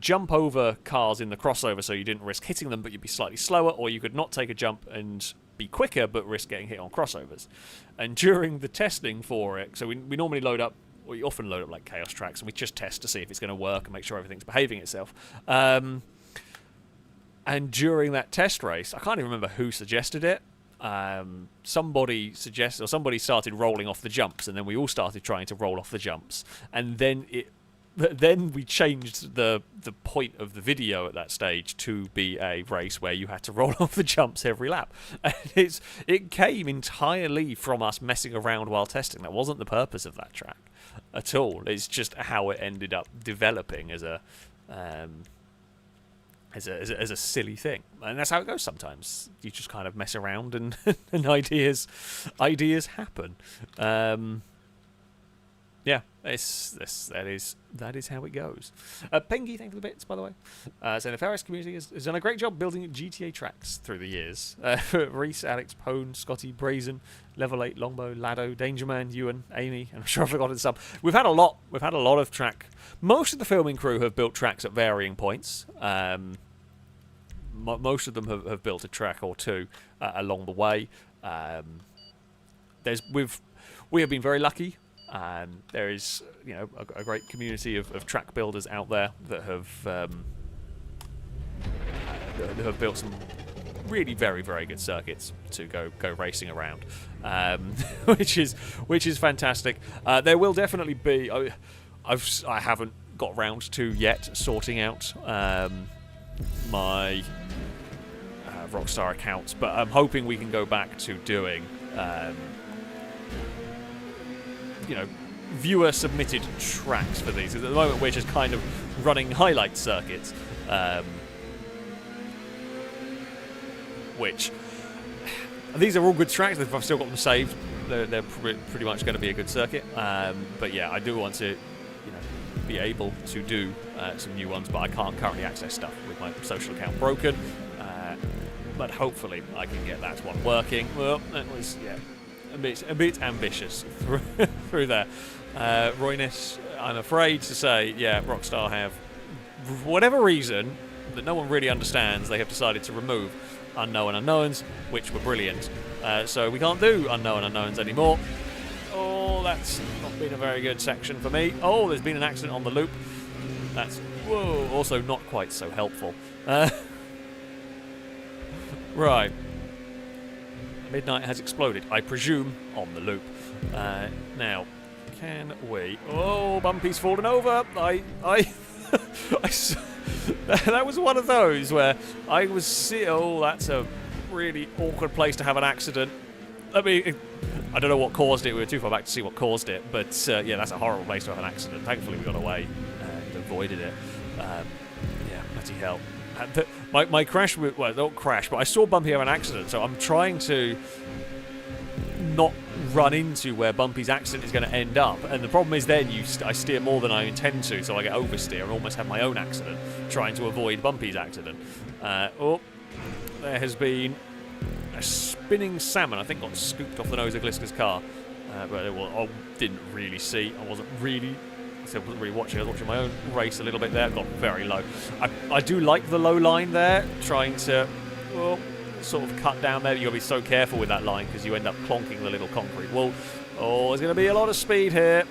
jump over cars in the crossover so you didn't risk hitting them, but you'd be slightly slower, or you could not take a jump and be quicker but risk getting hit on crossovers. And during the testing for it, so we normally we often load up like chaos tracks, and we just test to see if it's going to work and make sure everything's behaving itself. And during that test race, I can't even remember who suggested it. Somebody started rolling off the jumps, and then we all started trying to roll off the jumps, and then we changed the point of the video at that stage to be a race where you had to roll off the jumps every lap. And it came entirely from us messing around while testing. That wasn't the purpose of that track at all. It's just how it ended up developing as a silly thing, and that's how it goes sometimes. You just kind of mess around, and and ideas happen. Yeah, that is how it goes. Pengy, thank you for the bits, by the way. So the FailRace community has done a great job building GTA tracks through the years. Reese, Alex, Pone, Scotty, Brazen, Level 8, Longbow, Lado, Dangerman, Ewan, Amy, and I'm sure I've forgotten some. We've had a lot of track. Most of the filming crew have built tracks at varying points. Most of them have built a track or two along the way. We have been very lucky. There is, a great community of track builders out there that have built some really very, very good circuits to go racing around, which is fantastic. There will definitely be. I haven't got round to yet sorting out my Rockstar accounts, but I'm hoping we can go back to doing viewer submitted tracks for these. At the moment we're just kind of running highlight circuits, which these are all good tracks. I've still got them saved. They're pretty much going to be a good circuit, but yeah, I do want to be able to do some new ones, but I can't currently access stuff with my social account broken, but hopefully I can get that one working. Well, that was a bit ambitious through there. Royness, I'm afraid to say, Rockstar have, for whatever reason that no one really understands, they have decided to remove Unknown Unknowns, which were brilliant. So we can't do Unknown Unknowns anymore. Oh, that's not been a very good section for me. Oh, there's been an accident on the loop. That's, also not quite so helpful. Right. Midnight has exploded, I presume, on the loop. Now, can we? Oh, Bumpy's fallen over. That was one of those where I was... Oh, that's a really awkward place to have an accident. I mean, I don't know what caused it. We were too far back to see what caused it. But, yeah, that's a horrible place to have an accident. Thankfully, we got away and avoided it. Yeah, bloody hell. My crash... Well, not crash, but I saw Bumpy have an accident, so I'm trying to not run into where Bumpy's accident is going to end up. And the problem is then I steer more than I intend to, so I get oversteer and almost have my own accident trying to avoid Bumpy's accident. Oh, there has been a spinning salmon, I think, got scooped off the nose of Gliska's car. But I didn't really see. I wasn't really watching. I was watching my own race a little bit there. Got very low. I do like the low line there, trying to sort of cut down there. You've got to be so careful with that line because you end up clonking the little concrete wall. Oh, there's going to be a lot of speed here.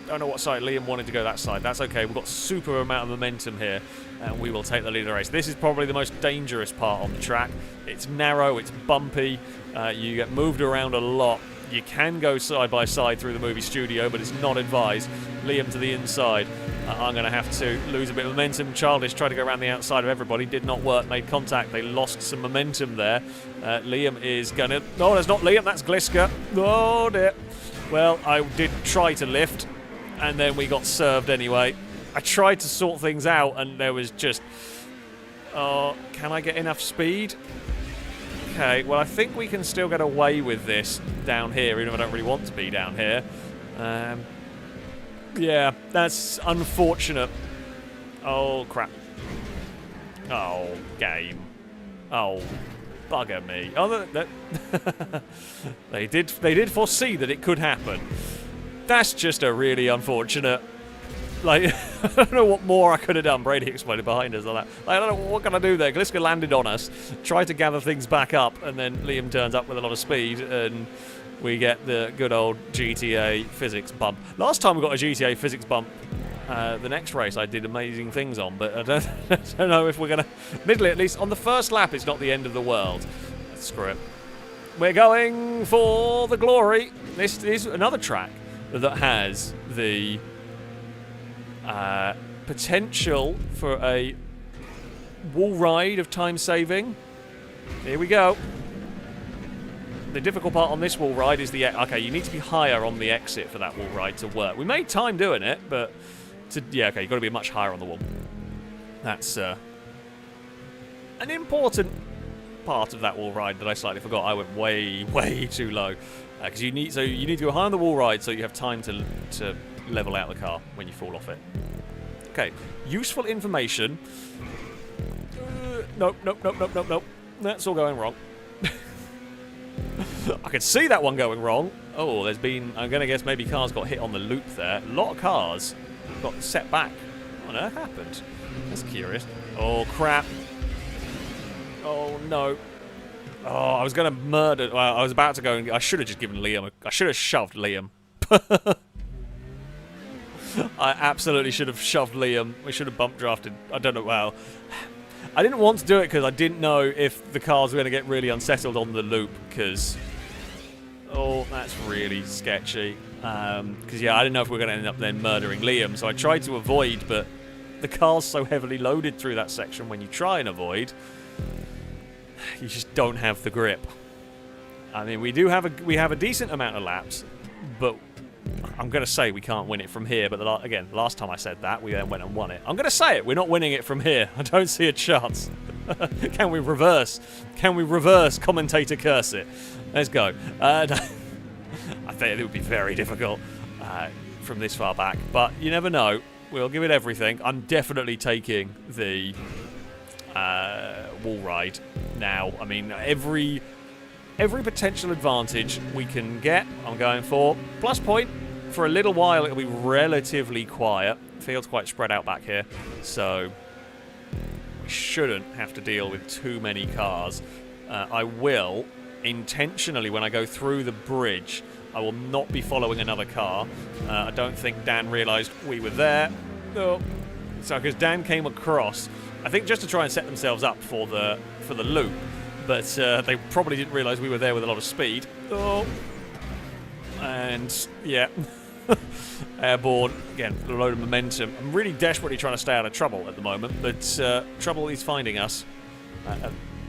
Don't know what side Liam wanted to go that side. That's okay. We've got super amount of momentum here, and we will take the lead of the race. This is probably the most dangerous part on the track. It's narrow, it's bumpy, you get moved around a lot. You can go side by side through the movie studio, but it's not advised. Liam to the inside. I'm going to have to lose a bit of momentum. Childish tried to go around the outside of everybody. Did not work. Made contact. They lost some momentum there. Liam is going to... No, that's not Liam. That's Gliska. Oh, dear. Well, I did try to lift, and then we got served anyway. I tried to sort things out, and there was just... Oh, can I get enough speed? Okay, well, I think we can still get away with this down here, even if I don't really want to be down here. Yeah, that's unfortunate. Oh, crap. Oh, game. Oh, bugger me. Oh, they did foresee that it could happen. That's just a really unfortunate... Like, I don't know what more I could have done. Brady exploded behind us. Like, I don't know, what can I do there? Gliska landed on us, tried to gather things back up, and then Liam turns up with a lot of speed, and we get the good old GTA physics bump. Last time we got a GTA physics bump, the next race I did amazing things on, but I don't know if we're going to... Admittedly, at least on the first lap, it's not the end of the world. Screw it. We're going for the glory. This is another track that has the... potential for a wall ride of time saving. Here we go. The difficult part on this wall ride is the... Okay, you need to be higher on the exit for that wall ride to work. We made time doing it, but... Yeah, okay, you've got to be much higher on the wall. That's an important part of that wall ride that I slightly forgot. I went way, way too low. Because you need to go high on the wall ride so you have time to level out the car when you fall off it. Okay, useful information. Nope. That's all going wrong. I could see that one going wrong. Oh, there's been... I'm going to guess maybe cars got hit on the loop there. A lot of cars got set back. What on earth happened? That's curious. Oh, crap. Oh, no. Oh, I was going to murder... Well, I was about to go and... I should have just given Liam... I should have shoved Liam. I absolutely should have shoved Liam. We should have bump drafted. I don't know. Well, I didn't want to do it because I didn't know if the cars were going to get really unsettled on the loop. Because, oh, that's really sketchy. Because yeah, I didn't know if we were going to end up then murdering Liam. So I tried to avoid, but the car's so heavily loaded through that section. When you try and avoid, you just don't have the grip. I mean, we have a decent amount of laps, but. I'm going to say we can't win it from here, but again, last time I said that, we then went and won it. I'm going to say it, we're not winning it from here. I don't see a chance. Can we reverse? Can we reverse commentator curse it? Let's go. I think it would be very difficult from this far back, but you never know. We'll give it everything. I'm definitely taking the wall ride now. I mean, every potential advantage we can get, I'm going for. Plus point, for a little while it'll be relatively quiet. Field's quite spread out back here, so we shouldn't have to deal with too many cars. I will, intentionally, when I go through the bridge, I will not be following another car. I don't think Dan realised we were there. Oh. So, because Dan came across, I think just to try and set themselves up for the loop. But they probably didn't realise we were there with a lot of speed. Oh. And, yeah. Airborne, again, a load of momentum. I'm really desperately trying to stay out of trouble at the moment, but trouble is finding us.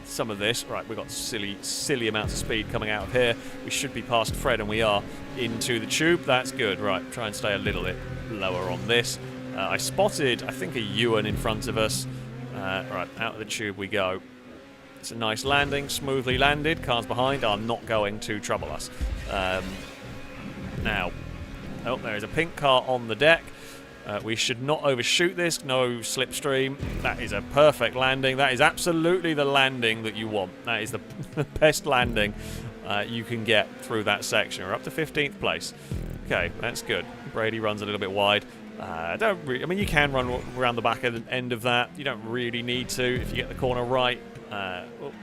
Some of this. Right, we've got silly amounts of speed coming out of here. We should be past Fred, and we are into the tube. That's good. Right, try and stay a little bit lower on this. I spotted, I think, a Ewan in front of us. Right, out of the tube we go. It's a nice landing, smoothly landed. Cars behind are not going to trouble us. Now, oh, there is a pink car on the deck. We should not overshoot this. No slipstream. That is a perfect landing. That is absolutely the landing that you want. That is the best landing you can get through that section. We're up to 15th place. Okay, that's good. Brady runs a little bit wide. I mean, you can run around the back end of that. You don't really need to if you get the corner right. Well,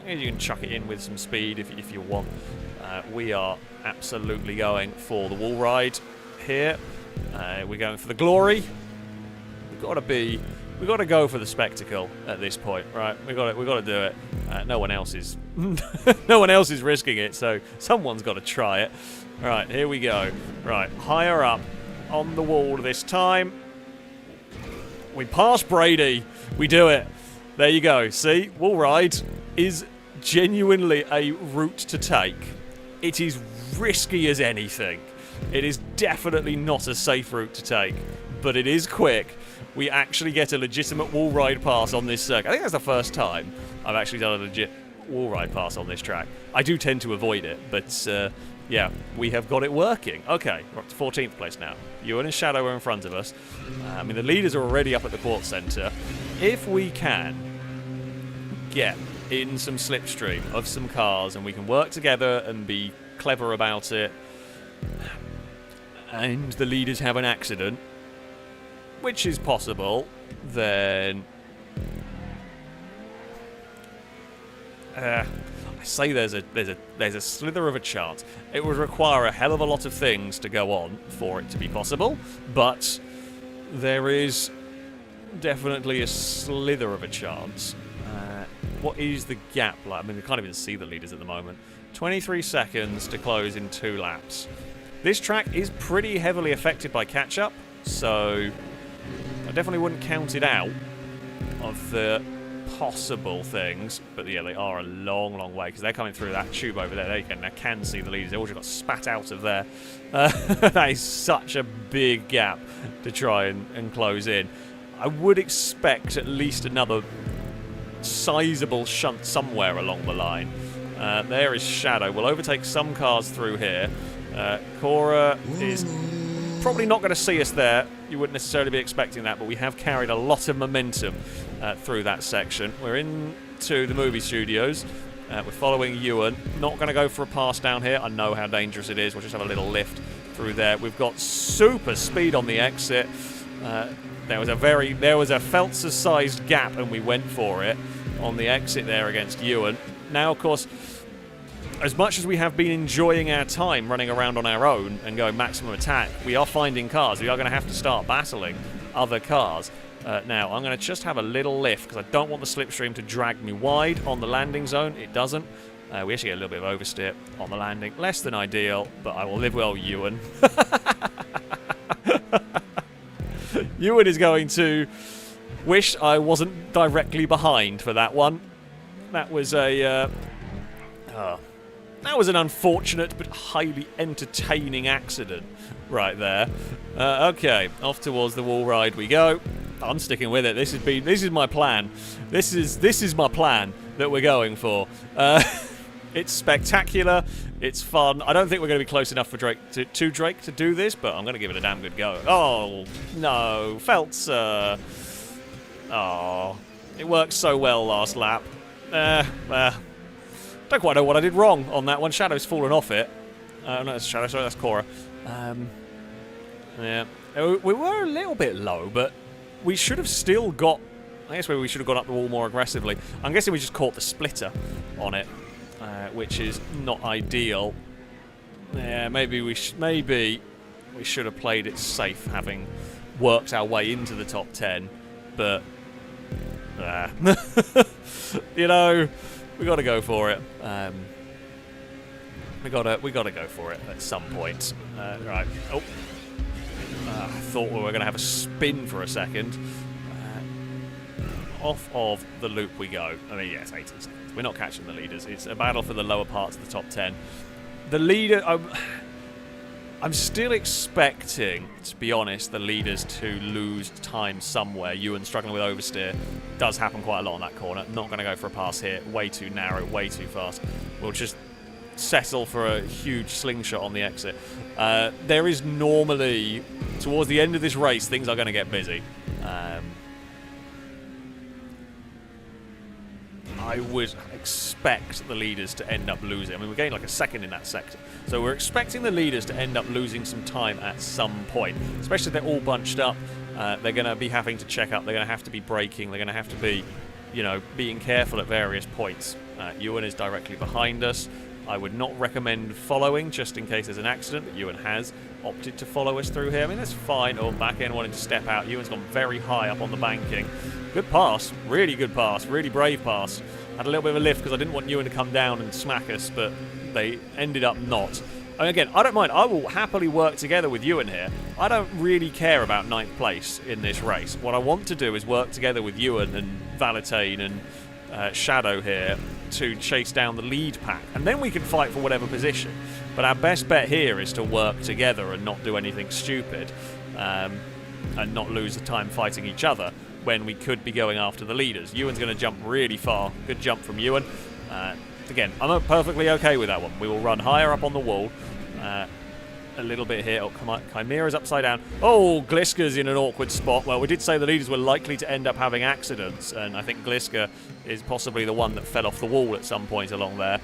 you can chuck it in with some speed if you want. We are absolutely going for the wall ride here. We're going for the glory. We've got to go for the spectacle at this point, right? We've got to do it. No one else is no one else is risking it, so someone's got to try it. Right, here we go. Right, higher up on the wall this time. We pass Brady. We do it. There you go. See, wall ride is genuinely a route to take. It is risky as anything. It is definitely not a safe route to take, but it is quick. We actually get a legitimate wall ride pass on this circuit. I think that's the first time I've actually done a legit wall ride pass on this track. I do tend to avoid it, but yeah, we have got it working. Okay, we're up to 14th place now. Ewan and Shadow are in front of us. I mean, the leaders are already up at the quartz centre. If we can get in some slipstream of some cars and we can work together and be clever about it, and the leaders have an accident, which is possible, then I say there's a slither of a chance. It would require a hell of a lot of things to go on for it to be possible, but there is definitely a slither of a chance. What is the gap like? I mean, we can't even see the leaders at the moment. 23 seconds to close in 2 laps. This track is pretty heavily affected by catch-up, so I definitely wouldn't count it out of the possible things. But yeah, they are a long, long way because they're coming through that tube over there. They can see the leaders. They all just got spat out of there. That is such a big gap to try and close in. I would expect at least another sizable shunt somewhere along the line. There is Shadow. We'll overtake some cars through here. Cora is probably not going to see us there. You wouldn't necessarily be expecting that, but we have carried a lot of momentum through that section. We're into the movie studios. We're following Ewan. Not going to go for a pass down here. I know how dangerous it is. We'll just have a little lift through there. We've got super speed on the exit. There was a Feltzer-sized gap, and we went for it on the exit there against Ewan. Now, of course, as much as we have been enjoying our time running around on our own and going maximum attack, we are finding cars. We are going to have to start battling other cars. Now, I'm going to just have a little lift because I don't want the slipstream to drag me wide on the landing zone. It doesn't. We actually get a little bit of oversteer on the landing. Less than ideal, but I will live well, Ewan. Ewan is going to wish I wasn't directly behind for that one. That was an unfortunate but highly entertaining accident right there. Okay, off towards the wall ride we go. I'm sticking with it. This is my plan. This is my plan that we're going for. It's spectacular. It's fun. I don't think we're going to be close enough for Drake to do this, but I'm going to give it a damn good go. Oh no, Feltzer. Oh, it worked so well last lap. Don't quite know what I did wrong on that one. Shadow's fallen off it. No, that's Shadow. Sorry, that's Cora. Yeah, we were a little bit low, but we should have still got. I guess we should have gone up the wall more aggressively. I'm guessing we just caught the splitter on it, which is not ideal. Yeah, maybe we should have played it safe, having worked our way into the top 10. But you know, we got to go for it. We got to go for it at some point. Right. Oh, I thought we were going to have a spin for a second. Off of the loop we go. I mean, yes, 18 seconds. We're not catching the leaders. It's a battle for the lower parts of the top 10. The leader... I'm still expecting, to be honest, the leaders to lose time somewhere. Ewan struggling with oversteer. Does happen quite a lot on that corner. Not going to go for a pass here. Way too narrow, way too fast. We'll just settle for a huge slingshot on the exit. There is normally, towards the end of this race, things are going to get busy. I would expect the leaders to end up losing. I mean, we're getting like a second in that sector. So we're expecting the leaders to end up losing some time at some point. Especially if they're all bunched up. They're going to be having to check up. They're going to have to be braking. They're going to have to be, you know, being careful at various points. Ewan is directly behind us. I would not recommend following just in case there's an accident, but Ewan has opted to follow us through here. I mean, that's fine. Oh, back end wanting to step out. Ewan's gone very high up on the banking. Good pass. Really good pass. Really brave pass. Had a little bit of a lift because I didn't want Ewan to come down and smack us, but they ended up not. And again, I don't mind. I will happily work together with Ewan here. I don't really care about 9th place in this race. What I want to do is work together with Ewan and Valentine and Shadow here to chase down the lead pack. And then we can fight for whatever position. But our best bet here is to work together and not do anything stupid. And not lose the time fighting each other when we could be going after the leaders. Ewan's going to jump really far. Good jump from Ewan. Again, I'm perfectly okay with that one. We will run higher up on the wall. A little bit here. Oh, come on. Chimera's upside down. Oh, Gliska's in an awkward spot. Well, we did say the leaders were likely to end up having accidents, and I think Gliska is possibly the one that fell off the wall at some point along there.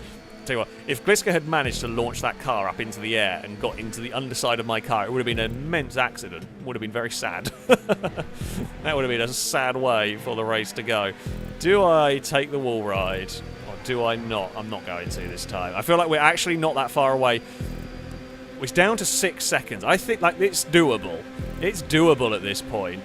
Tell you what, if Gliska had managed to launch that car up into the air and got into the underside of my car, it would have been an immense accident. Would have been very sad. That would have been a sad way for the race to go. Do I take the wall ride, or do I not? I'm not going to this time. I feel like we're actually not that far away. It's down to 6 seconds. I think like it's doable. It's doable at this point.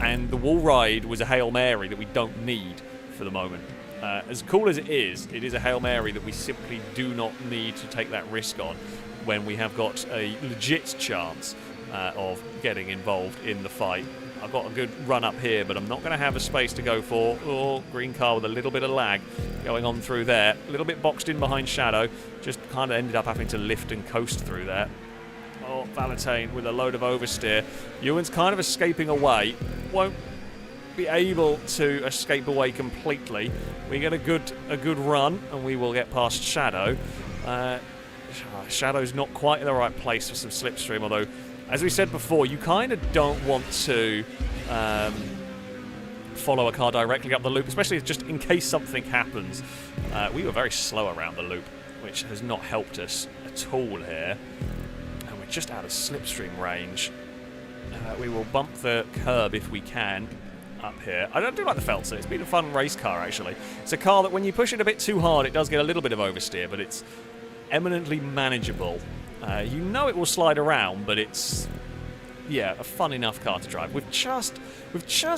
And the wall ride was a Hail Mary that we don't need for the moment. As cool as it is a Hail Mary that we simply do not need to take that risk on when we have got a legit chance of getting involved in the fight. I've got a good run up here, but I'm not going to have a space to go for. Oh, green car with a little bit of lag going on through there. A little bit boxed in behind Shadow. Just kind of ended up having to lift and coast through there. Oh, Valentine with a load of oversteer. Ewan's kind of escaping away. Won't be able to escape away completely. We get a good run, and we will get past Shadow. Shadow's not quite in the right place for some slipstream, although, as we said before, you kind of don't want to follow a car directly up the loop, especially just in case something happens. We were very slow around the loop, which has not helped us at all here. And we're just out of slipstream range. We will bump the curb if we can up here. I do like the Feltzer. It's been a fun race car, actually. It's a car that when you push it a bit too hard, it does get a little bit of oversteer, but it's eminently manageable. You know it will slide around, but it's, yeah, a fun enough car to drive. We've just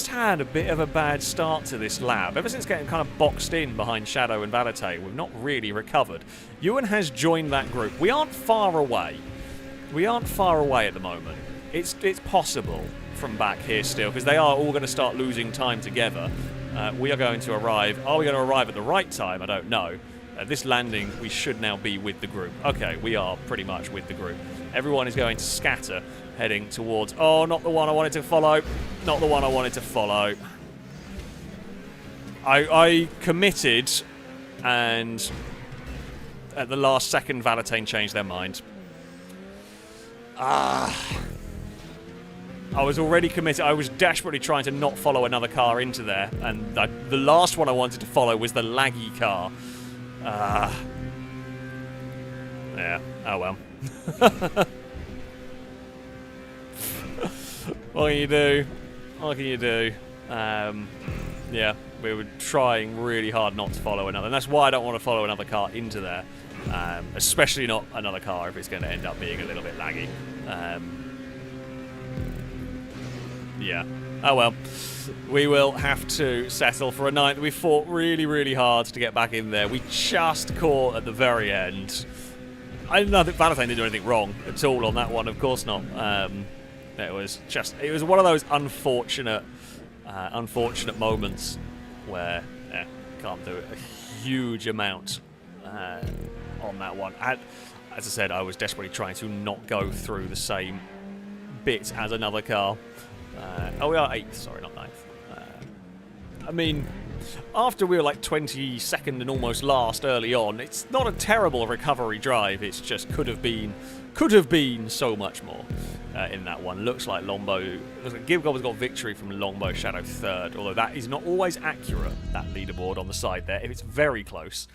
had a bit of a bad start to this lap. Ever since getting kind of boxed in behind Shadow and Valete, we've not really recovered. Ewan has joined that group. We aren't far away. We aren't far away at the moment. It's possible from back here still, because they are all going to start losing time together. We are going to arrive. Are we going to arrive at the right time? I don't know. At this landing, we should now be with the group. Okay, we are pretty much with the group. Everyone is going to scatter, heading towards... Oh, not the one I wanted to follow. Not the one I wanted to follow. I committed, and at the last second, Valentine changed their mind. I was already committed. I was desperately trying to not follow another car into there, and the last one I wanted to follow was the laggy car. Yeah, oh well. What can you do? What can you do? Yeah, we were trying really hard not to follow another, and that's why I don't want to follow another car into there. Especially not another car if it's going to end up being a little bit laggy. Yeah. Oh well. We will have to settle for a night that we fought really, really hard to get back in there. We just caught at the very end. I don't think Valentine did do anything wrong at all on that one. Of course not. It was one of those unfortunate moments where can't do a huge amount on that one. As I said, I was desperately trying to not go through the same bit as another car. We are 8th, sorry, not 9th. I mean, after we were like 22nd and almost last early on, it's not a terrible recovery drive. It's just could have been so much more in that one. Looks like Gibgob has got victory from Longbow Shadow 3rd, although that is not always accurate, that leaderboard on the side there. If it's very close.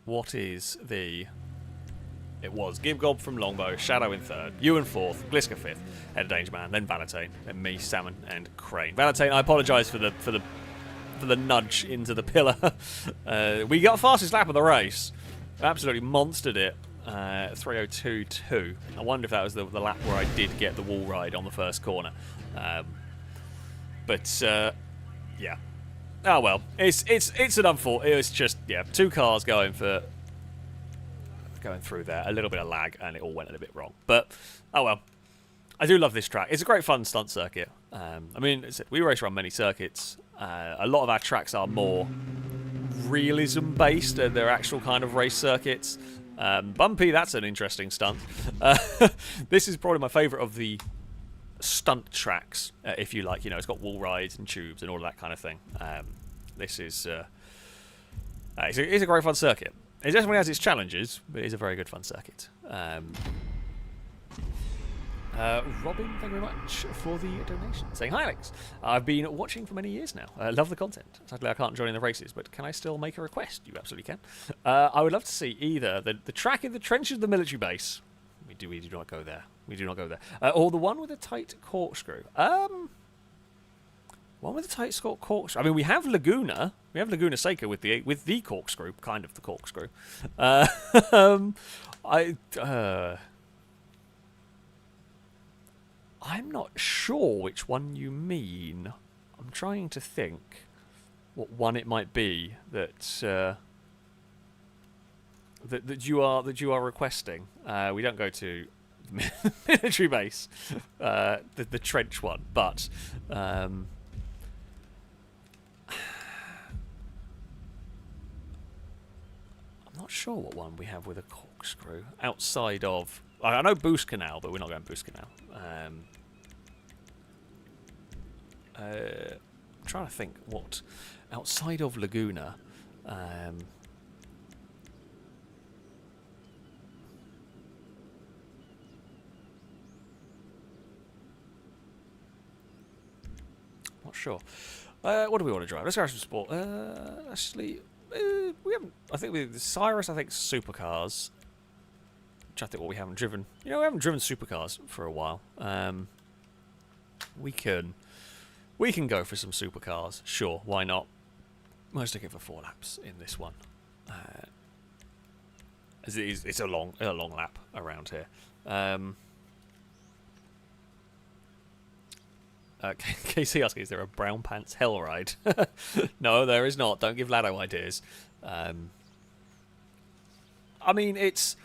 What is the... It was Gibgob from Longbow, Shadow in 3rd, you in 4th, Gliska 5th, Head of Danger Man, then Valentine, then me, Salmon, and Crane. Valentine, I apologise for the nudge into the pillar. We got fastest lap of the race. Absolutely monstered it. 3:02.2. I wonder if that was the lap where I did get the wall ride on the first corner. Yeah. Oh well. It's an unfortunate. It was just two cars going through there, a little bit of lag, and it all went a bit wrong. But oh well. I do love this track. It's a great fun stunt circuit. I mean, we race around many circuits. A lot of our tracks are more realism based, and they're actual kind of race circuits. Bumpy, that's an interesting stunt. This is probably my favourite of the stunt tracks, if you like. You know, it's got wall rides and tubes and all of that kind of thing. This is it's a great fun circuit. It definitely has its challenges, but it's a very good fun circuit. Robin, thank you very much for the donation. Saying, hi Alex, I've been watching for many years now. I love the content. Sadly I can't join in the races, but can I still make a request? You absolutely can. I would love to see either the track in the trenches of the military base. We do not go there. We do not go there. Or the one with a tight corkscrew. One with a tight corkscrew. I mean, we have Laguna. We have Laguna Seca with the corkscrew, kind of the corkscrew. I'm not sure which one you mean. I'm trying to think what one it might be that you are requesting. We don't go to the military base, the trench one, but I'm not sure what one we have with a corkscrew outside of. I know Boost Canal, but we're not going Boost Canal. I'm trying to think what outside of Laguna. Not sure. What do we want to drive? Let's go some sport. Actually, we haven't. I think with Cyrus, I think supercars. Which I think what we haven't driven. You know, we haven't driven supercars for a while. We can go for some supercars. Sure, why not? Let's take it for 4 laps in this one. It's a long lap around here. KC asking, is there a brown pants hell ride? No, there is not. Don't give Lado ideas. I mean, it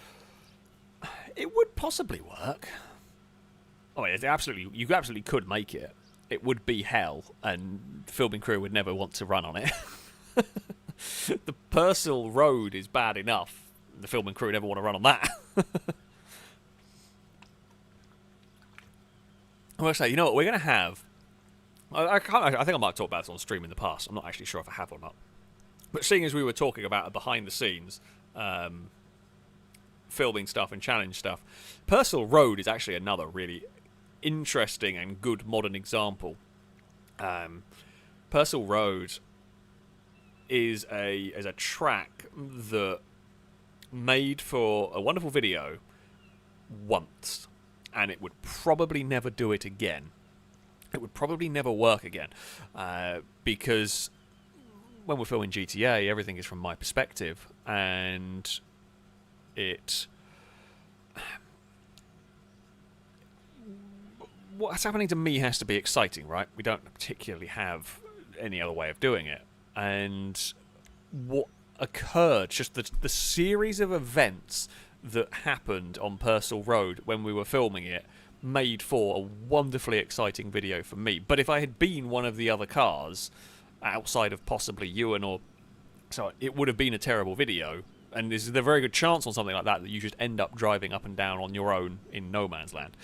would possibly work. Oh, you absolutely could make it. It would be hell, and the filming crew would never want to run on it. The Purcell Road is bad enough. The filming crew never want to run on that. I'm going to say, you know what, we're going to have... I think I might have talked about this on stream in the past. I'm not actually sure if I have or not. But seeing as we were talking about behind the scenes... filming stuff and challenge stuff. Purcell Road is actually another really interesting and good modern example. Purcell Road is a track that made for a wonderful video once, and it would probably never do it again. It would probably never work again, because when we're filming GTA, everything is from my perspective, and what's happening to me has to be exciting, right? We don't particularly have any other way of doing it. And what occurred, just the series of events that happened on Purcell Road when we were filming it, made for a wonderfully exciting video for me. But if I had been one of the other cars, outside of possibly Ewan or... So it would have been a terrible video. And there's a very good chance on something like that you just end up driving up and down on your own in no man's land.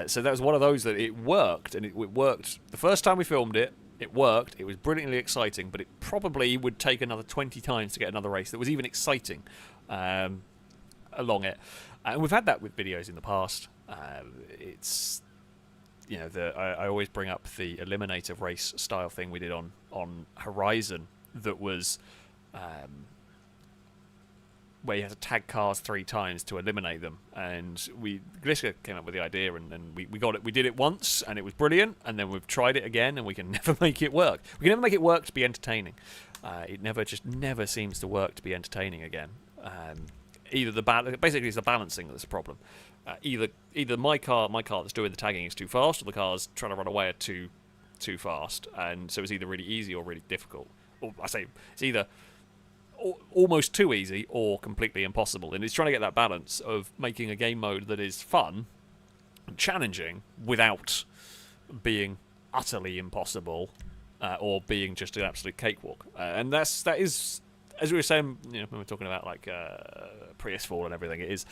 So that was one of those that it worked, and it worked the first time we filmed it. It worked. It was brilliantly exciting, but it probably would take another 20 times to get another race that was even exciting along it. And we've had that with videos in the past. It's, you know, I always bring up the Eliminator race style thing we did on Horizon that was... where you had to tag cars 3 times to eliminate them, and Gliska came up with the idea, and we got it. We did it once, and it was brilliant, and then we've tried it again, and we can never make it work. We can never make it work to be entertaining. It never seems to work to be entertaining again. Basically it's the balancing that's a problem. Either my car that's doing the tagging is too fast, or the cars trying to run away are too fast, and so it's either really easy or really difficult. Or I say it's either almost too easy or completely impossible, and it's trying to get that balance of making a game mode that is fun and challenging without being utterly impossible or being just an absolute cakewalk. And that is, as we were saying, you know, when we're talking about like Prius Fall and everything, it is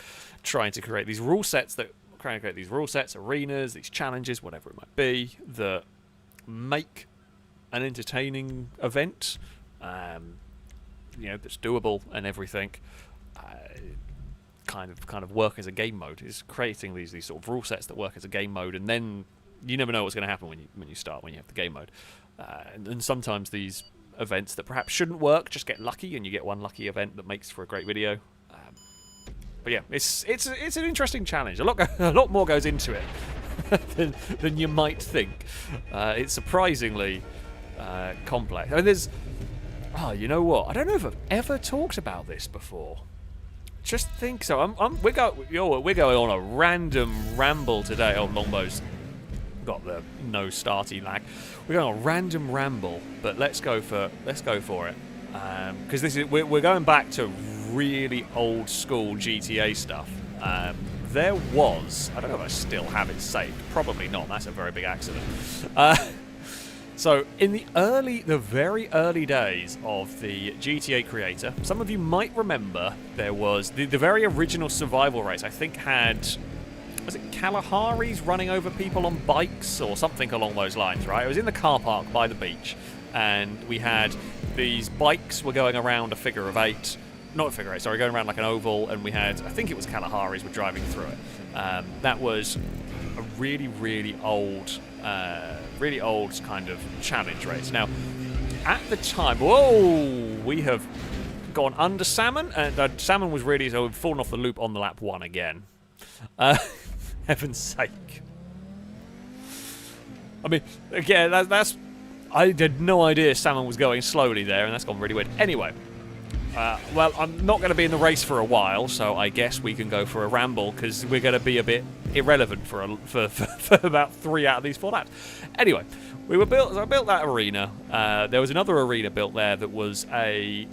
trying to create these rule sets, arenas, these challenges, whatever it might be, that make an entertaining event. You know, that's doable and everything, kind of work as a game mode. Is creating these sort of rule sets that work as a game mode, and then you never know what's going to happen when you have the game mode. And sometimes these events that perhaps shouldn't work just get lucky, and you get one lucky event that makes for a great video. But yeah, it's an interesting challenge. A lot more goes into it than you might think. It's surprisingly complex. I mean, there's... Oh, you know what? I don't know if I've ever talked about this before. Just think so. We're going on a random ramble today. Oh, Longbow's got the no starty lag. We're going on a random ramble, but let's go for it. Because we're going back to really old school GTA stuff. There was, I don't know if I still have it saved. Probably not. That's a very big accident. So, in the very early days of the GTA creator, some of you might remember there was the very original survival race. I think was it Kalahari's running over people on bikes or something along those lines, right? It was in the car park by the beach, and we had these bikes were going around a figure of 8. Not a figure 8, sorry, going around like an oval, and we had, I think it was Kalahari's were driving through it. That was a really, really old kind of challenge race. Now, at the time, we have gone under Salmon, and Salmon was really, so we've fallen off the loop on the lap 1 again. Heaven's sake. I mean, again, that's I had no idea Salmon was going slowly there, and that's gone really weird. Anyway, well, I'm not going to be in the race for a while, so I guess we can go for a ramble, because we're going to be a bit irrelevant for about 3 out of these 4 laps. Anyway, I built that arena. There was another arena built there that was it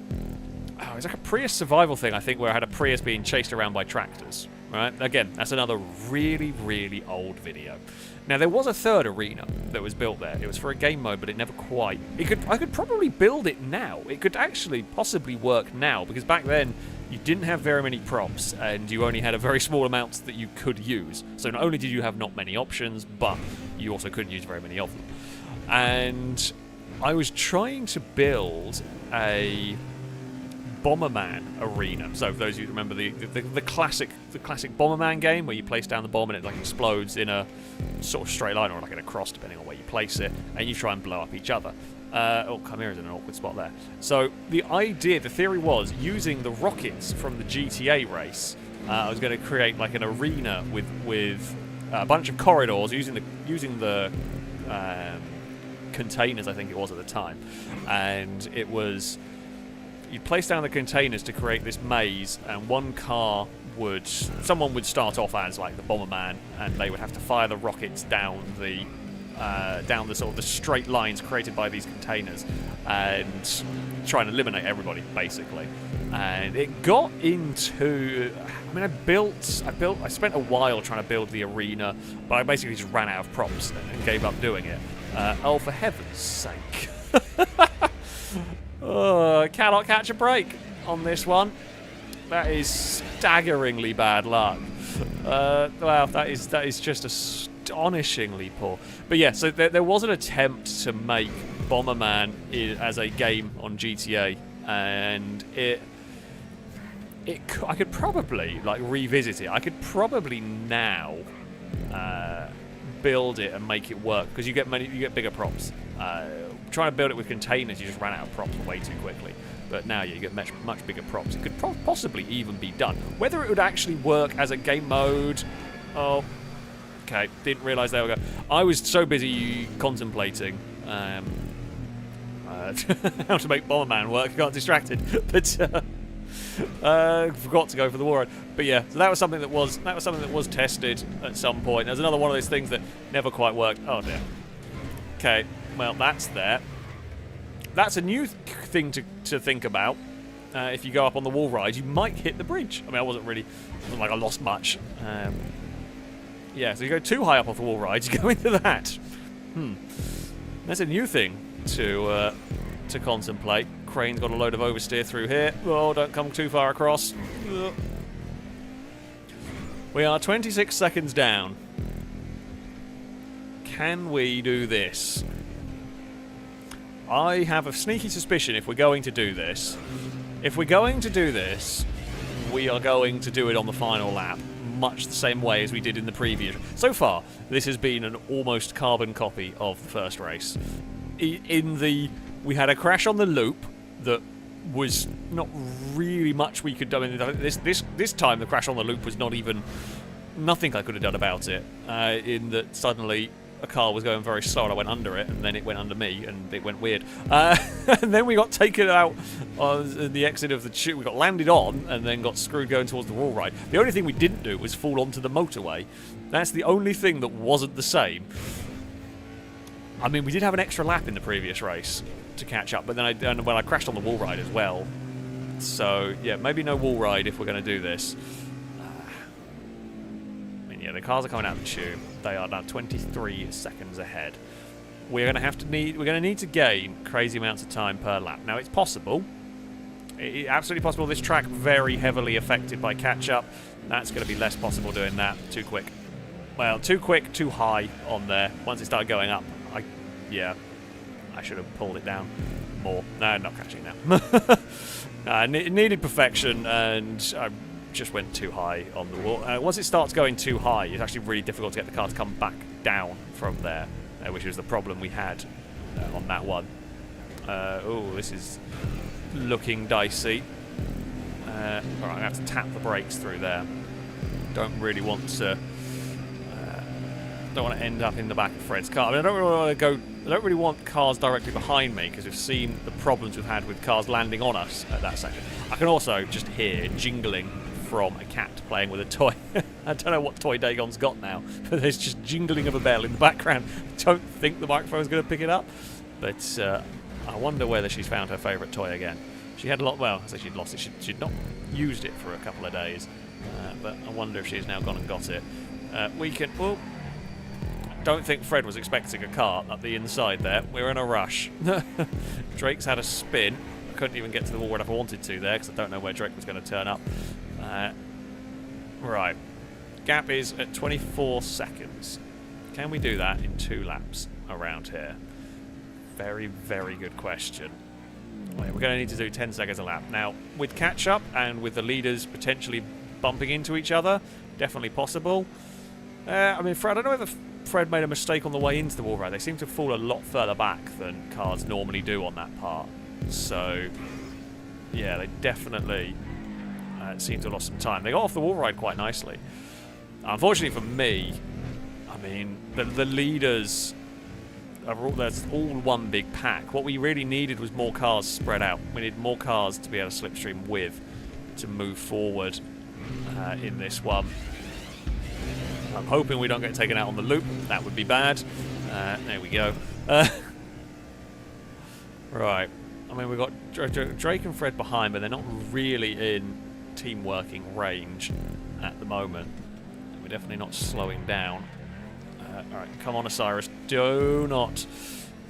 was like a Prius survival thing, I think, where I had a Prius being chased around by tractors. Right? Again, that's another really, really old video. Now, there was a third arena that was built there. It was for a game mode, but it never quite... I could probably build it now. It could actually possibly work now, because back then, you didn't have very many props, and you only had a very small amount that you could use. So not only did you have not many options, but you also couldn't use very many of them. And I was trying to build a Bomberman arena. So for those of you who remember the classic Bomberman game, where you place down the bomb and it like explodes in a sort of straight line or like in a cross, depending on where you place it, and you try and blow up each other. Chimera's in an awkward spot there. So the theory was, using the rockets from the GTA race, I was going to create like an arena with a bunch of corridors using the containers, I think it was at the time, and it was. You'd place down the containers to create this maze, and someone would start off as like the Bomberman, and they would have to fire the rockets down the down the sort of the straight lines created by these containers and try and eliminate everybody, basically. And it got into... I mean, I spent a while trying to build the arena, but I basically just ran out of props and gave up doing it. Oh, for heaven's sake. Oh, I cannot catch a break on this one. That is staggeringly bad luck. Wow, that is just astonishingly poor. But yeah, so there was an attempt to make Bomberman as a game on GTA, and I could probably like revisit it. I could probably now build it and make it work, because you get bigger props. Trying to build it with containers, you just ran out of props way too quickly. But now you get much bigger props. It could possibly even be done. Whether it would actually work as a game mode, oh, okay, didn't realise. There we go. I was so busy contemplating how to make Bomberman work. I got distracted, but forgot to go for the war. But yeah, so that was something that was tested at some point. There's another one of those things that never quite worked. Oh dear. Okay, well that's there. That's a new thing to think about. If you go up on the wall ride, you might hit the bridge. I mean, it wasn't like I lost much. Yeah, so you go too high up off the wall ride, you go into that. That's a new thing to contemplate. Crane's got a load of oversteer through here. Oh, don't come too far across. We are 26 seconds down. Can we do this? I have a sneaky suspicion if we're going to do this, we are going to do it on the final lap, much the same way as we did in the previous. So far, this has been an almost carbon copy of the first race. We had a crash on the loop that was not really much we could do. I mean, this time the crash on the loop was nothing I could have done about it. In that suddenly a car was going very slow and I went under it, and then it went under me and it went weird. And then we got taken out on the exit of the tube. We got landed on and then got screwed going towards the wall ride. The only thing we didn't do was fall onto the motorway. That's the only thing that wasn't the same. I mean, we did have an extra lap in the previous race to catch up, but then I crashed on the wall ride as well. So yeah, maybe no wall ride if we're going to do this. Yeah, the cars are coming out of the tube. They are now 23 seconds ahead. We're going to need to gain crazy amounts of time per lap. Now, it's possible. It's absolutely possible. This track very heavily affected by catch-up. That's going to be less possible doing that. Too quick. Well, too quick, too high on there. Once it started going up, I should have pulled it down more. No, not catching now. It needed perfection, and I just went too high on the wall. Once it starts going too high, it's actually really difficult to get the car to come back down from there, which was the problem we had on that one. Oh, this is looking dicey. Alright, I'm going to have to tap the brakes through there. Don't really want to end up in the back of Fred's car. I mean, I don't really want cars directly behind me, because we've seen the problems we've had with cars landing on us at that section. I can also just hear jingling from a cat playing with a toy. I don't know what toy Dagon's got now, but there's just jingling of a bell in the background. I don't think the microphone's going to pick it up, but I wonder whether she's found her favourite toy again. She had a lot, well, I say she'd lost it. She'd not used it for a couple of days, but I wonder if she's now gone and got it. We can... Oh, don't think Fred was expecting a car up the inside there. We're in a rush. Drake's had a spin. I couldn't even get to the wall if I wanted to there, because I don't know where Drake was going to turn up. Right. Gap is at 24 seconds. Can we do that in 2 laps around here? Very, very good question. We're going to need to do 10 seconds a lap. Now, with catch-up and with the leaders potentially bumping into each other, definitely possible. I mean, I don't know whether Fred made a mistake on the way into the wall ride. They seem to fall a lot further back than cars normally do on that part. So, yeah, they definitely seem to have lost some time. They got off the wall ride quite nicely. Unfortunately for me, I mean, the leaders that's all one big pack. What we really needed was more cars spread out. We need more cars to be able to slipstream with to move forward in this one. I'm hoping we don't get taken out on the loop. That would be bad. There we go. Right. I mean, we've got Drake and Fred behind, but they're not really in team working range at the moment. We're definitely not slowing down. Alright, come on, Osiris. Do not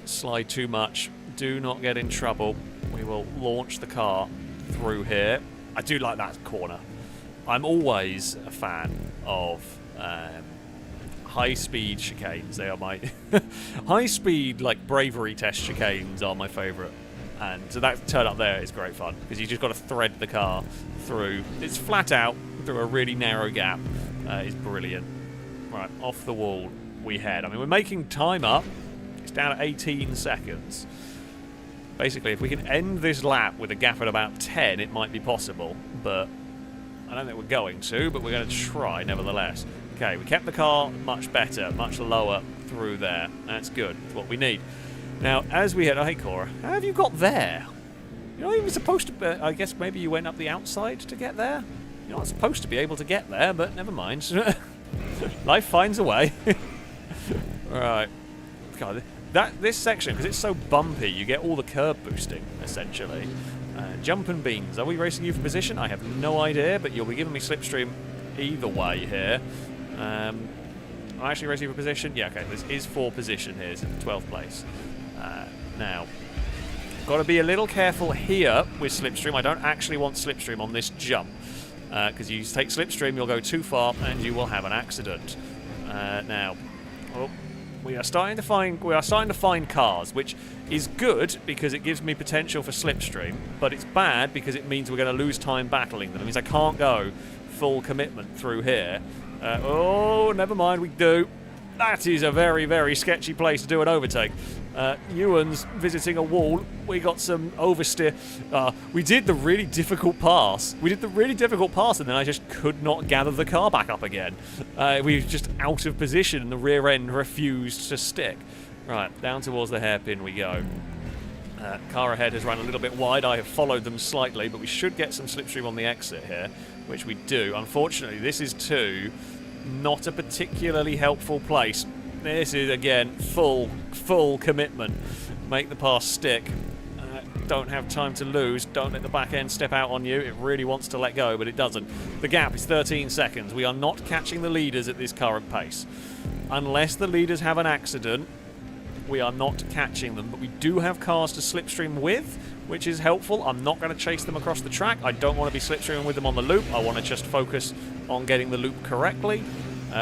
slide too much. Do not get in trouble. We will launch the car through here. I do like that corner. I'm always a fan of high-speed chicanes. They are my... high-speed, like, bravery test chicanes are my favourite. And so that turn up there is great fun, because you just got to thread the car through. It's flat out through a really narrow gap. It's brilliant. Right, off the wall we head. I mean, we're making time up. It's down at 18 seconds. Basically, if we can end this lap with a gap at about 10, it might be possible, but I don't think we're going to, but we're going to try nevertheless. Okay, we kept the car much better, much lower through there. That's good. It's what we need. Now, as we head... Oh, hey, Cora. How have you got there? You're not even supposed to... I guess maybe you went up the outside to get there? You're not supposed to be able to get there, but never mind. Life finds a way. Right. God, this section, because it's so bumpy, you get all the curb boosting, essentially. Jumping beans. Are we racing you for position? I have no idea, but you'll be giving me slipstream either way here. I'm actually racing for position. Yeah, okay, this is for position here. It's in 12th place. Now, got to be a little careful here with slipstream. I don't actually want slipstream on this jump, because you take slipstream, you'll go too far, and you will have an accident. Now, we are starting to find cars, which is good because it gives me potential for slipstream, but it's bad because it means we're going to lose time battling them. It means I can't go full commitment through here. Oh, never mind, we do. That is a very, very sketchy place to do an overtake. Ewan's visiting a wall. We got some oversteer. We did the really difficult pass. And then I just could not gather the car back up again. We were just out of position, and the rear end refused to stick. Right, down towards the hairpin we go. Car ahead has run a little bit wide. I have followed them slightly, but we should get some slipstream on the exit here, which we do. Unfortunately, this is not a particularly helpful place. This is, again, full commitment. Make the pass stick. Don't have time to lose. Don't let the back end step out on you. It really wants to let go, but it doesn't. The gap is 13 seconds. We are not catching the leaders at this current pace. Unless the leaders have an accident, we are not catching them. But we do have cars to slipstream with, which is helpful. I'm not going to chase them across the track. I don't want to be slipstreaming with them on the loop. I want to just focus on getting the loop correctly,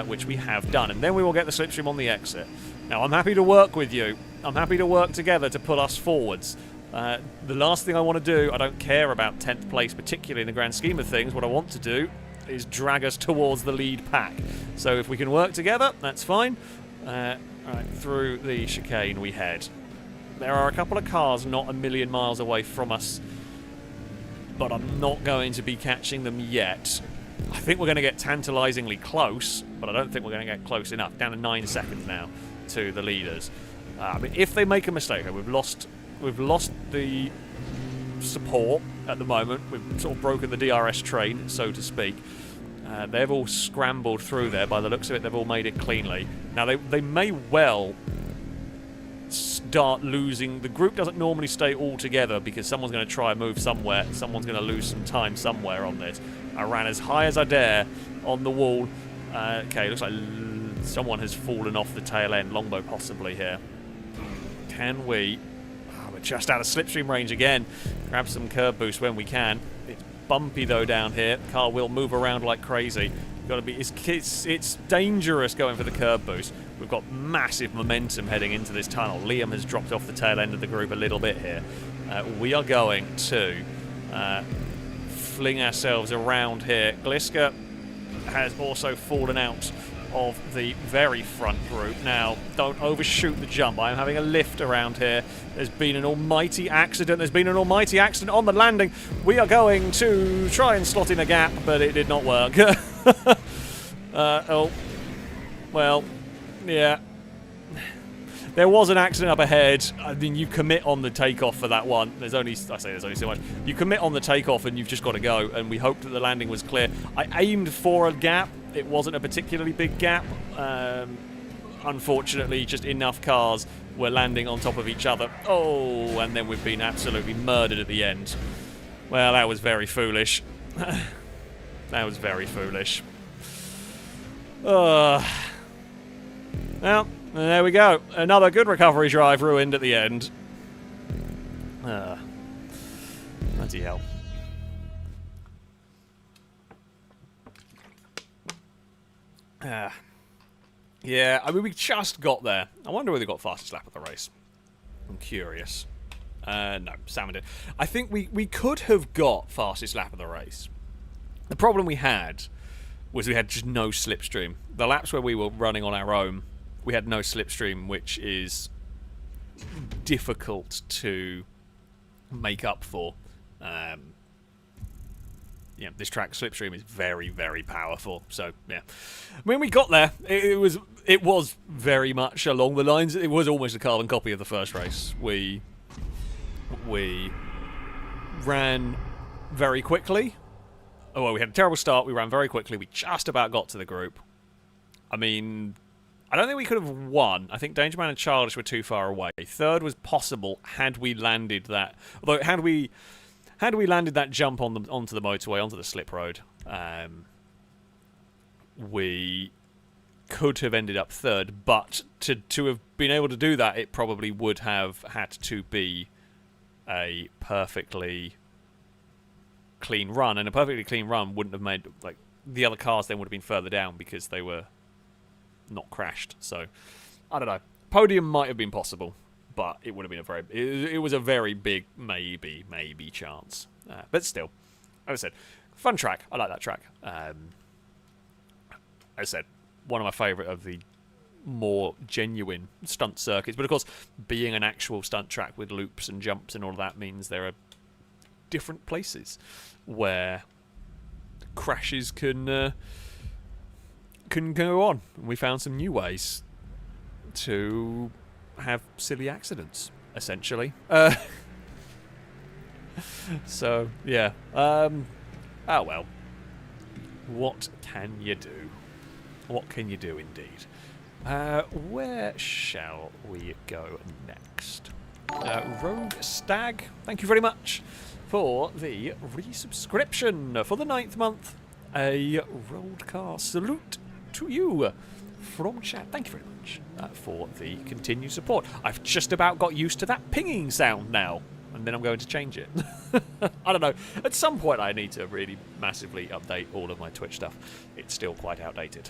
which we have done. And then we will get the slipstream on the exit. Now, I'm happy to work with you. I'm happy to work together to put us forwards. The last thing I want to do, I don't care about 10th place, particularly in the grand scheme of things. What I want to do is drag us towards the lead pack. So if we can work together, that's fine. Right, through the chicane we head. There are a couple of cars not a million miles away from us, but I'm not going to be catching them yet. I think we're going to get tantalisingly close, but I don't think we're going to get close enough. Down to 9 seconds now to the leaders. I mean, if they make a mistake, we've lost the support at the moment. We've sort of broken the DRS train, so to speak. They've all scrambled through there. By the looks of it, they've all made it cleanly. Now, they may well start losing. The group doesn't normally stay all together because someone's going to try and move somewhere. Someone's going to lose some time somewhere on this. I ran as high as I dare on the wall. Okay, looks like someone has fallen off the tail end. Longbow possibly here. Can we... we're just out of slipstream range again. Grab some curb boost when we can. It's bumpy though down here. The car will move around like crazy. Got to be. It's dangerous going for the curb boost. We've got massive momentum heading into this tunnel. Liam has dropped off the tail end of the group a little bit here. We are going to fling ourselves around here. Gliska has also fallen out of the very front group. Now, don't overshoot the jump. I'm having a lift around here. There's been an almighty accident. There's been an almighty accident on the landing. We are going to try and slot in a gap, but it did not work. Oh, well, yeah. There was an accident up ahead. I mean, you commit on the takeoff for that one. There's only so much. You commit on the takeoff and you've just got to go, and we hoped that the landing was clear. I aimed for a gap. It wasn't a particularly big gap. I unfortunately, just enough cars were landing on top of each other. Oh, and then we've been absolutely murdered at the end. Well, that was very foolish. That was very foolish. Well, there we go. Another good recovery drive ruined at the end. Bloody hell. Yeah, I mean, we just got there. I wonder whether we got fastest lap of the race. I'm curious. No, Salmon did. I think we could have got fastest lap of the race. The problem we had was we had just no slipstream. The laps where we were running on our own, we had no slipstream, which is difficult to make up for. Yeah, this track slipstream is very, very powerful. So yeah, when we got there, it was very much along the lines. It was almost a carbon copy of the first race. We ran very quickly. Oh, well, we had a terrible start. We ran very quickly. We just about got to the group. I mean, I don't think we could have won. I think Dangerman and Childish were too far away. Third was possible had we landed that. Although had we landed that jump onto the motorway, onto the slip road, we could have ended up third. But to have been able to do that, it probably would have had to be a perfectly clean run, and a perfectly clean run wouldn't have made, like, the other cars then would have been further down because they were not crashed. So I don't know. Podium might have been possible, but it would have been it was a very big maybe chance. But still, as I said, fun track. I like that track. As I said, one of my favourite of the more genuine stunt circuits. But of course, being an actual stunt track with loops and jumps and all of that means there are different places where crashes can go on. We found some new ways to have silly accidents, essentially. So yeah. Oh well. What can you do? What can you do, indeed? Where shall we go next? Rogue Stag, thank you very much for the resubscription for the 9th month. A rolled car salute to you from chat. Thank you very much for the continued support. I've just about got used to that pinging sound now, and then I'm going to change it. I don't know. At some point I need to really massively update all of my Twitch stuff. It's still quite outdated.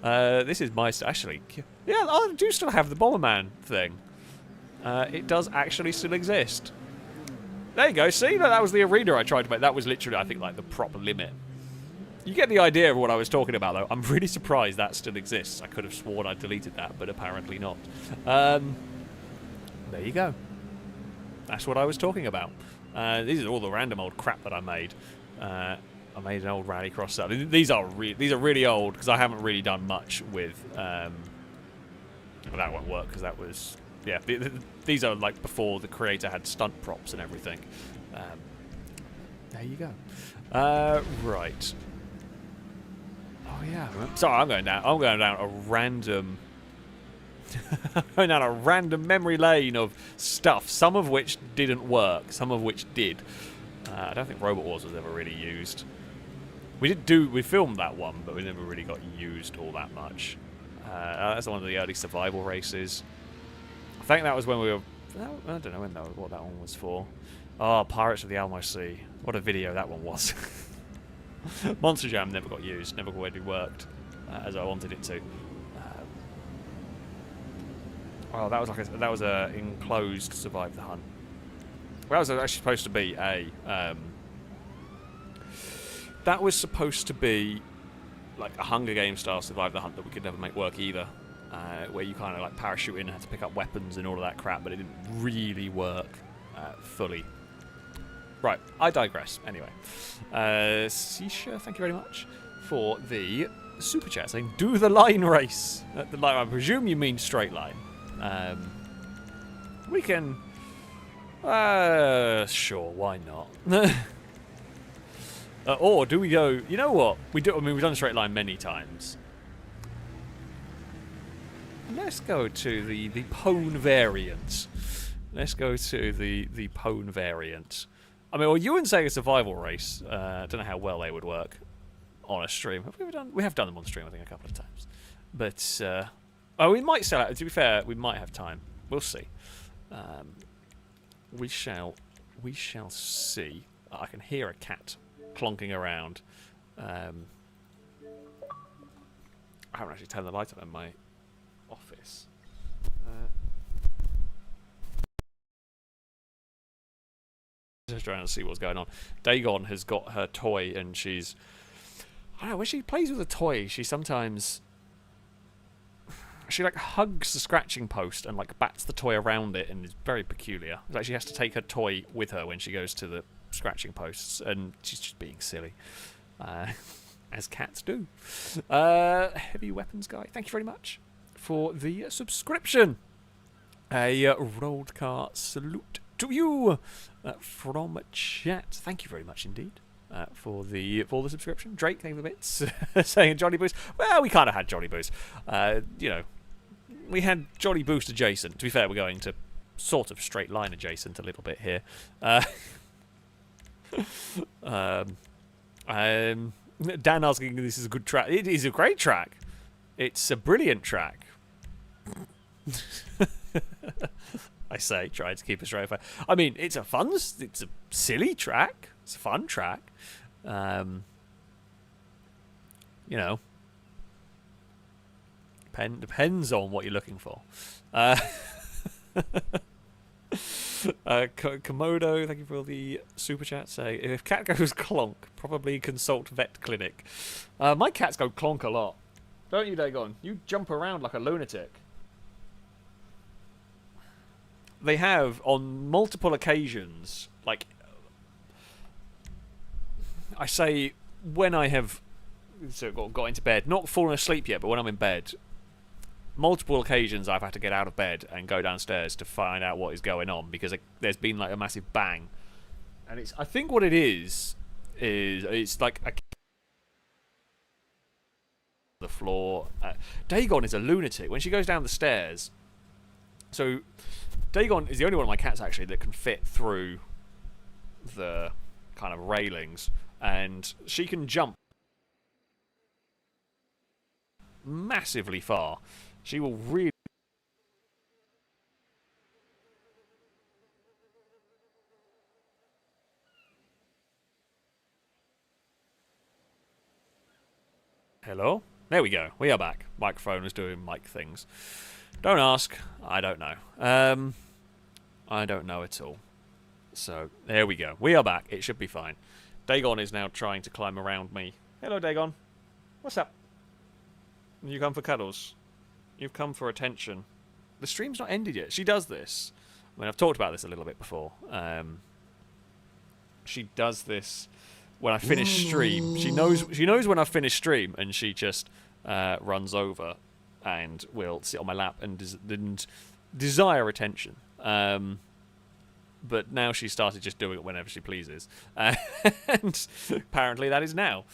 This is my... Actually, yeah, I do still have the Bomberman thing. It does actually still exist. There you go, see? That was the arena I tried to make. That was literally, I think, like the proper limit. You get the idea of what I was talking about, though. I'm really surprised that still exists. I could have sworn I deleted that, but apparently not. There you go. That's what I was talking about. These are all the random old crap that I made. I made an old rallycross stuff. These are really old, because I haven't really done much with... Well, that won't work, because that was... Yeah, these are like before the creator had stunt props and everything. There you go. Right. Oh yeah. Sorry, I'm going down a random. Going down a random memory lane of stuff. Some of which didn't work. Some of which did. I don't think Robot Wars was ever really used. We filmed that one, but we never really got used all that much. That's one of the early survival races. I think that was when we were... I don't know what that one was for. Oh, Pirates of the Alamo Sea. What a video that one was. Monster Jam never got used, never really worked as I wanted it to. Well, that was a enclosed Survive the Hunt. Well, that was actually supposed to be a... that was supposed to be like a Hunger Games style Survive the Hunt that we could never make work either. Where you kind of like parachute in and had to pick up weapons and all of that crap, but it didn't really work fully. Right, I digress. Anyway, Sisha, thank you very much for the super chat saying, "Do the line race." The line, I presume you mean straight line. We can. Sure, why not? Or do we go? You know what? We do. I mean, we've done a straight line many times. let's go to the pwn variant. Let's go to the pwn variant. I mean, well, you wouldn't say a survival race. I don't know how well they would work on a stream. Have we ever done? We have done them on stream, I think, a couple of times. But we might sell out. To be fair, we might have time. We'll see. We shall see. I can hear a cat clonking around. I haven't actually turned the light on in my office. Just trying to see what's going on. Dagon has got her toy, and she's... I don't know, when she plays with a toy, she sometimes... She, like, hugs the scratching post and, like, bats the toy around it, and is very peculiar. It's like she has to take her toy with her when she goes to the scratching posts, and she's just being silly. As cats do. Heavy Weapons Guy, thank you very much for the subscription. A rolled car salute to you from chat. Thank you very much indeed for the subscription. Drake, thank you for the bits. Saying Jolly Boost. Well, we kind of had Jolly Boost. You know, we had Jolly Boost adjacent. To be fair, we're going to sort of straight line adjacent a little bit here. Dan asking if this is a good track. It is a great track. It's a brilliant track. I say, trying to keep it straight. I mean, it's a silly track. It's a fun track. You know, depends on what you're looking for. Komodo, thank you for the super chat. Say, if cat goes clonk, probably consult vet clinic. My cats go clonk a lot. Don't you, Dagon? You jump around like a lunatic. They have, on multiple occasions, like... I say, when I have got into bed, not fallen asleep yet, but when I'm in bed... Multiple occasions I've had to get out of bed and go downstairs to find out what is going on, because there's been like a massive bang, and it's, I think what it is it's like the floor. Dagon is a lunatic when she goes down the stairs. So Dagon is the only one of my cats actually that can fit through the kind of railings, and she can jump massively far. She will really... Hello? There we go. We are back. Microphone is doing mic things. Don't ask. I don't know. I don't know at all. So, there we go. We are back. It should be fine. Dagon is now trying to climb around me. Hello, Dagon. What's up? You come for cuddles? You've come for attention. The stream's not ended yet. She does this. I mean, I've talked about this a little bit before. She does this when I finish stream. She knows when I've finished stream, and she just runs over and will sit on my lap and desire attention. But now she started just doing it whenever she pleases. And apparently that is now.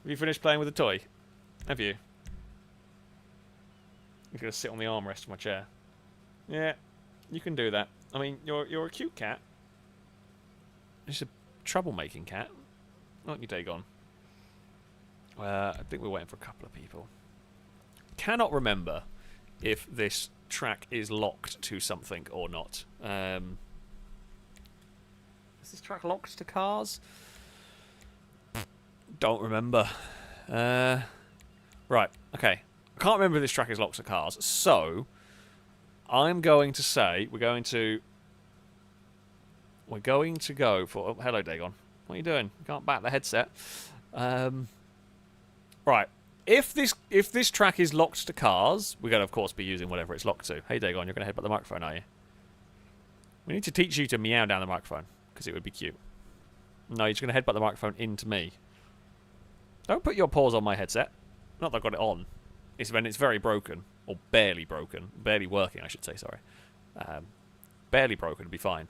Have you finished playing with the toy? Have you? You're going to sit on the armrest of my chair. Yeah, you can do that. I mean, you're a cute cat. It's a troublemaking cat. Aren't you, Dagon? I think we're waiting for a couple of people. Cannot remember if this track is locked to something or not. Is this track locked to cars? Don't remember. Right, okay. I can't remember if this track is locked to cars, so I'm going to say we're going to go for... Oh, hello, Dagon. What are you doing? You can't back the headset. Right. If this track is locked to cars, we're going to, of course, be using whatever it's locked to. Hey, Dagon, you're going to headbutt the microphone, are you? We need to teach you to meow down the microphone, because it would be cute. No, you're just going to headbutt the microphone into me. Don't put your paws on my headset. Not that I've got it on. It's when it's very broken. Or barely broken. Barely working, I should say, sorry. Barely broken would be fine.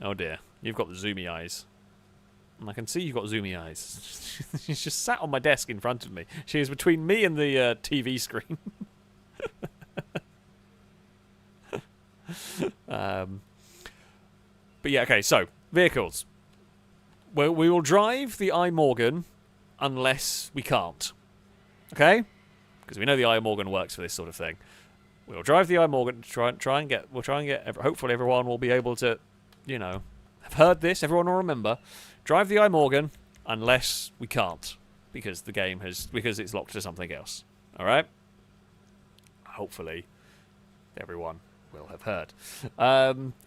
Oh dear. You've got the zoomy eyes. And I can see you've got zoomy eyes. She's just sat on my desk in front of me. She is between me and the TV screen. But yeah, okay, so, vehicles. We will drive the I Morgan unless we can't. Okay? Because we know the I Morgan works for this sort of thing. We'll drive the I Morgan, try and get, hopefully everyone will be able to, have heard this, everyone will remember. Drive the I Morgan unless we can't. Because because it's locked to something else. Alright? Hopefully everyone will have heard.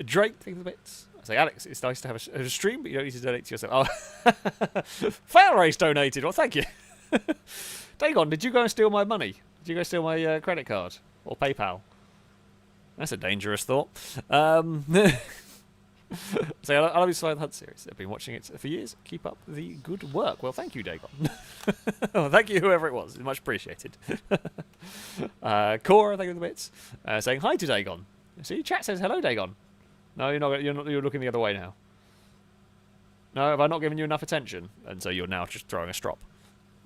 Drake, think of the bits. I say, Alex, it's nice to have a stream, but you don't need to donate to yourself. Oh, FailRace donated. Well, thank you. Dagon, did you go and steal my money? Did you go steal my credit card or PayPal? That's a dangerous thought. So I love you, Slide Hunt series. I've been watching it for years. Keep up the good work. Well, thank you, Dagon. Oh, thank you, whoever it was. It's much appreciated. Cora, thank you for the bits. Saying hi to Dagon. See, chat says hello, Dagon. No, you're not. You're looking the other way now. No, have I not given you enough attention? And so you're now just throwing a strop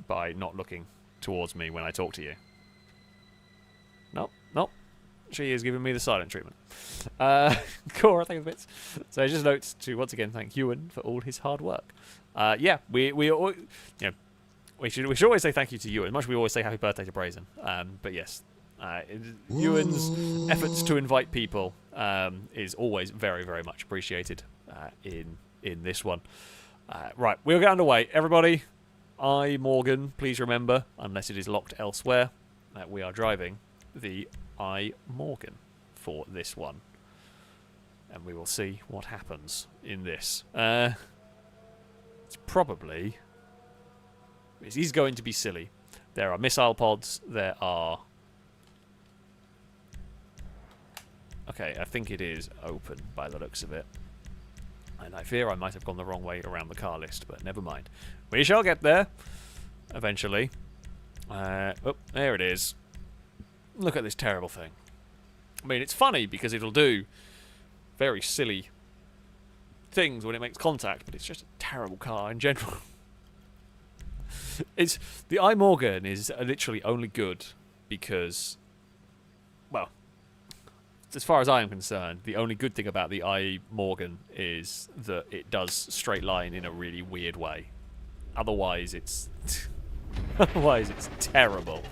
by not looking towards me when I talk to you. Nope. She is giving me the silent treatment. Cora, thank you for the bits. So just notes to once again thank Ewan for all his hard work. Yeah, we should always say thank you to Ewan. Much we always say happy birthday to Brazen. But yes, Ewan's efforts to invite people is always very, very much appreciated in this one. Right, we'll get underway. Everybody, I Morgan, please remember, unless it is locked elsewhere, that we are driving the I Morgan for this one, and we will see what happens in this. It is going to be silly. There are missile pods. There are. Okay, I think it is open by the looks of it, and I fear I might have gone the wrong way around the car list, but never mind. We shall get there eventually. Oh, there it is. Look at this terrible thing. I mean, it's funny because it'll do very silly things when it makes contact, but it's just a terrible car in general. The I Morgan is literally only good because, well, as far as I am concerned, the only good thing about the I Morgan is that it does straight line in a really weird way. Otherwise, it's terrible.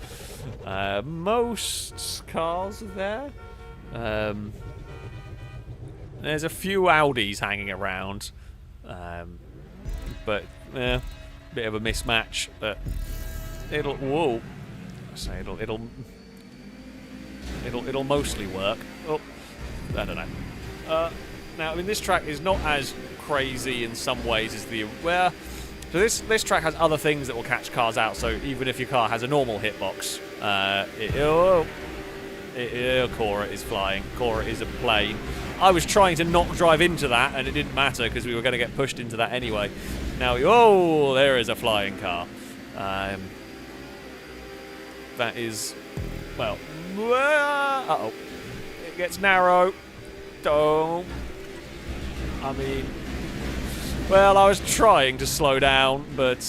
Most cars are there. There's a few Audis hanging around, but bit of a mismatch. But it'll mostly work. Oh, I don't know. Now, I mean, this track is not as crazy in some ways as the So this track has other things that will catch cars out. So even if your car has a normal hitbox, Cora is flying. Cora is a plane. I was trying to not drive into that, and it didn't matter because we were going to get pushed into that anyway. Now, there is a flying car. That is, well, uh-oh. It gets narrow. Don't. I mean, well, I was trying to slow down, but,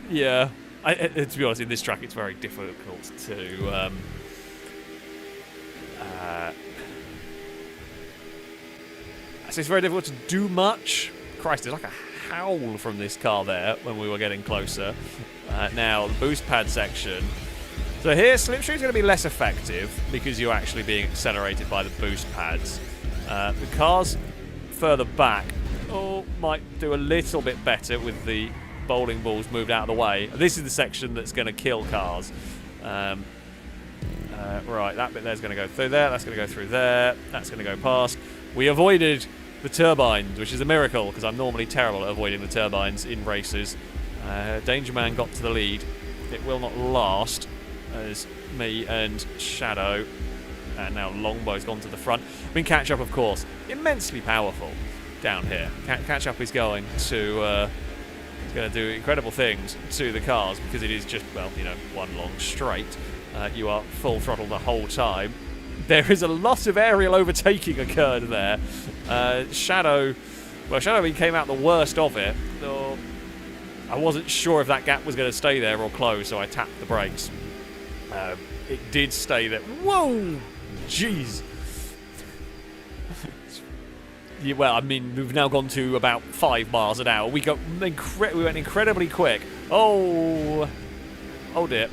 yeah. To be honest, in this track, it's very difficult to, it's very difficult to do much. Christ, there's like a howl from this car there when we were getting closer. Now, the boost pad section. So here, slipstream is going to be less effective because you're actually being accelerated by the boost pads. The cars further back might do a little bit better with the bowling balls moved out of the way. This is the section that's going to kill cars. Right, that bit there's going to go through there. That's going to go through there. That's going to go past. We avoided the turbines, which is a miracle because I'm normally terrible at avoiding the turbines in races. Danger Man got to the lead. It will not last as me and Shadow. And now Longbow's gone to the front. I mean, Catch Up, of course, immensely powerful down here. Catch Up is going to do incredible things to the cars because it is just, well, one long straight. You are full throttle the whole time. There is a lot of aerial overtaking occurred there. Shadow came out the worst of it. Though I wasn't sure if that gap was going to stay there or close, so I tapped the brakes. It did stay there. Whoa! Jeez. Yeah, well, I mean, we've now gone to about 5 miles an hour. We went incredibly quick. Oh, oh dear.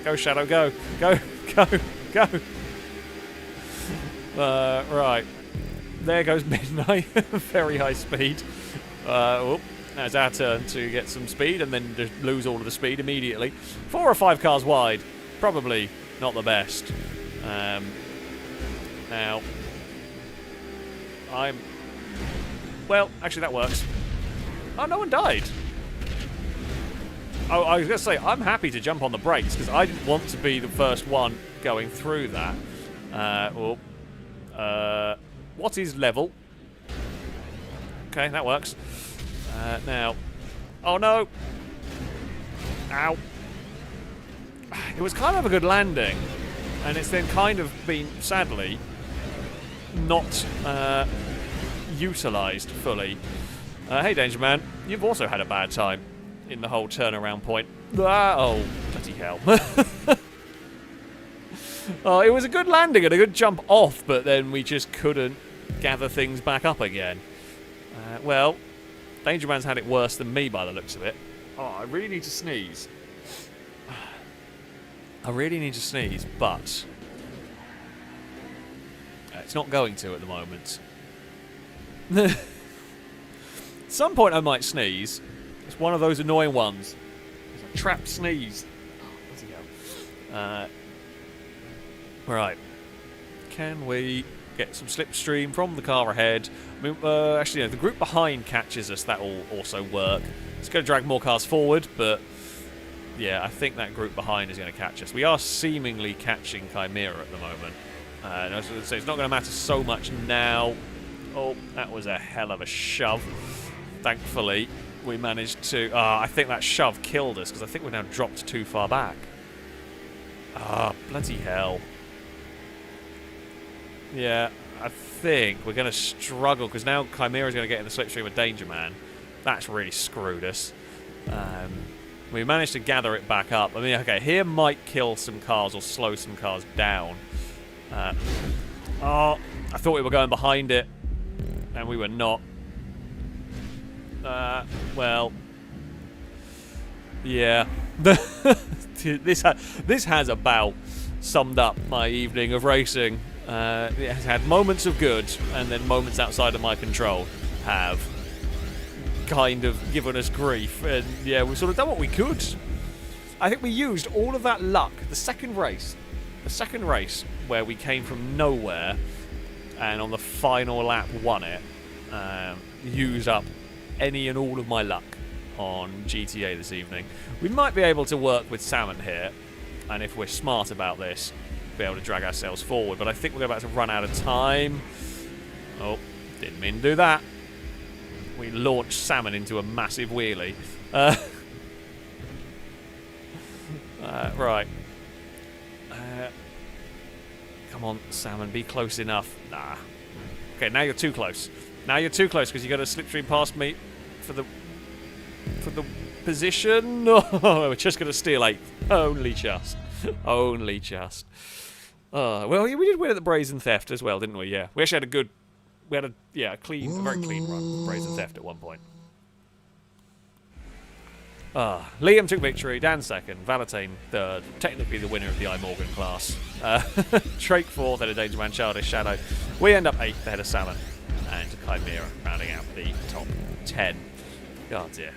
Go, Shadow, go, go, go, go. Right. There goes Midnight. Very high speed. Oh, now it's our turn to get some speed and then just lose all of the speed immediately. 4 or 5 cars wide. Probably not the best. Now, well, actually that works. Oh, no one died. Oh, I was going to say, I'm happy to jump on the brakes because I didn't want to be the first one going through that. What is level? Okay, that works. Now, oh no! Ow! It was kind of a good landing, and it's then kind of been, sadly, not utilised fully. Hey, Danger Man, you've also had a bad time in the whole turnaround point. Oh, bloody hell. Oh, it was a good landing and a good jump off, but then we just couldn't gather things back up again. Well, Danger Man's had it worse than me by the looks of it. Oh, I really need to sneeze. I really need to sneeze, but it's not going to at the moment. At some point I might sneeze. It's one of those annoying ones. It's a trap sneeze. Oh, bloody hell. Right. Can we get some slipstream from the car ahead? I mean, actually, no, the group behind catches us. That will also work. It's going to drag more cars forward, but yeah, I think that group behind is going to catch us. We are seemingly catching Chimera at the moment. And I was going to say, it's not going to matter so much now. Oh, that was a hell of a shove. Thankfully, we managed to... I think that shove killed us, because I think we're now dropped too far back. Bloody hell. Yeah, I think we're going to struggle, because now Chimera's going to get in the slipstream with Danger Man. That's really screwed us. We managed to gather it back up. I mean, okay, here might kill some cars or slow some cars down. I thought we were going behind it, and we were not. Well, yeah. This has about summed up my evening of racing. It has had moments of good, and then moments outside of my control have kind of given us grief. And yeah, we've sort of done what we could. I think we used all of that luck. The second race where we came from nowhere and on the final lap won it, used up any and all of my luck on GTA this evening. We might be able to work with Salmon here, and if we're smart about this, be able to drag ourselves forward, but I think we're about to run out of time. Oh, didn't mean to do that. We launched Salmon into a massive wheelie. Right. Come on, Salmon, be close enough. Nah. Okay, now you're too close. Now you're too close because you got to slipstream past me for the position. No, we're just going to steal 8th. Only just. Only just. Well, we did win at the Brazen Theft as well, didn't we? Yeah. We actually had a good... We had a very clean run with Brazen Theft at one point. Liam took victory, Dan second, Valentine third, technically the winner of the I. Morgan class. Drake fourth, ahead of Danger Man, Childish, Shadow. We end up 8th ahead of Salmon, and Chimera rounding out the top 10. God dear.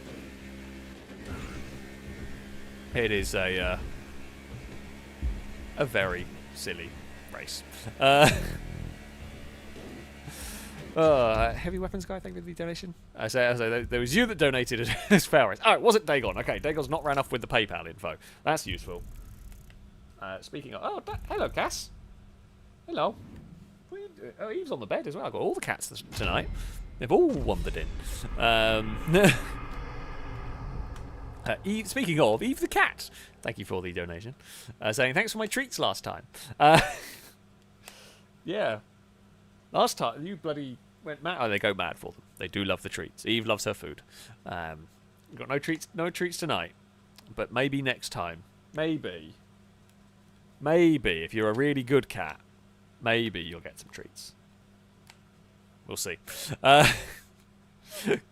It is a very silly race. Heavy Weapons Guy, thank you for the donation. I say, there was you that donated as FailRace. Oh, it wasn't Dagon. Okay, Dagon's not ran off with the PayPal info. That's useful. Speaking of... Oh, hello, Cass. Hello. What are you doing? Oh, Eve's on the bed as well. I've got all the cats tonight. They've all wandered in. Eve, speaking of, Eve the cat. Thank you for the donation. Saying, thanks for my treats last time. Yeah. Last time, you bloody... went mad. Oh, they go mad for them. They do love the treats. Eve loves her food. We've got no treats tonight, but maybe next time. Maybe if you're a really good cat, maybe you'll get some treats. We'll see.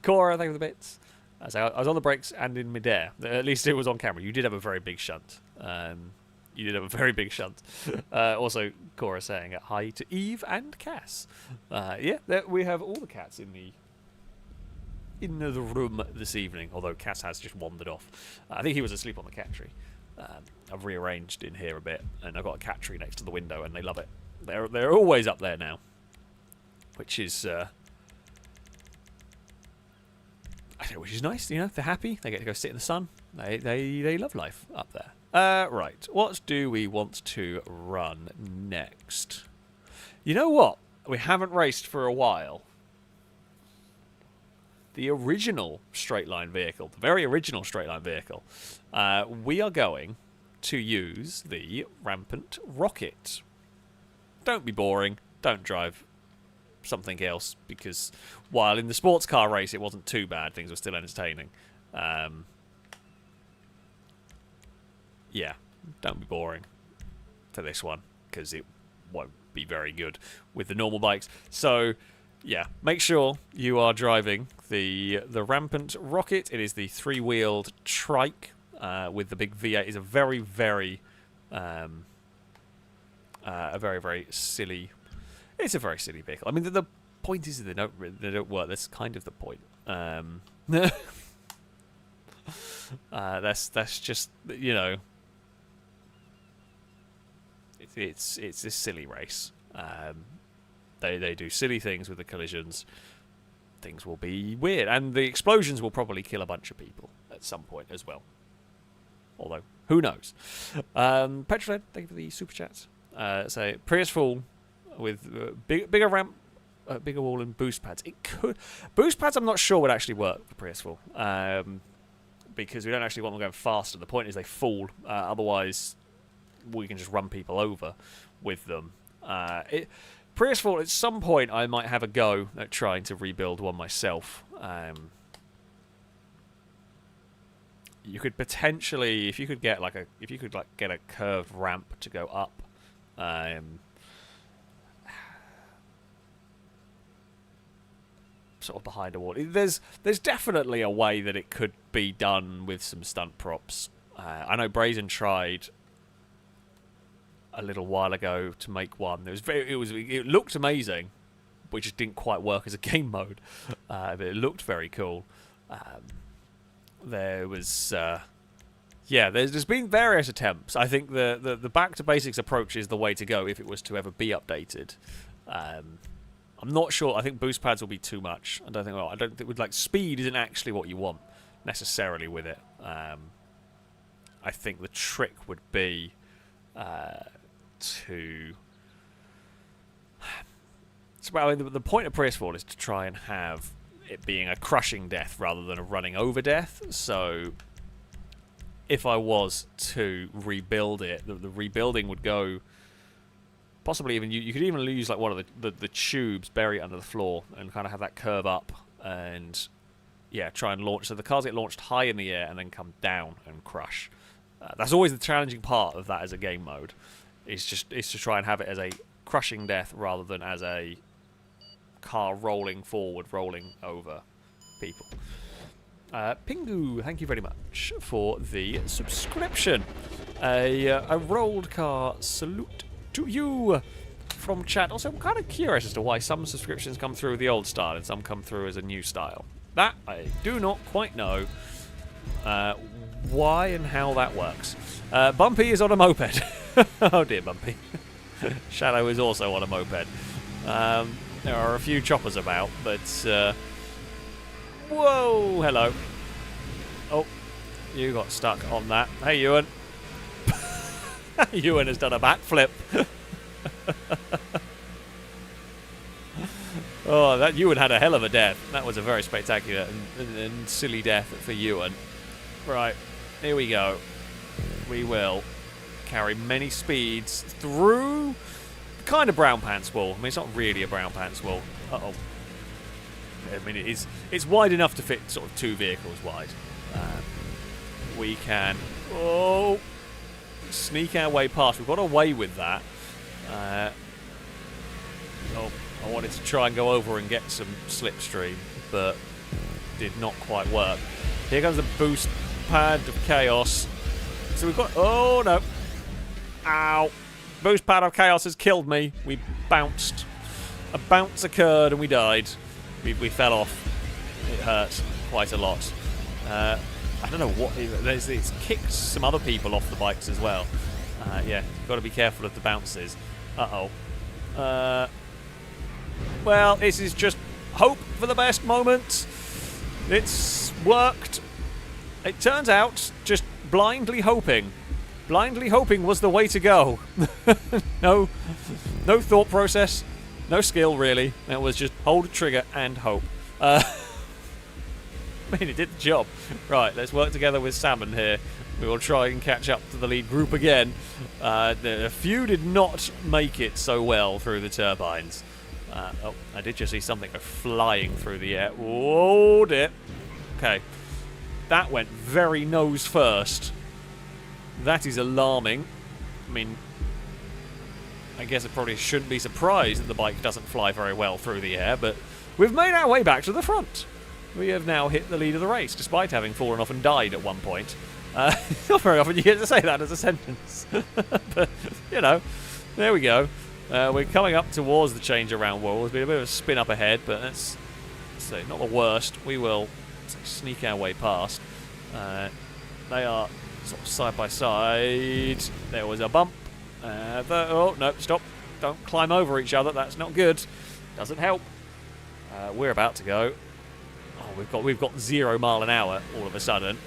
Cora, thank you for the bits. So I was on the brakes and in midair. At least it was on camera. You did have a very big shunt. Also, Cora saying hi to Eve and Cass. Yeah, we have all the cats in the room this evening. Although Cass has just wandered off. I think he was asleep on the cat tree. I've rearranged in here a bit, and I've got a cat tree next to the window, and they love it. They're always up there now, which is which is nice. You know, they're happy. They get to go sit in the sun. They love life up there. Right, what do we want to run next? You know what? We haven't raced for a while. The original straight line vehicle, the very original straight line vehicle. We are going to use the Rampant Rocket. Don't be boring. Don't drive something else, because while in the sports car race it wasn't too bad, things were still entertaining. Yeah, don't be boring for this one, because it won't be very good with the normal bikes. So yeah, make sure you are driving the Rampant Rocket. It is the three-wheeled trike with the big V8. It's a very, very silly. It's a very silly vehicle. I mean, the point is that they don't work. That's kind of the point. That's just, you know, it's a silly race. They do silly things with the collisions. Things will be weird, and the explosions will probably kill a bunch of people at some point as well. Although, who knows? Petrolhead, thank you for the super chats. So Prius full with bigger ramp, bigger wall, and boost pads. It could boost pads. I'm not sure would actually work for Prius full, because we don't actually want them going faster. The point is they fall. Otherwise, we can just run people over with them. Prius full. At some point, I might have a go at trying to rebuild one myself. You could potentially, if you could get get a curved ramp to go up. Sort of behind a wall. There's definitely a way that it could be done with some stunt props. I know Brazen tried a little while ago to make one. It looked amazing, but it just didn't quite work as a game mode. But it looked very cool. There was there's been various attempts. I think the back to basics approach is the way to go if it was to ever be updated. I'm not sure. I think boost pads will be too much. I don't think with speed isn't actually what you want necessarily with it. I think the trick would be to. Well, the point of Prius Fall is to try and have it being a crushing death rather than a running over death. So, if I was to rebuild it, the rebuilding would go. Possibly even you could even use one of the tubes, bury it under the floor, and kind of have that curve up, and try and launch. So the cars get launched high in the air and then come down and crush. That's always the challenging part of that as a game mode. Is to try and have it as a crushing death rather than as a car rolling forward, rolling over people. Pingu, thank you very much for the subscription. A rolled car salute to you from chat. Also, I'm kind of curious as to why some subscriptions come through with the old style and some come through as a new style. That I do not quite know why and how that works. Bumpy is on a moped. Oh dear, Bumpy. Shadow is also on a moped. There are a few choppers about, but whoa, hello. Oh, you got stuck on that. Hey, Ewan. Ewan has done a backflip. Oh, that Ewan had a hell of a death. That was a very spectacular and silly death for Ewan. Right, here we go. We will carry many speeds through the kind of brown pants wall. I mean, it's not really a brown pants wall. Uh-oh. I mean, it's wide enough to fit sort of two vehicles wide. We can... Oh... sneak our way past. We've got away with that. I wanted to try and go over and get some slipstream, but did not quite work. Here comes the boost pad of chaos. So we've got... Oh, no. Ow. Boost pad of chaos has killed me. We bounced. A bounce occurred and we died. We fell off. It hurt quite a lot. I don't know what... It's kicked some other people off the bikes as well. Yeah, got to be careful of the bounces. Uh-oh. Well, this is just hope for the best moment. It's worked. It turns out just blindly hoping. Blindly hoping was the way to go. No thought process, no skill really. It was just hold a trigger and hope. I mean, it did the job. Right, let's work together with Salmon here. We will try and catch up to the lead group again. A few did not make it so well through the turbines. Oh, I did just see something go flying through the air. Whoa, dear. Okay. That went very nose first. That is alarming. I mean, I guess I probably shouldn't be surprised that the bike doesn't fly very well through the air, but we've made our way back to the front. We have now hit the lead of the race, despite having fallen off and died at one point. Not very often you get to say that as a sentence. But, you know, there we go. We're coming up towards the change around wall. There's been a bit of a spin up ahead, but that's not the worst. We will sneak our way past. They are sort of side by side. There was a bump. Oh, no, stop. Don't climb over each other. That's not good. Doesn't help. We're about to go. Oh, we've got 0 mile an hour all of a sudden.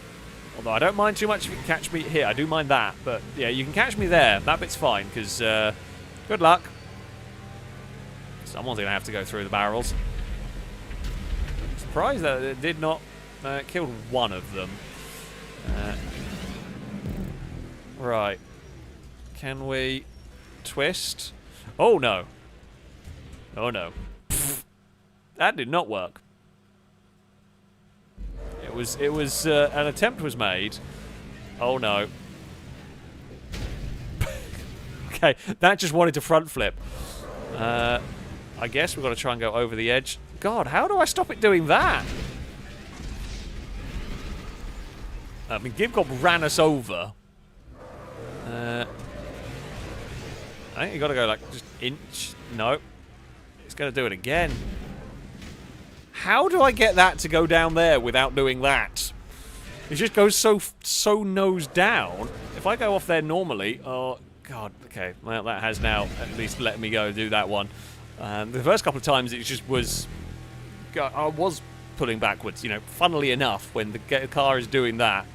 Although I don't mind too much if you can catch me here. I do mind that. But, yeah, you can catch me there. That bit's fine, because good luck. Someone's going to have to go through the barrels. Surprised that it did not kill one of them. Right. Can we twist? Oh, no. Oh, no. Pfft. That did not work. It was an attempt was made. Oh, no. Okay, that just wanted to front flip. I guess we've got to try and go over the edge. God, how do I stop it doing that? I mean, Gibgob ran us over. I think you got to go like just inch. No, it's going to do it again. How do I get that to go down there without doing that? It just goes so nose down. If I go off there normally, oh god, okay. Well, that has now at least let me go do that one. The first couple of times it just was. I was pulling backwards. You know, funnily enough, when the car is doing that,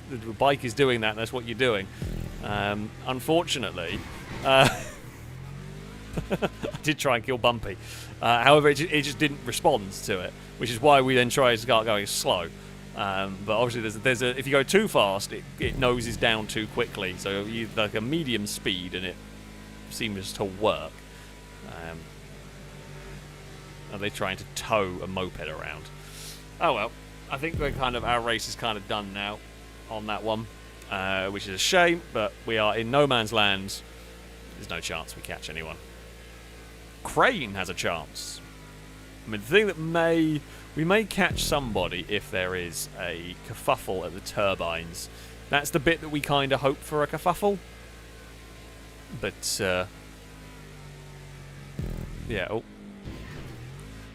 the bike is doing that. That's what you're doing. Unfortunately, I did try and kill Bumpy. However, it just didn't respond to it, which is why we then try to start going slow. But obviously, there's if you go too fast, it noses down too quickly. So you like a medium speed, and it seems to work. Are they trying to tow a moped around? Oh well, I think our race is kind of done now on that one, which is a shame. But we are in no man's land. There's no chance we catch anyone. Crane has a chance. I mean, the thing that we may catch somebody if there is a kerfuffle at the turbines. That's the bit that we kind of hope for a kerfuffle. But yeah. Oh.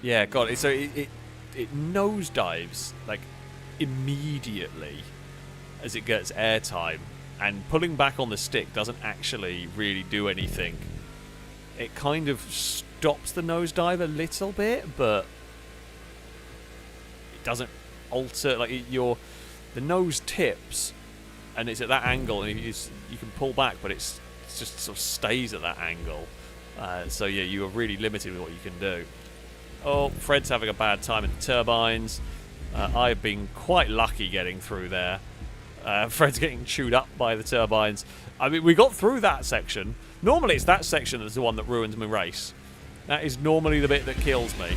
Yeah, God. So it nosedives like immediately as it gets airtime, and pulling back on the stick doesn't actually really do anything. It kind of stops the nosedive a little bit, but it doesn't alter. Like the nose tips, and it's at that angle, and you can pull back, but it's just sort of stays at that angle. So yeah, you are really limited with what you can do. Oh, Fred's having a bad time in the turbines. I've been quite lucky getting through there. Fred's getting chewed up by the turbines. I mean, we got through that section. Normally it's that section that's the one that ruins my race. That is normally the bit that kills me.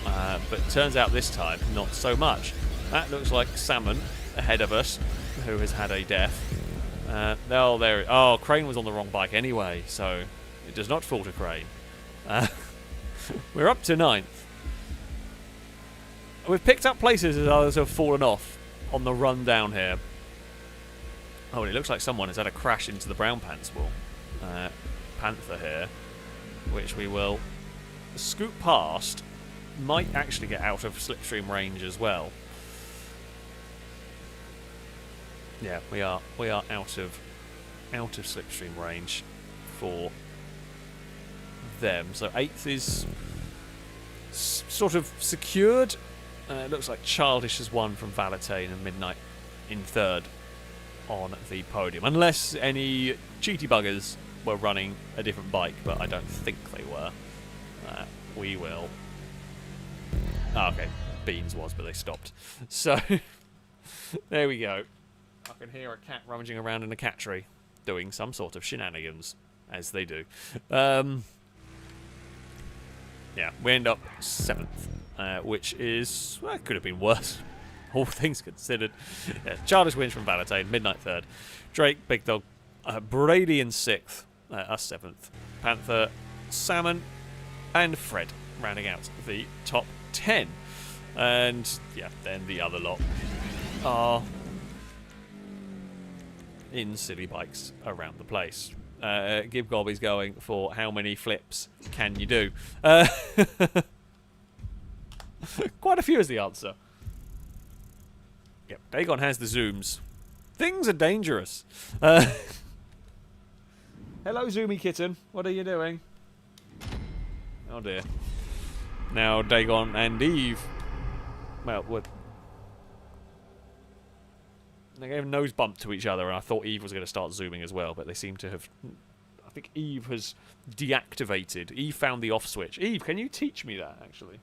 But it turns out this time, not so much. That looks like Salmon ahead of us, who has had a death. Crane was on the wrong bike anyway, so it does not fall to Crane. We're up to 9th. We've picked up places as others have fallen off on the run down here. Oh, and it looks like someone has had a crash into the brown pants wall. Panther here, which we will scoot past. Might actually get out of slipstream range as well. Yeah, we are out of slipstream range for them. So 8th is sort of secured. It looks like Childish has won from Valentine and Midnight in 3rd on the podium. Unless any cheaty buggers were running a different bike, but I don't think they were. We will... Oh, okay, Beans was, but they stopped. So, there we go. I can hear a cat rummaging around in a cat tree, doing some sort of shenanigans, as they do. Yeah, we end up 7th, which is... Well, it could have been worse, all things considered. Yeah, Childish wins from Valentine, Midnight 3rd. Drake, Big Dog, Brady in 6th, us 7th. Panther, Salmon, and Fred rounding out the top 10. And, yeah, then the other lot are in silly bikes around the place. Gib Gobby's going for how many flips can you do? Quite a few is the answer. Yep, Dagon has the zooms. Things are dangerous. Hello, Zoomy Kitten. What are you doing? Oh dear. Now Dagon and Eve. Well, what? They gave a nose bump to each other, and I thought Eve was going to start zooming as well, but they seem to have... I think Eve has deactivated. Eve found the off switch. Eve, can you teach me that, actually?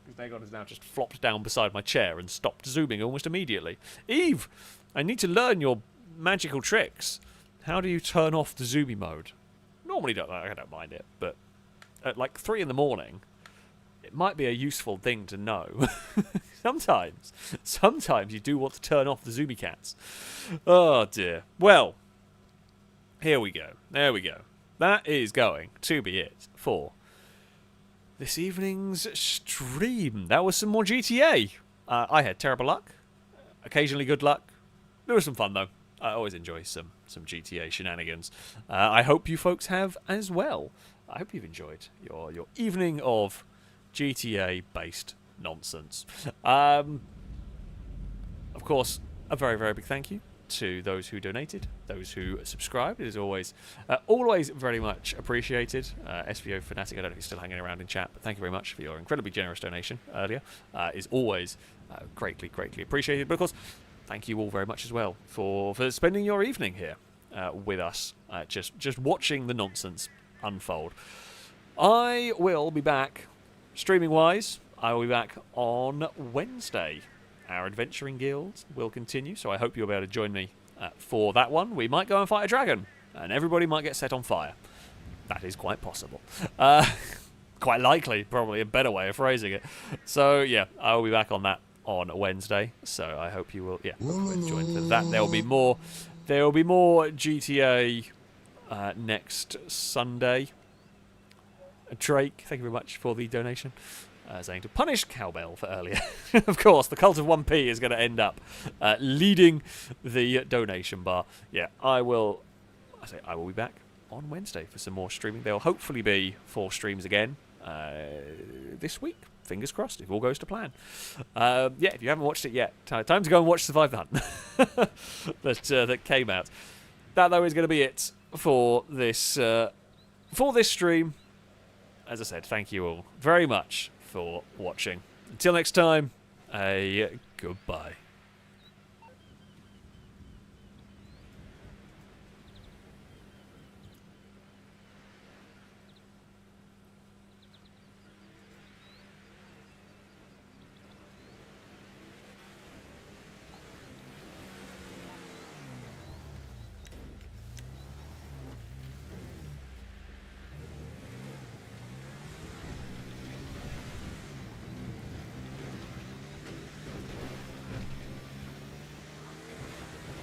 Because Dagon has now just flopped down beside my chair and stopped zooming almost immediately. Eve, I need to learn your magical tricks. How do you turn off the zoomy mode? Normally I don't mind it, but at like 3 in the morning, it might be a useful thing to know. Sometimes you do want to turn off the zoomy cats. Oh dear. Well, here we go. There we go. That is going to be it for this evening's stream. That was some more GTA. I had terrible luck. Occasionally good luck. There was some fun though. I always enjoy some GTA shenanigans. I hope you folks have as well. I hope you've enjoyed your evening of GTA-based nonsense. Of course, a very, very big thank you to those who donated, those who subscribed. It is always very much appreciated. SVO Fanatic, I don't know if he's still hanging around in chat, but thank you very much for your incredibly generous donation earlier. Is always greatly, greatly appreciated. But of course, thank you all very much as well for spending your evening here with us, just watching the nonsense unfold. I will be back, streaming-wise, I will be back on Wednesday. Our adventuring guild will continue, so I hope you'll be able to join me for that one. We might go and fight a dragon, and everybody might get set on fire. That is quite possible. Quite likely, probably a better way of phrasing it. So, yeah, I will be back on that on Wednesday, so I hope you will, join for that. There will be more GTA next Sunday. Drake, thank you very much for the donation. Saying to punish Cowbell for earlier. Of course, the cult of 1p is going to end up leading the donation bar. Yeah, I will be back on Wednesday for some more streaming. There will hopefully be 4 streams again this week. Fingers crossed, if all goes to plan. Yeah, if you haven't watched it yet, time to go and watch Survive the Hunt that came out. That, though, is going to be it for this stream. As I said, thank you all very much for watching. Until next time, a goodbye.